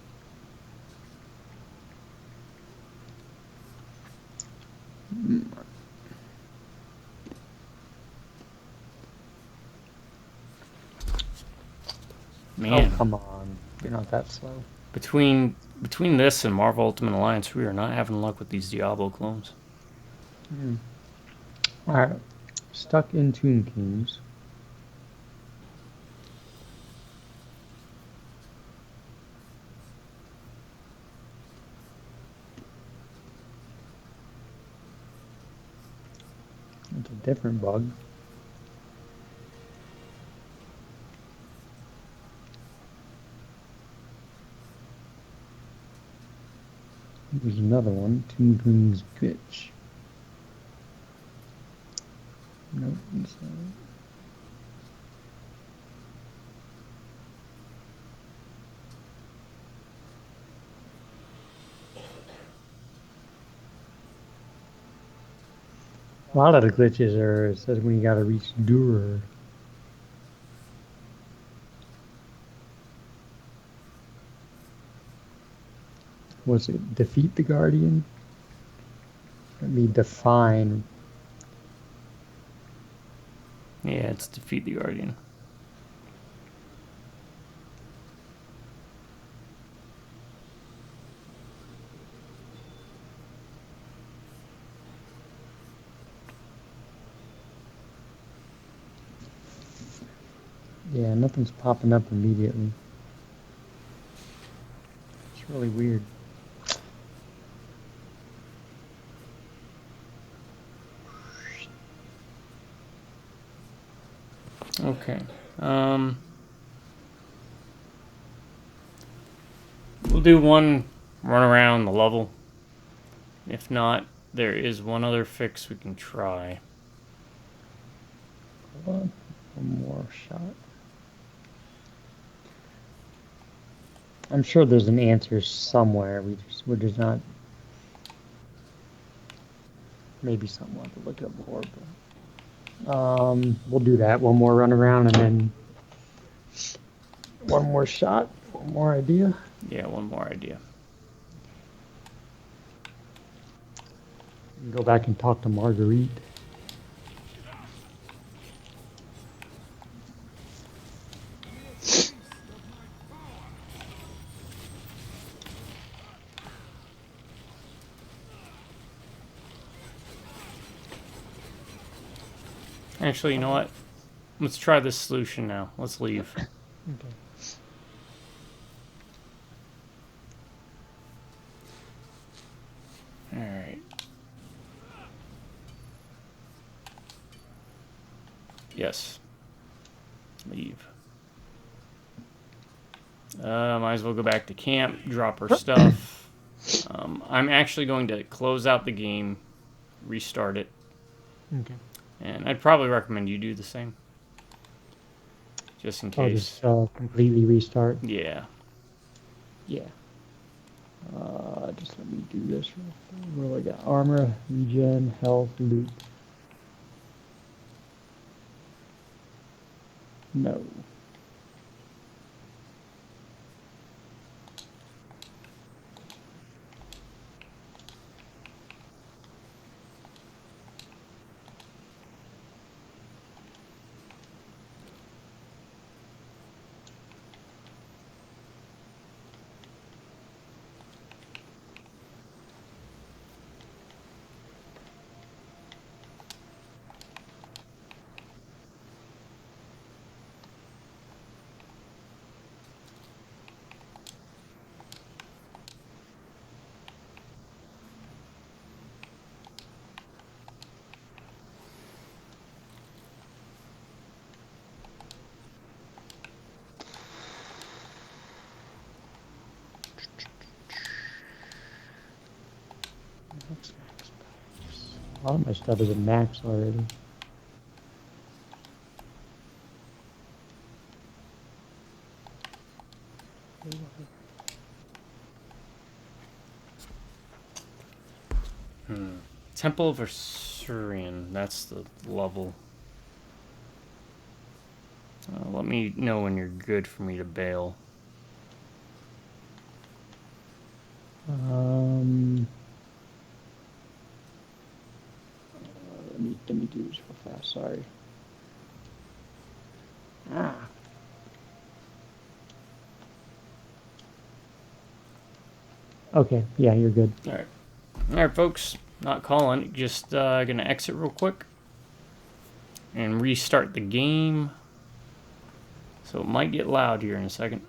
Man, Oh, come on. You're not that slow. between this and Marvel Ultimate Alliance, we are not having luck with these Diablo clones. Alright. Stuck in Tomb Kings. It's a different bug. There's another one. Tomb King's Glitch. Nope. That's not it. A lot of the glitches are, it says when you gotta reach Durer. Was it defeat the Guardian? Let me define. Yeah, it's defeat the Guardian. Yeah, nothing's popping up immediately. It's really weird. Okay. We'll do one run around the level. If not, there is one other fix we can try. Hold on. One more shot. I'm sure there's an answer somewhere. We're just not. Maybe something we'll have to look up more. But, we'll do that. One more run around and then one more shot. One more idea. Yeah, one more idea. Go back and talk to Marguerite. Actually, you know what? Let's try this solution now. Let's leave. Okay. Alright. Yes. Leave. Might as well go back to camp, drop our stuff. I'm actually going to close out the game, restart it, Okay. and I'd probably recommend you do the same. Just in I'll case. just completely restart. Yeah. Yeah. Just let me do this. What do I got? Armor, regen, health, loot. No. A lot of my stuff is at max already. Temple of Assyrian. That's the level. Let me know when you're good for me to bail. Let me do this real fast. Sorry. Ah. Okay. Yeah, you're good. Alright. Alright, folks. Not calling. Just gonna exit real quick. And restart the game. So it might get loud here in a second.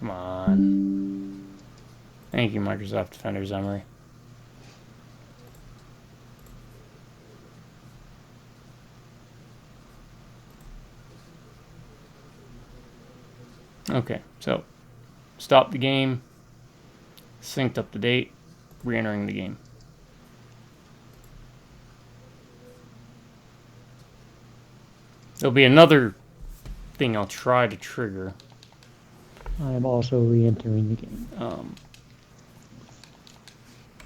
Come on. Thank you, Microsoft Defender's Emery. Okay, so stop the game, synced up the date, re-entering the game. There'll be another thing I'll try to trigger. I'm also re-entering the game.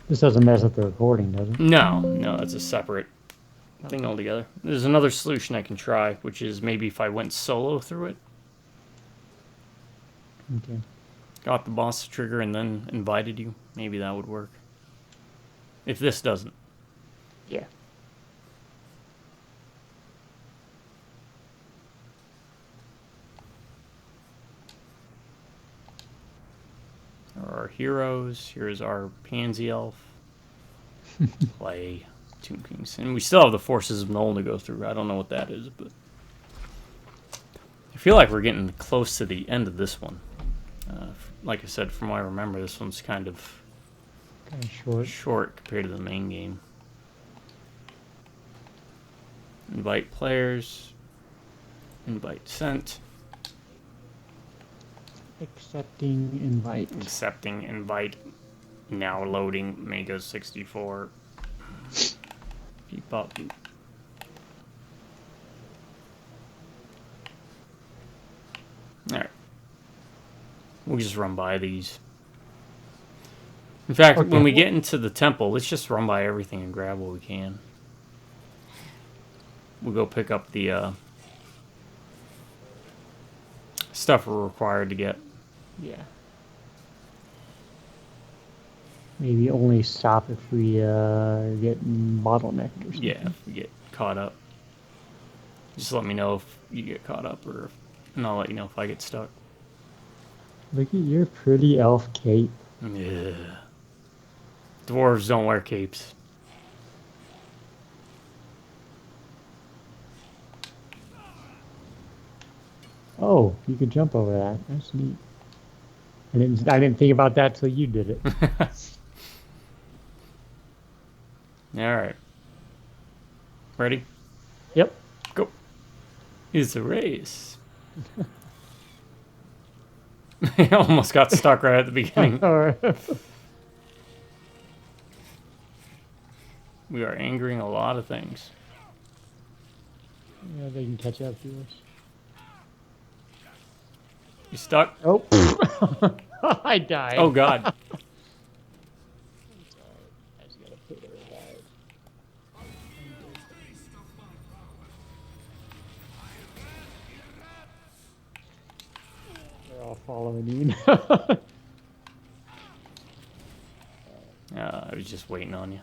This doesn't mess up the recording, does it? No, that's a separate thing altogether. There's another solution I can try, which is maybe if I went solo through it, Okay. got the boss to trigger, and then invited you. Maybe that would work. If this doesn't. Yeah. There are our heroes. Here's our pansy elf. Play. Tomb Kings. And we still have the Forces of Nolan to go through. I don't know what that is, but I feel like we're getting close to the end of this one. Like I said, from what I remember, this one's kind of short compared to the main game. Invite players. Invite sent. Accepting invite. Accepting invite. Now loading Mega 64. Beep up. Beep. Alright. We'll just run by these. In fact, Okay. when we get into the temple, let's just run by everything and grab what we can. We'll go pick up the stuff we're required to get. Yeah. Maybe only stop if we get bottlenecked or something. Yeah, if we get caught up. Just let me know if you get caught up, and I'll let you know if I get stuck. Look at your pretty elf cape. Yeah. Dwarves don't wear capes. Oh, you could jump over that. That's neat. I didn't think about that till you did it. Alright. Ready? Yep. Go. It's a race. I almost got stuck right at the beginning. We are angering a lot of things. Yeah, they can catch up to us. You stuck? Oh. I died. Oh, God. I just gotta put it alive. They're all following you now. I was just waiting on you.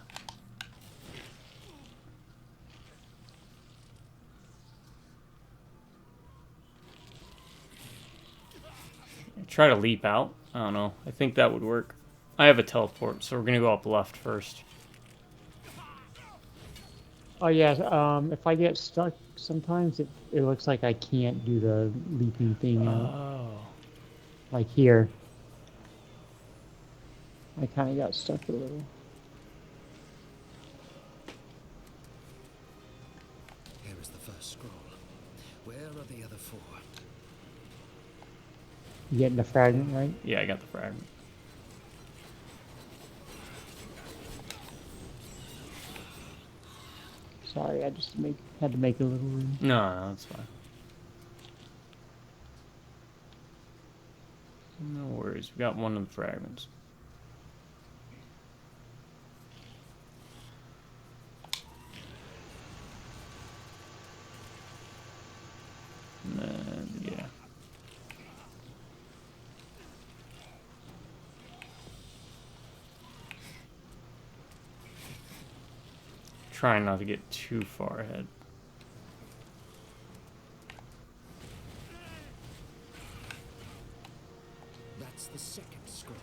Try to leap out. I don't know. I think that would work. I have a teleport, so we're gonna go up left first. Oh yeah, if I get stuck, sometimes it looks like I can't do the leaping thing out. Oh. Like here. I kind of got stuck a little. Here is the first scroll. Where are the other four? You getting the fragment, right? Yeah, I got the fragment. Sorry, I just had to make a little room. No, that's fine. No worries. We got one of the fragments. And then, yeah. Trying not to get too far ahead. That's the second scroll.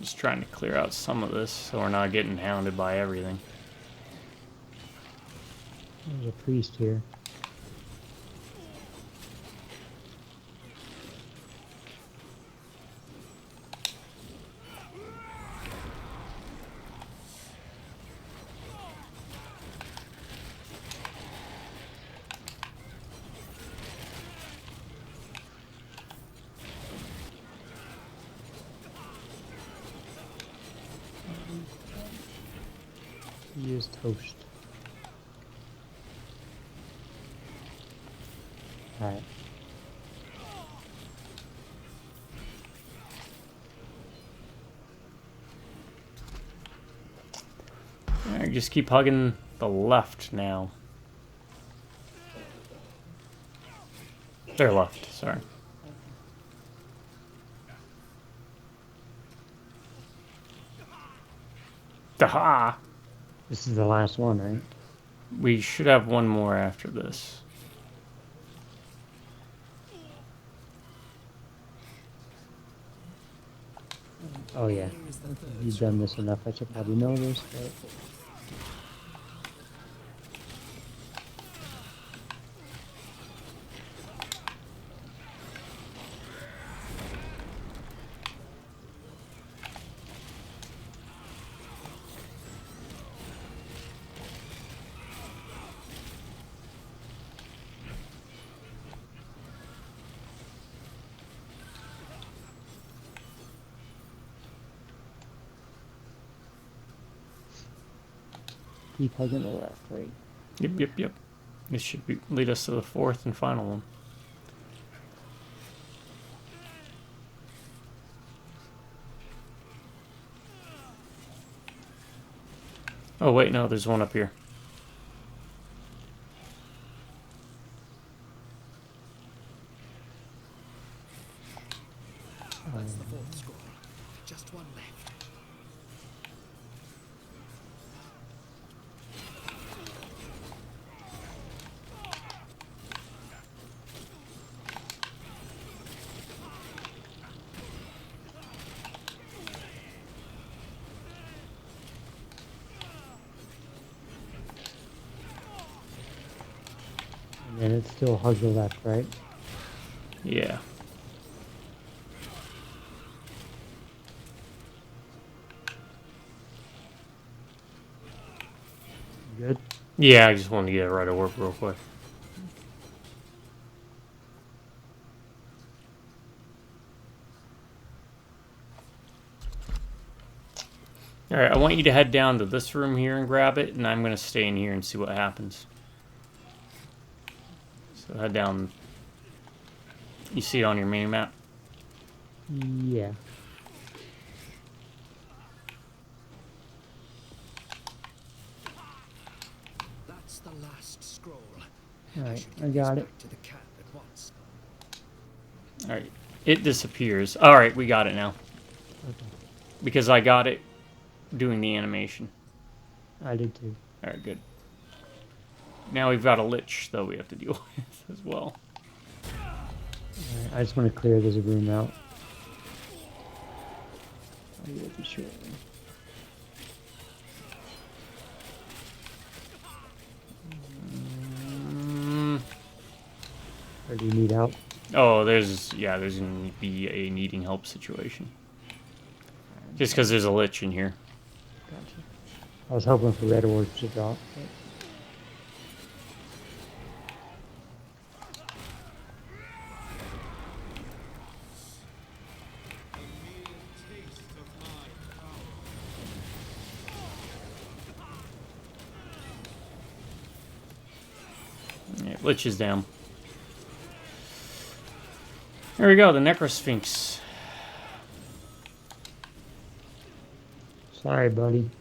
Just trying to clear out some of this so we're not getting hounded by everything. There's a priest here. He is toast. Alright. Alright, just keep hugging the left now. Their left, sorry. Aha! This is the last one, right? We should have one more after this. Oh yeah. You've done this enough, I should probably know this, but... Keep hugging the left, right? Yep. This should lead us to the fourth and final one. Oh wait, no, there's one up here. That's the fourth scroll. Just one left. And then it still hugs the left, right? Yeah. Good? Yeah, I just wanted to get it right at work real quick. Alright, I want you to head down to this room here and grab it, and I'm going to stay in here and see what happens. So head down. You see it on your mini map? Yeah. That's the last scroll. Alright, should I give got this it. back to the cat at once. Alright, it disappears. Alright, we got it now. Okay. Because I got it doing the animation. I did too. Alright, good. Now we've got a lich, though, we have to deal with as well. Alright, I just want to clear this room out. I will be sure. Or do you need help? Oh, there's going to be a needing help situation. Just because there's a lich in here. Gotcha. I was hoping for red orbs to drop. But... Yeah, lich is down. There we go, the Necrosphinx. Sorry, buddy.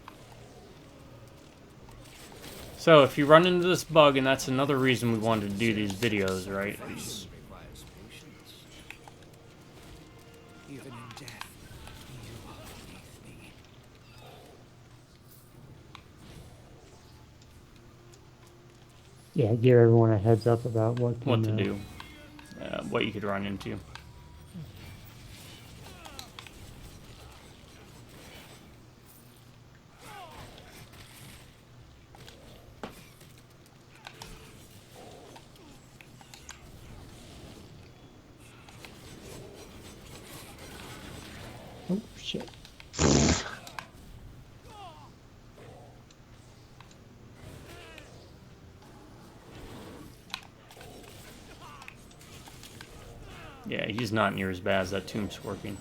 So, if you run into this bug, and that's another reason we wanted to do these videos, right? Requires patience. Even in death, you are beneath me. Yeah, give everyone a heads up about what What to can, do. What you could run into. Oh, shit. Yeah, he's not near as bad as that Tomb Scorpion.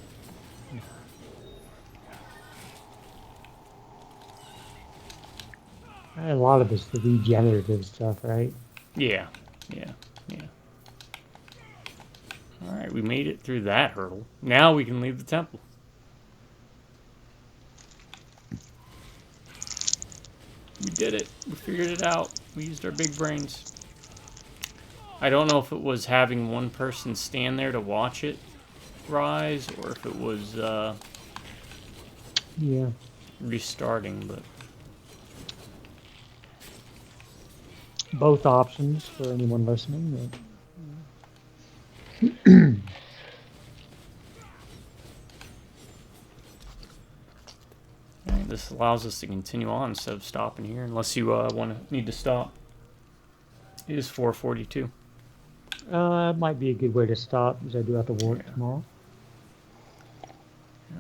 A lot of it's the regenerative stuff, right? Yeah, yeah, yeah. Alright, we made it through that hurdle. Now we can leave the temple. We did it. We figured it out. We used our big brains. I don't know if it was having one person stand there to watch it rise, or if it was Yeah. restarting, but... Both options for anyone listening. Alright, this allows us to continue on instead of stopping here, unless you need to stop. It is 4:42. It might be a good way to stop because I do have to work tomorrow.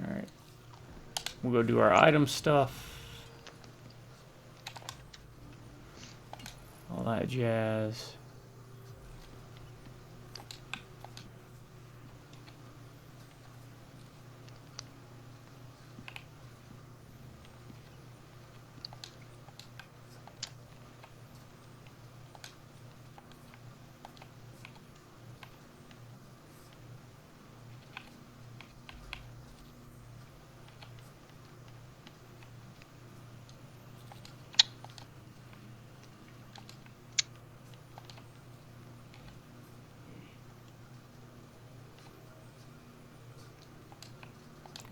Alright. We'll go do our item stuff. All that jazz.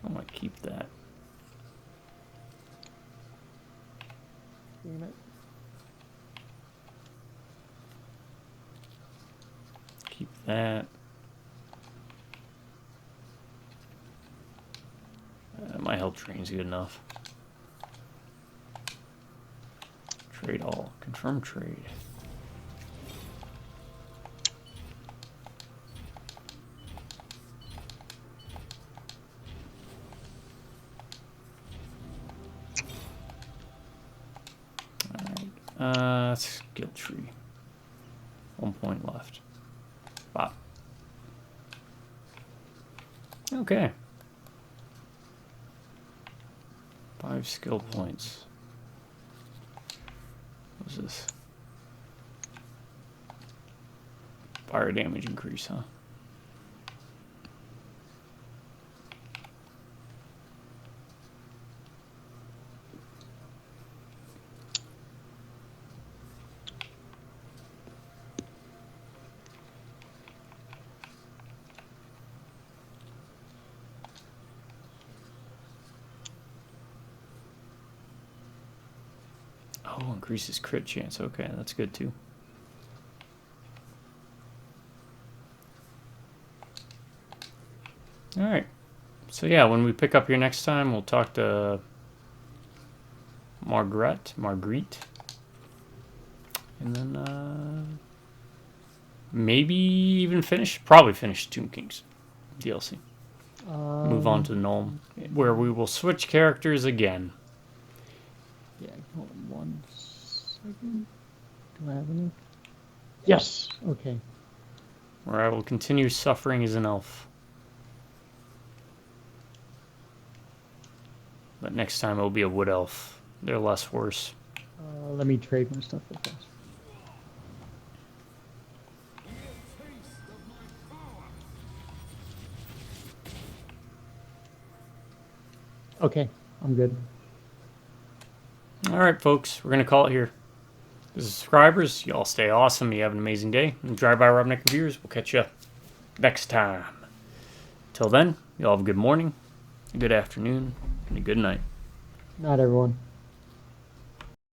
I might keep that. Damn it. Keep that. My health train's good enough. Trade all. Confirm trade. Skill tree. 1 point left. Bop. Okay. 5 skill points. What's this? Fire damage increase, huh? Oh, increases crit chance. Okay, that's good too. Alright. So yeah, when we pick up here next time, we'll talk to Marguerite. And then maybe even probably finish Tomb Kings DLC. Move on to Gnome, where we will switch characters again. Yeah, hold on 1 second. Do I have any? Yes. Okay. Where I will continue suffering as an elf. But next time it'll be a wood elf. They're less worse. Let me trade my stuff real fast. Okay, I'm good. Alright, folks, we're going to call it here. The subscribers, y'all stay awesome. You have an amazing day. And Drive-By Rubneck viewers, we'll catch you next time. Till then, y'all have a good morning, a good afternoon, and a good night. Not everyone.